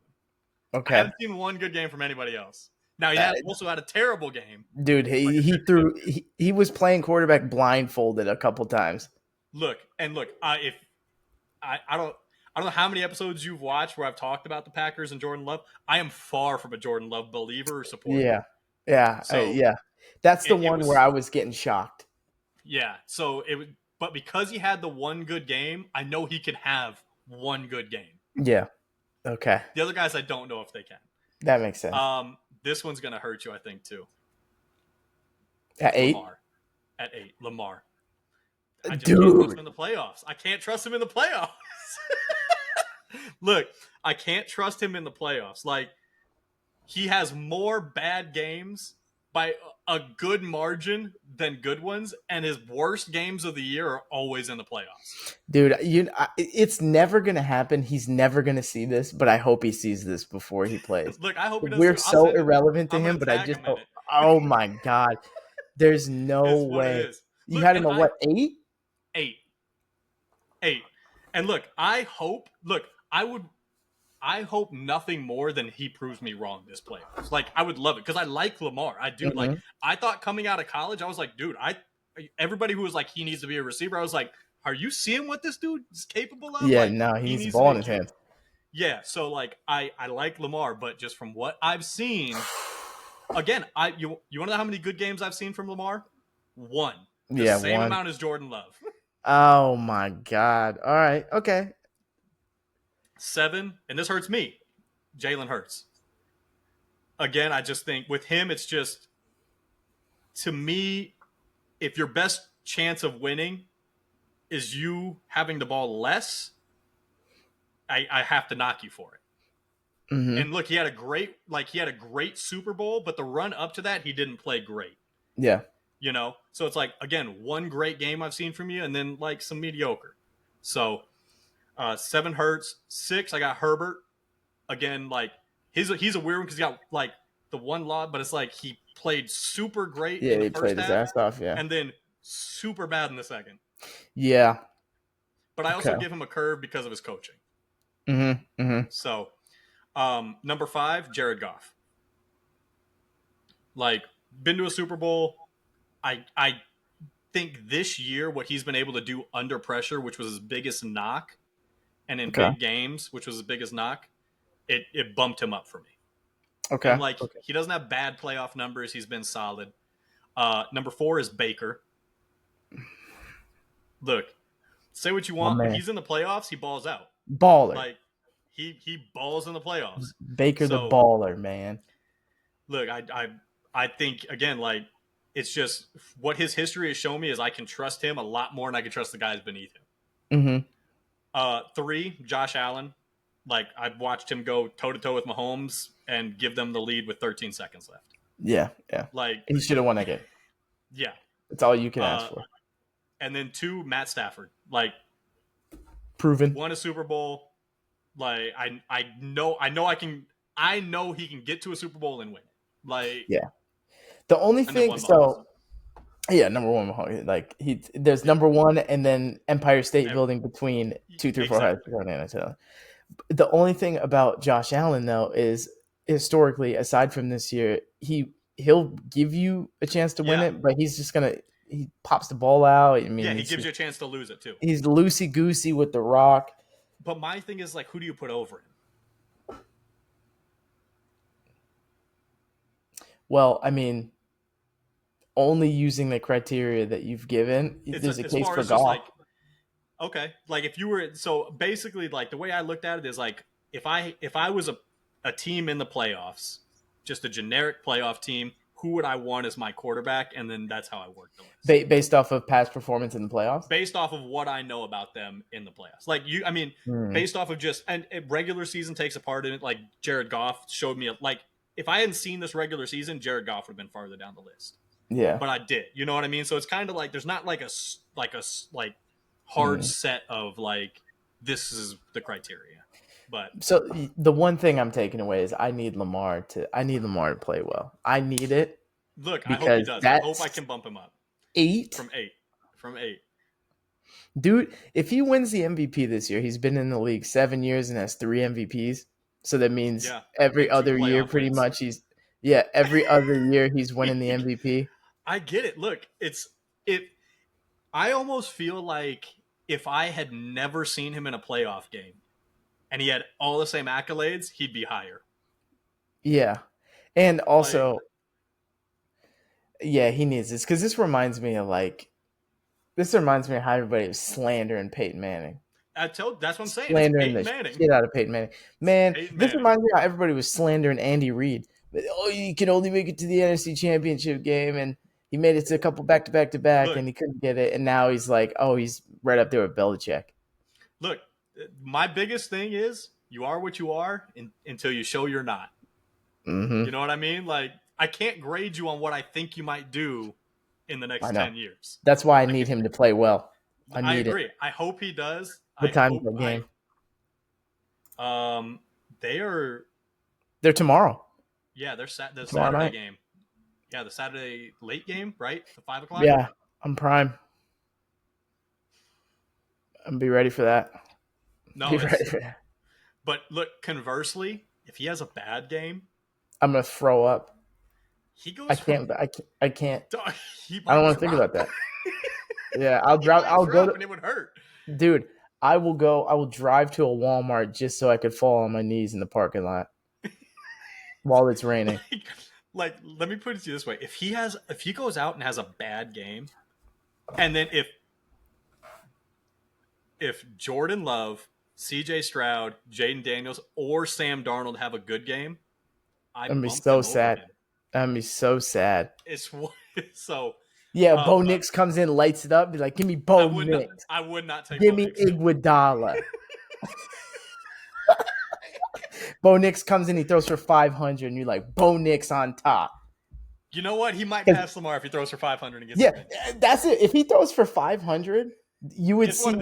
I Okay. haven't seen one good game from anybody else. Now he Uh, also had a terrible game. dude, Like he was playing quarterback blindfolded a couple times. look, if I don't know how many episodes you've watched where I've talked about the Packers and Jordan Love. I am far from a Jordan Love believer or supporter. Yeah. Yeah. So Yeah. That's the it one where was I was getting shocked. yeah. So it was, but because he had the one good game, I know he can have one good game. Yeah. Okay. The other guys, I don't know if they can. That makes sense. This one's gonna hurt you, I think, too. At 8? Lamar at 8. Lamar. I just can't trust him Dude. in the playoffs. I can't trust him in the playoffs. Look, I can't trust him in the playoffs. Like, he has more bad games by a good margin than good ones, and his worst games of the year are always in the playoffs. Dude, it's never going to happen. He's never going to see this, but I hope he sees this before he plays. Look, I hope he does We're too. I'll so send it. irrelevant to I'm him, gonna but I tag just him in hope. it. Oh my God. There's no It's what it way. is. You Look, had and him at what, 8? 8, 8, and look, I hope. Look, I hope nothing more than he proves me wrong this playoffs. Like, I would love it because I like Lamar. I do. Like, Mm-hmm. I thought coming out of college, I was like, dude, everybody who was like, he needs to be a receiver, I was like, are you seeing what this dude is capable of? Yeah, Like, no, he he needs the needs to ball be in his QB. hands. Yeah, so like I like Lamar, but just from what I've seen, again, you want to know how many good games I've seen from Lamar? One. The Yeah, same 1. amount as Jordan Love. Oh my God. All right. Okay. 7, and this hurts me. Jalen Hurts. Again, I just think with him, it's just, to me, if your best chance of winning is you having the ball less, I have to knock you for it. Mm-hmm. And look, he had a great Super Bowl, but the run up to that, he didn't play great. Yeah. So it's like, again, one great game I've seen from you, and then like some mediocre. So 7 Hurts, 6 I got Herbert. Again, like he's a weird one because he got like the one lot, but it's like he played super great Yeah, in the he first played his half ass off. Yeah. and then super bad in the second. Yeah. But I Okay. also give him a curve because of his coaching. Mm-hmm. Mm-hmm. So number 5, Jared Goff. Like, been to a Super Bowl. I think this year what he's been able to do under pressure, which was his biggest knock, and in Okay. big games, which was his biggest knock, it bumped him up for me. Okay. And like, he doesn't have bad playoff numbers. He's been solid. Number 4 is Baker. Look, say what you My want. When man. he's in the playoffs, he balls out. Baller. Like, he balls in the playoffs. Baker the So baller, man. look, I think, again, like, it's just what his history has shown me is I can trust him a lot more than I can trust the guys beneath him. Mm-hmm. 3, Josh Allen. Like, I've watched him go toe to toe with Mahomes and give them the lead with 13 seconds left. Yeah. Yeah. Like, He should have won that game. yeah. That's all you can ask for. And then 2, Matt Stafford. Like, Proven. won a Super Bowl. Like, I know he can get to a Super Bowl and win. Like, Yeah. The only thing, so yeah, number 1, like there's number 1 and then Empire State Building between 2, 3, 4, 5. The only thing about Josh Allen though is historically, aside from this year, he'll give you a chance to win it, but he's just he pops the ball out. I mean, yeah, he gives you a chance to lose it too. He's loosey goosey with the rock. But my thing is, like, who do you put over him? Well, I mean, only using the criteria that you've given, there's a case for Goff. Like, okay, like if you were, so basically, like, the way I looked at it is like, if I was a team in the playoffs, just a generic playoff team, who would I want as my quarterback? And then that's how I work the list. Based off of past performance in the playoffs? Based off of what I know about them in the playoffs. Like, based off of just, and regular season takes a part in it. Like, Jared Goff showed me, like, if I hadn't seen this regular season, Jared Goff would have been farther down the list. Yeah. But I did. You know what I mean? So it's kind of like, there's not like a hard set of like, this is the criteria. But so the one thing I'm taking away is I need Lamar to play well. I need it. Look, I hope he does. I hope I can bump him up 8 from 8. from 8. Dude, if he wins the MVP this year, he's been in the league 7 years and has 3 MVPs. So that means Yeah, every and 2 other year, playoff pretty wins. much, every other year he's winning the MVP. I get it. Look, it. I almost feel like if I had never seen him in a playoff game and he had all the same accolades, he'd be higher. Yeah. And Like, also, yeah, he needs this because this reminds me of how everybody was slandering Peyton Manning. that's what I'm saying. It's Slandering Peyton the Manning. shit out of Peyton Manning. It's Man, Peyton this Manning. reminds me of how everybody was slandering Andy Reid. Oh, you can only make it to the NFC Championship game, and he made it to a couple back to back to back, Look, and he couldn't get it, and now he's like, oh, he's right up there with Belichick. look. My biggest thing is you are what you are until you show you're not. You Mm-hmm. know what I mean? Like, I can't grade you on what I think you might do in the I next know. 10 years. That's why I Like, need if him to play well. I I need it. agree. I hope he does. What I time is hope the game? they are They're tomorrow. yeah, they're the Tomorrow Saturday night. game. Yeah, the Saturday late game, right? The 5 o'clock. Yeah, I'm prime. I'm be ready for that. Be No, ready it's for that. but look, conversely, if he has a bad game, I'm gonna throw up. he I goes from can't. I can't. he I don't might want to think about drop. that. Yeah, I'll He drop. might I'll go drop to. and it would hurt. Dude, I will go. I will drive to a Walmart just so I could fall on my knees in the parking lot while it's raining. Like, let me put it to you this way: if he goes out and has a bad game, and then if Jordan Love, C.J. Stroud, Jaden Daniels, or Sam Darnold have a good game, I I'm gonna be bump so them over sad. him. I'm gonna be so sad. It's so. Yeah, Bo But Nix comes in, lights it up, be like, "Give me I Bo would not. Nix. I would not take Give Bo me Nix. Iguodala." Bo Nix comes in, he throws for 500, and you're like, "Bo Nix on top." You know what? He might pass Lamar if he throws for 500 and gets a Yeah, ring. that's it. If he throws for 500, you would It's what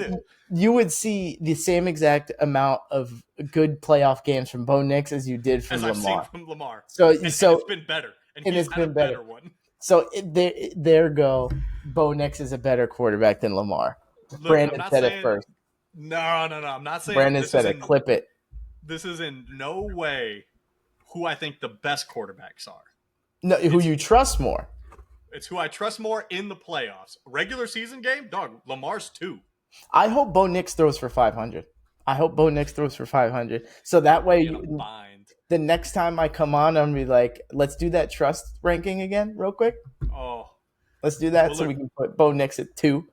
see it is. the same exact amount of good playoff games from Bo Nix as you did As from I've seen Lamar. from Lamar, So and it's been better, and and he's it's had a been better. better one. So there go. Bo Nix is a better quarterback than Lamar. Look, I'm Brandon not said it saying first. no, no, no. I'm not saying Brandon said it. Clip it. this is in no way who I think the best quarterbacks are. No, who It's you trust more? it's who I trust more in the playoffs. Regular season game, dog. Lamar's 2. I hope Bo Nix throws for 500. I hope Bo Nix throws for 500. So That that would put me way, in a bind. the next time I come on, I'm gonna be like, let's do that trust ranking again, real quick. Oh, Let's do that well, so look, we can put Bo Nix at 2.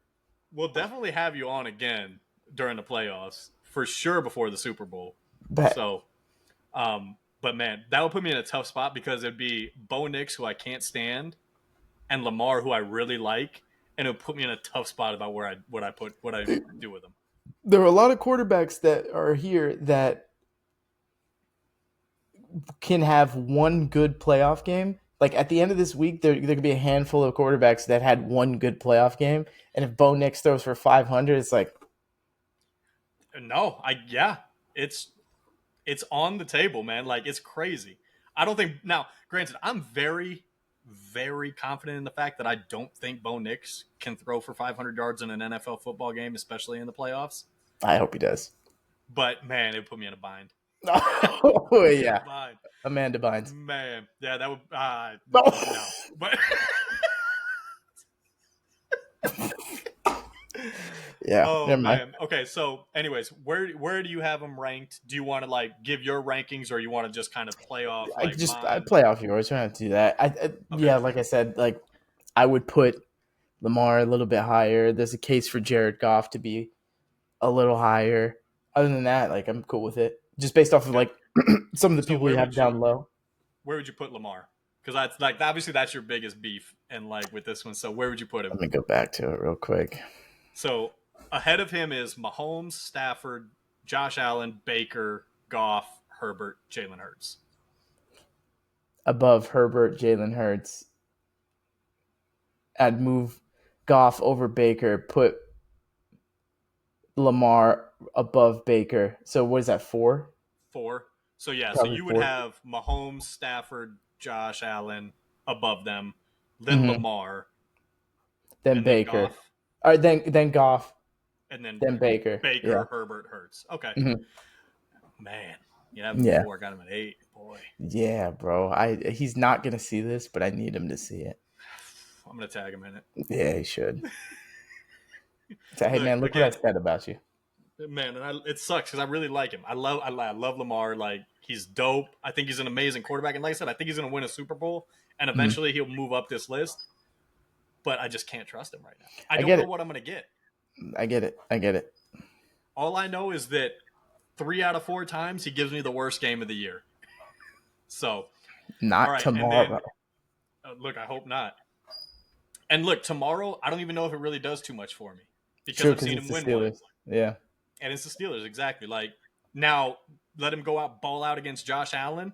we'll definitely have you on again during the playoffs for sure before the Super Bowl. Bet. So, but man, that would put me in a tough spot because it'd be Bo Nix, who I can't stand, and Lamar, who I really like, and it would put me in a tough spot about what I do with them. There are a lot of quarterbacks that are here that can have one good playoff game. Like at the end of this week, there could be a handful of quarterbacks that had one good playoff game. And if Bo Nix throws for 500, it's like, No, it's it's on the table, man. Like, it's crazy. I don't think now. Granted, I'm very, very confident in the fact that I don't think Bo Nix can throw for 500 yards in an NFL football game, especially in the playoffs. I hope he does. But man, it put me in a bind. Oh, Put me in a yeah. bind. Amanda Bynes. Man, yeah, that would No. no, but Yeah, oh never mind. man. Okay, so anyways, where do you have them ranked? Do you want to like give your rankings, or you want to just kind of play off like I mine? play off yours. We don't have to do that. Okay, Yeah, like I said, like I would put Lamar a little bit higher. There's a case for Jared Goff to be a little higher. Other than that, like I'm cool with it. Just based off of okay. like some of the So people we have down low. where would you put Lamar? Because that's like obviously that's your biggest beef, and like with this one, so where would you put him? Let me go back to it real quick. So ahead of him is Mahomes, Stafford, Josh Allen, Baker, Goff, Herbert, Jalen Hurts. Above Herbert, Jalen Hurts. I'd move Goff over Baker, put Lamar above Baker. So what is that, 4? 4. So yeah, so Probably you would 4. have Mahomes, Stafford, Josh Allen above them, then Mm-hmm. Lamar, Then and then Baker. Goff. All right, then Goff, and then then Baker. Yeah. Baker, Herbert, Hurts. Okay, Mhm. man, you have him Yeah. before. Got him at 8. Boy, Yeah, bro. He's not gonna see this, but I need him to see it. I'm gonna tag him in it. Yeah, he should. Say, hey Look man, look what I again, said about you. man, and it sucks because I really like him. I love Lamar. Like he's dope. I think he's an amazing quarterback, and like I said, I think he's gonna win a Super Bowl, and Mhm. eventually he'll move up this list. But I just can't trust him right now. I I don't get know it. what I'm gonna get. I get it. I get it. All I know is that 3 out of 4 times he gives me the worst game of the year. So, all Not right, and then tomorrow. look, I hope not. And look, tomorrow I don't even know if it really does too much for me because True, I've because seen it's him the win one, Steelers. Yeah. and it's the Steelers exactly. Like now, let him go out ball out against Josh Allen.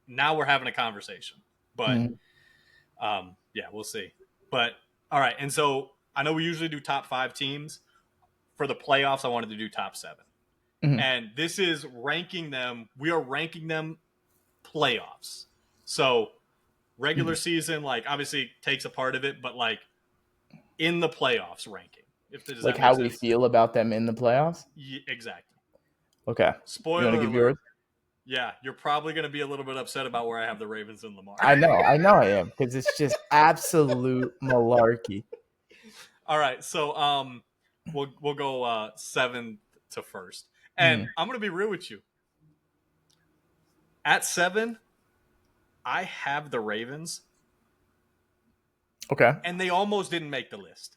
Now we're having a conversation, but Mhm. yeah, we'll see. But all right, and so I know we usually do top 5 teams for the playoffs. I wanted to do top 7. Mhm. And this is ranking them. We are ranking them playoffs. So regular Mhm. season, like obviously takes a part of it, but like in the playoffs ranking. If does Like that make how we sense? feel about them in the playoffs. Exactly. Okay. You want to Spoiler give yours? alert. Yeah, you're probably going to be a little bit upset about where I have the Ravens and Lamar. I know. I am because it's just absolute malarkey. All right, so we'll go 7th to first, and Mhm. I'm going to be real with you. At 7, I have the Ravens, Okay. and they almost didn't make the list.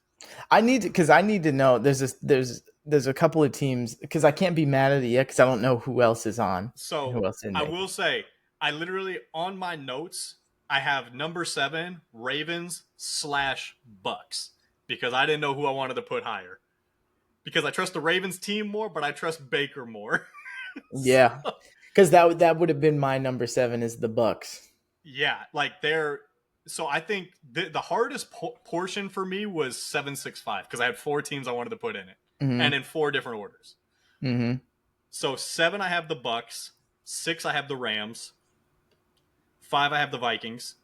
I need to because I need to know. There's a couple of teams because I can't be mad at it yet because I don't know who else is on and So who else didn't I make it. will say, I literally on my notes, I have number 7 Ravens slash Bucks because I didn't know who I wanted to put higher because I trust the Ravens team more, but I trust Baker more. So, Yeah, because that would have been my number 7 is the Bucks. yeah, like they're. So I think the hardest portion for me was 765 because I had 4 teams I wanted to put in it, and Mm-hmm. in 4 different orders. Mm-hmm. So 7 I have the Bucks, 6 I have the Rams, 5 I have the Vikings,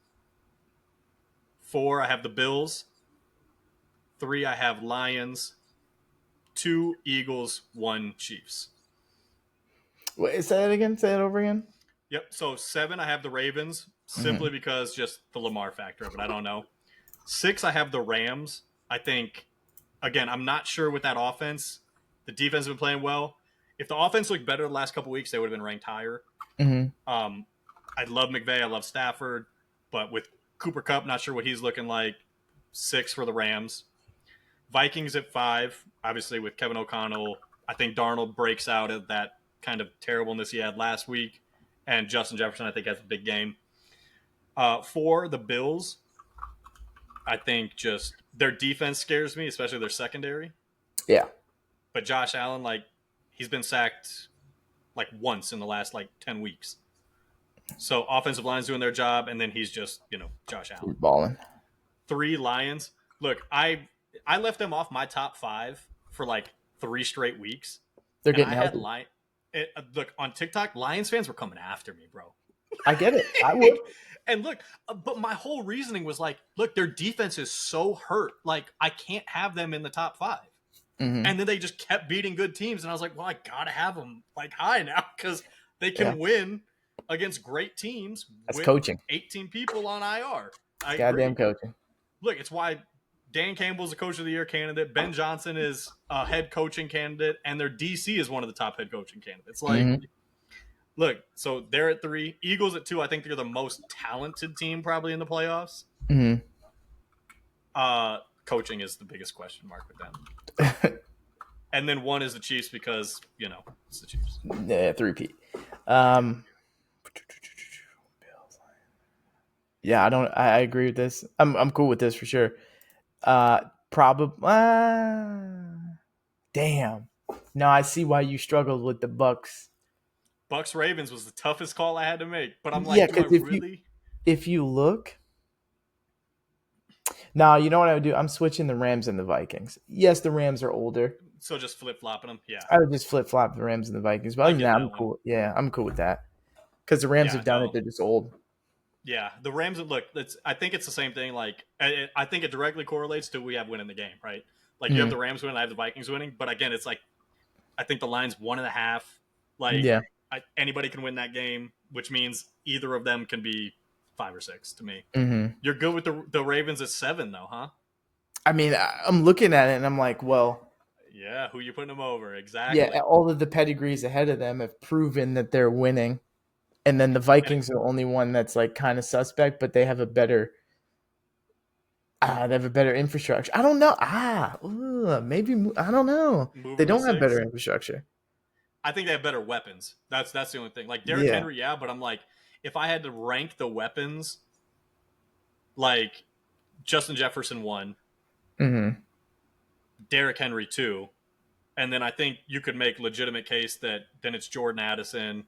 4 I have the Bills, 3 I have Lions, 2 Eagles, 1 Chiefs. Wait, say it again. Say it over again. Yep. So 7 I have the Ravens Mm-hmm. simply because just the Lamar factor of it. I don't know. 6 I have the Rams. I think again I'm not sure with that offense. The defense has been playing well. If the offense looked better the last couple weeks, they would have been ranked higher. Mm-hmm. Um, I love McVay. I love Stafford, but with Cooper Kupp, not sure what he's looking like. 6 for the Rams. Vikings at 5, obviously with Kevin O'Connell. I think Darnold breaks out of that kind of terribleness he had last week, and Justin Jefferson I think has a big game. 4, the Bills. I think just their defense scares me, especially their secondary. Yeah. But Josh Allen, like he's been sacked like once in the last like 10 weeks. So offensive line's doing their job, and then he's just Josh He's Allen. balling. 3 Lions. Look, I left them off my top 5 for like 3 straight weeks, They're and getting I had healthy. look on TikTok. Lions fans were coming after me, bro. I get it. I would. And look, but my whole reasoning was like, look, their defense is so hurt. Like I can't have them in the top 5. Mm-hmm. And then they just kept beating good teams, and I was like, well, I gotta have them like high now because they Yeah. can win against great teams That's with coaching. 18 people on IR. I Goddamn agree. coaching. Look, it's why Dan Campbell's a coach of the year candidate. Ben Johnson is a head coaching candidate, and their DC is one of the top head coaching candidates. Like, Mm-hmm. look, so they're at 3, Eagles at 2. I think they're the most talented team probably in the playoffs. Mm-hmm. Coaching is the biggest question mark with them. And then 1 is the Chiefs because it's the Chiefs. Yeah, 3P. Um, yeah, I don't. I agree with this. I'm cool with this for sure. Probably. Damn. No, I see why you struggled with the Bucks. Bucks Ravens was the toughest call I had to make, but I'm Yeah, like, do I because really? if you look, now you know what I would do. I'm switching the Rams and the Vikings. Yes, the Rams are older. So just flip flopping them? Yeah, I would just flip flop the Rams and the Vikings. But I other than get that, I'm that one. cool. Yeah, I'm cool with that because the Rams Yeah, have done it. no, They're just old. yeah. The Rams look. I think it's the same thing. Like I think it directly correlates to we have winning the game, right? Like you have Mm, the Rams winning, I have the Vikings winning. But again, it's like I think the line's 1.5. Like yeah. anybody can win that game, which means either of them can be 5 or 6 to me. Hmm. You're good with the Ravens at 7 though, huh? I mean, I'm looking at it and I'm like, well, Yeah, who you putting them over? yeah, Exactly. all of the pedigrees ahead of them have proven that they're winning. And then the And Vikings are the only one that's like kind of suspect, but they have a better infrastructure. I don't know. Maybe I don't know. move They them to don't have better 6. infrastructure. I think they have better weapons. That's the only thing. Like Derrick Yeah. Henry, yeah, but I'm like, if I had to rank the weapons, like Justin Jefferson 1, Hmm. Derrick Henry 2, and then I think you could make legitimate case that then it's Jordan Addison,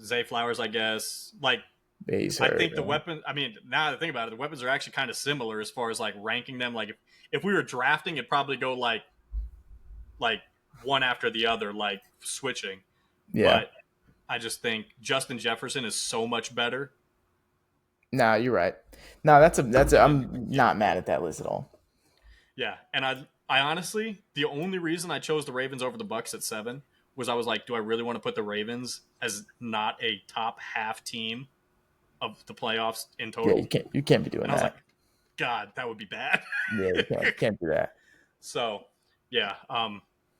Zay Flowers, I guess. Like He's I hurt. think the weapon. I mean, now that I think about it, the weapons are actually kind of similar as far as like ranking them. Like if we were drafting, it'd probably go like one after the other, like switching. Yeah. But I just think Justin Jefferson is so much better. Nah, you're right. No, that's a. And I'm yeah, not mad at that list at all. yeah. And I honestly, the only reason I chose the Ravens over the Bucks at 7 was I was like, do I really want to put the Ravens as not a top half team of the playoffs in Yeah, total? you can't be doing And I was like, that. God, that would be bad. Yeah, you can't do that. So, yeah.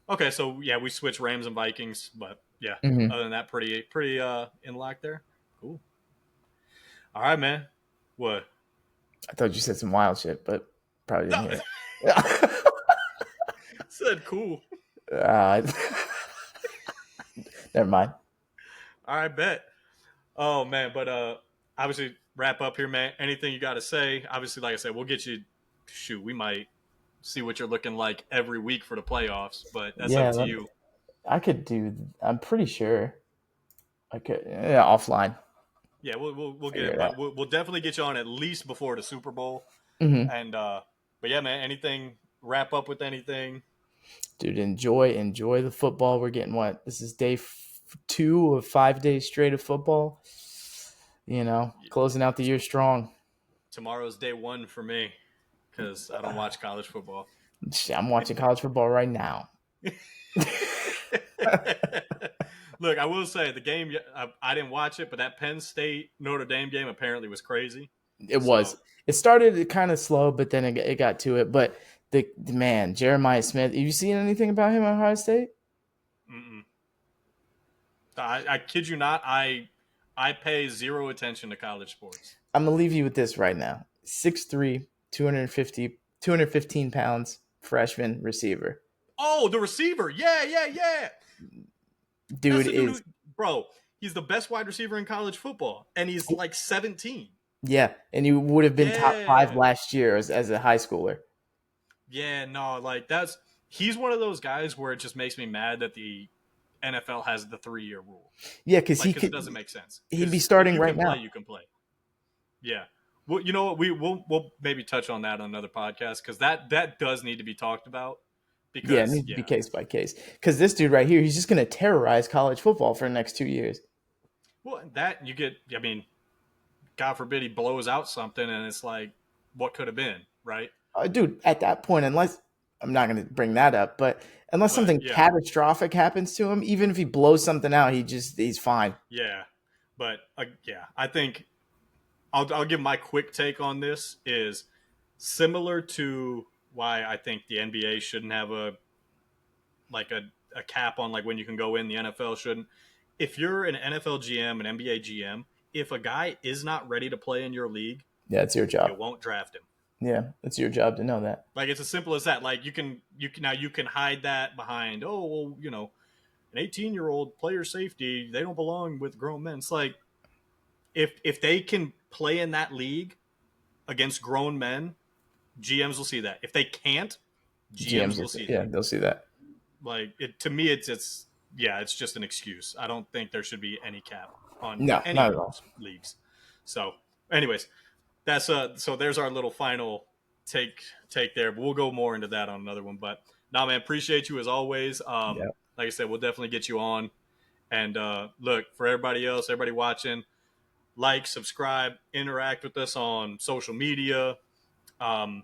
Okay, so yeah, we switched Rams and Vikings, but yeah, Hmm. other than that, pretty in lock there. Cool. All right, man. What? I thought you said some wild shit, but probably No, didn't hear it. said cool. uh, Never mind. All right, bet. Oh man, but obviously wrap up here, man. Anything you got to say? Obviously, like I said, we'll get you. Shoot, we might see what you're looking like every week for the playoffs, but that's up Yeah, to you. I could do. I'm pretty sure I could. Yeah, offline. Yeah, we'll get Figure it, it out. but we'll definitely get you on at least before the Super Bowl. Hmm. And but yeah, man. Anything? Wrap up with anything? Dude, enjoy the football. We're getting what? This is day 2 of 5 days straight of football. Closing out the year strong. Tomorrow's day 1 for me because I don't watch college football. Shit, I'm watching college football right now. Look, I will say the game. I didn't watch it, but that Penn State Notre Dame game apparently was crazy. It So was. It started kind of slow, but then it got to it. But the man, Jeremiah Smith. Have you seen anything about him at Ohio State? mm-mm. I kid you not. I pay zero attention to college sports. I'm gonna leave you with this right now. 6'3", 215 pounds, freshman receiver. Oh, the receiver. Yeah, yeah, yeah. That's Dude the dude who, is bro. He's the best wide receiver in college football, and he's like 17. Yeah, and he would have been top 5 Yeah, last year as a high schooler. yeah. No, like he's one of those guys where it just makes me mad that the NFL has the 3-year rule. Yeah, because Like, because it doesn't make sense. he'd be Because if starting you right can play, now. you can play. Yeah. Well, you know what? We'll maybe touch on that on another podcast because that does need to be talked about. Yeah, it Because needs to be yeah, case by case. Because this dude right here, he's just gonna terrorize college football for the next 2 years. well, that you get. I mean, God forbid he blows out something, and it's like, what could have been, right? Dude, at that point, unless I'm not gonna bring that up, but unless But something yeah, catastrophic happens to him, even if he blows something out, he's fine. yeah. But yeah, I think I'll give my quick take on this is similar to why I think the NBA shouldn't have like a cap on like when you can go in. The NFL shouldn't. If you're an NFL GM, an NBA GM, if a guy is not ready to play in your league, Yeah, it's your you job. won't draft him. Yeah, it's your job to know that. Like it's as simple as that. Like you can hide that behind an 18-year-old player safety. They don't belong with grown men. It's like if they can play in that league against grown men, GMs will see that. If they can't, GMs GMs will will see. see Yeah, that. they'll see that. Like it to me, it's yeah, it's just an excuse. I don't think there should be any cap on No, not any at all. leagues. So, anyways, that's so there's our little final take there. But we'll go more into that on another one. But nah, man, appreciate you as always. Yeah. Like I said, we'll definitely get you on. And look for everybody else, everybody watching, like, subscribe, interact with us on social media. And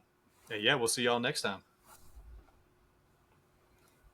yeah, we'll see y'all next time.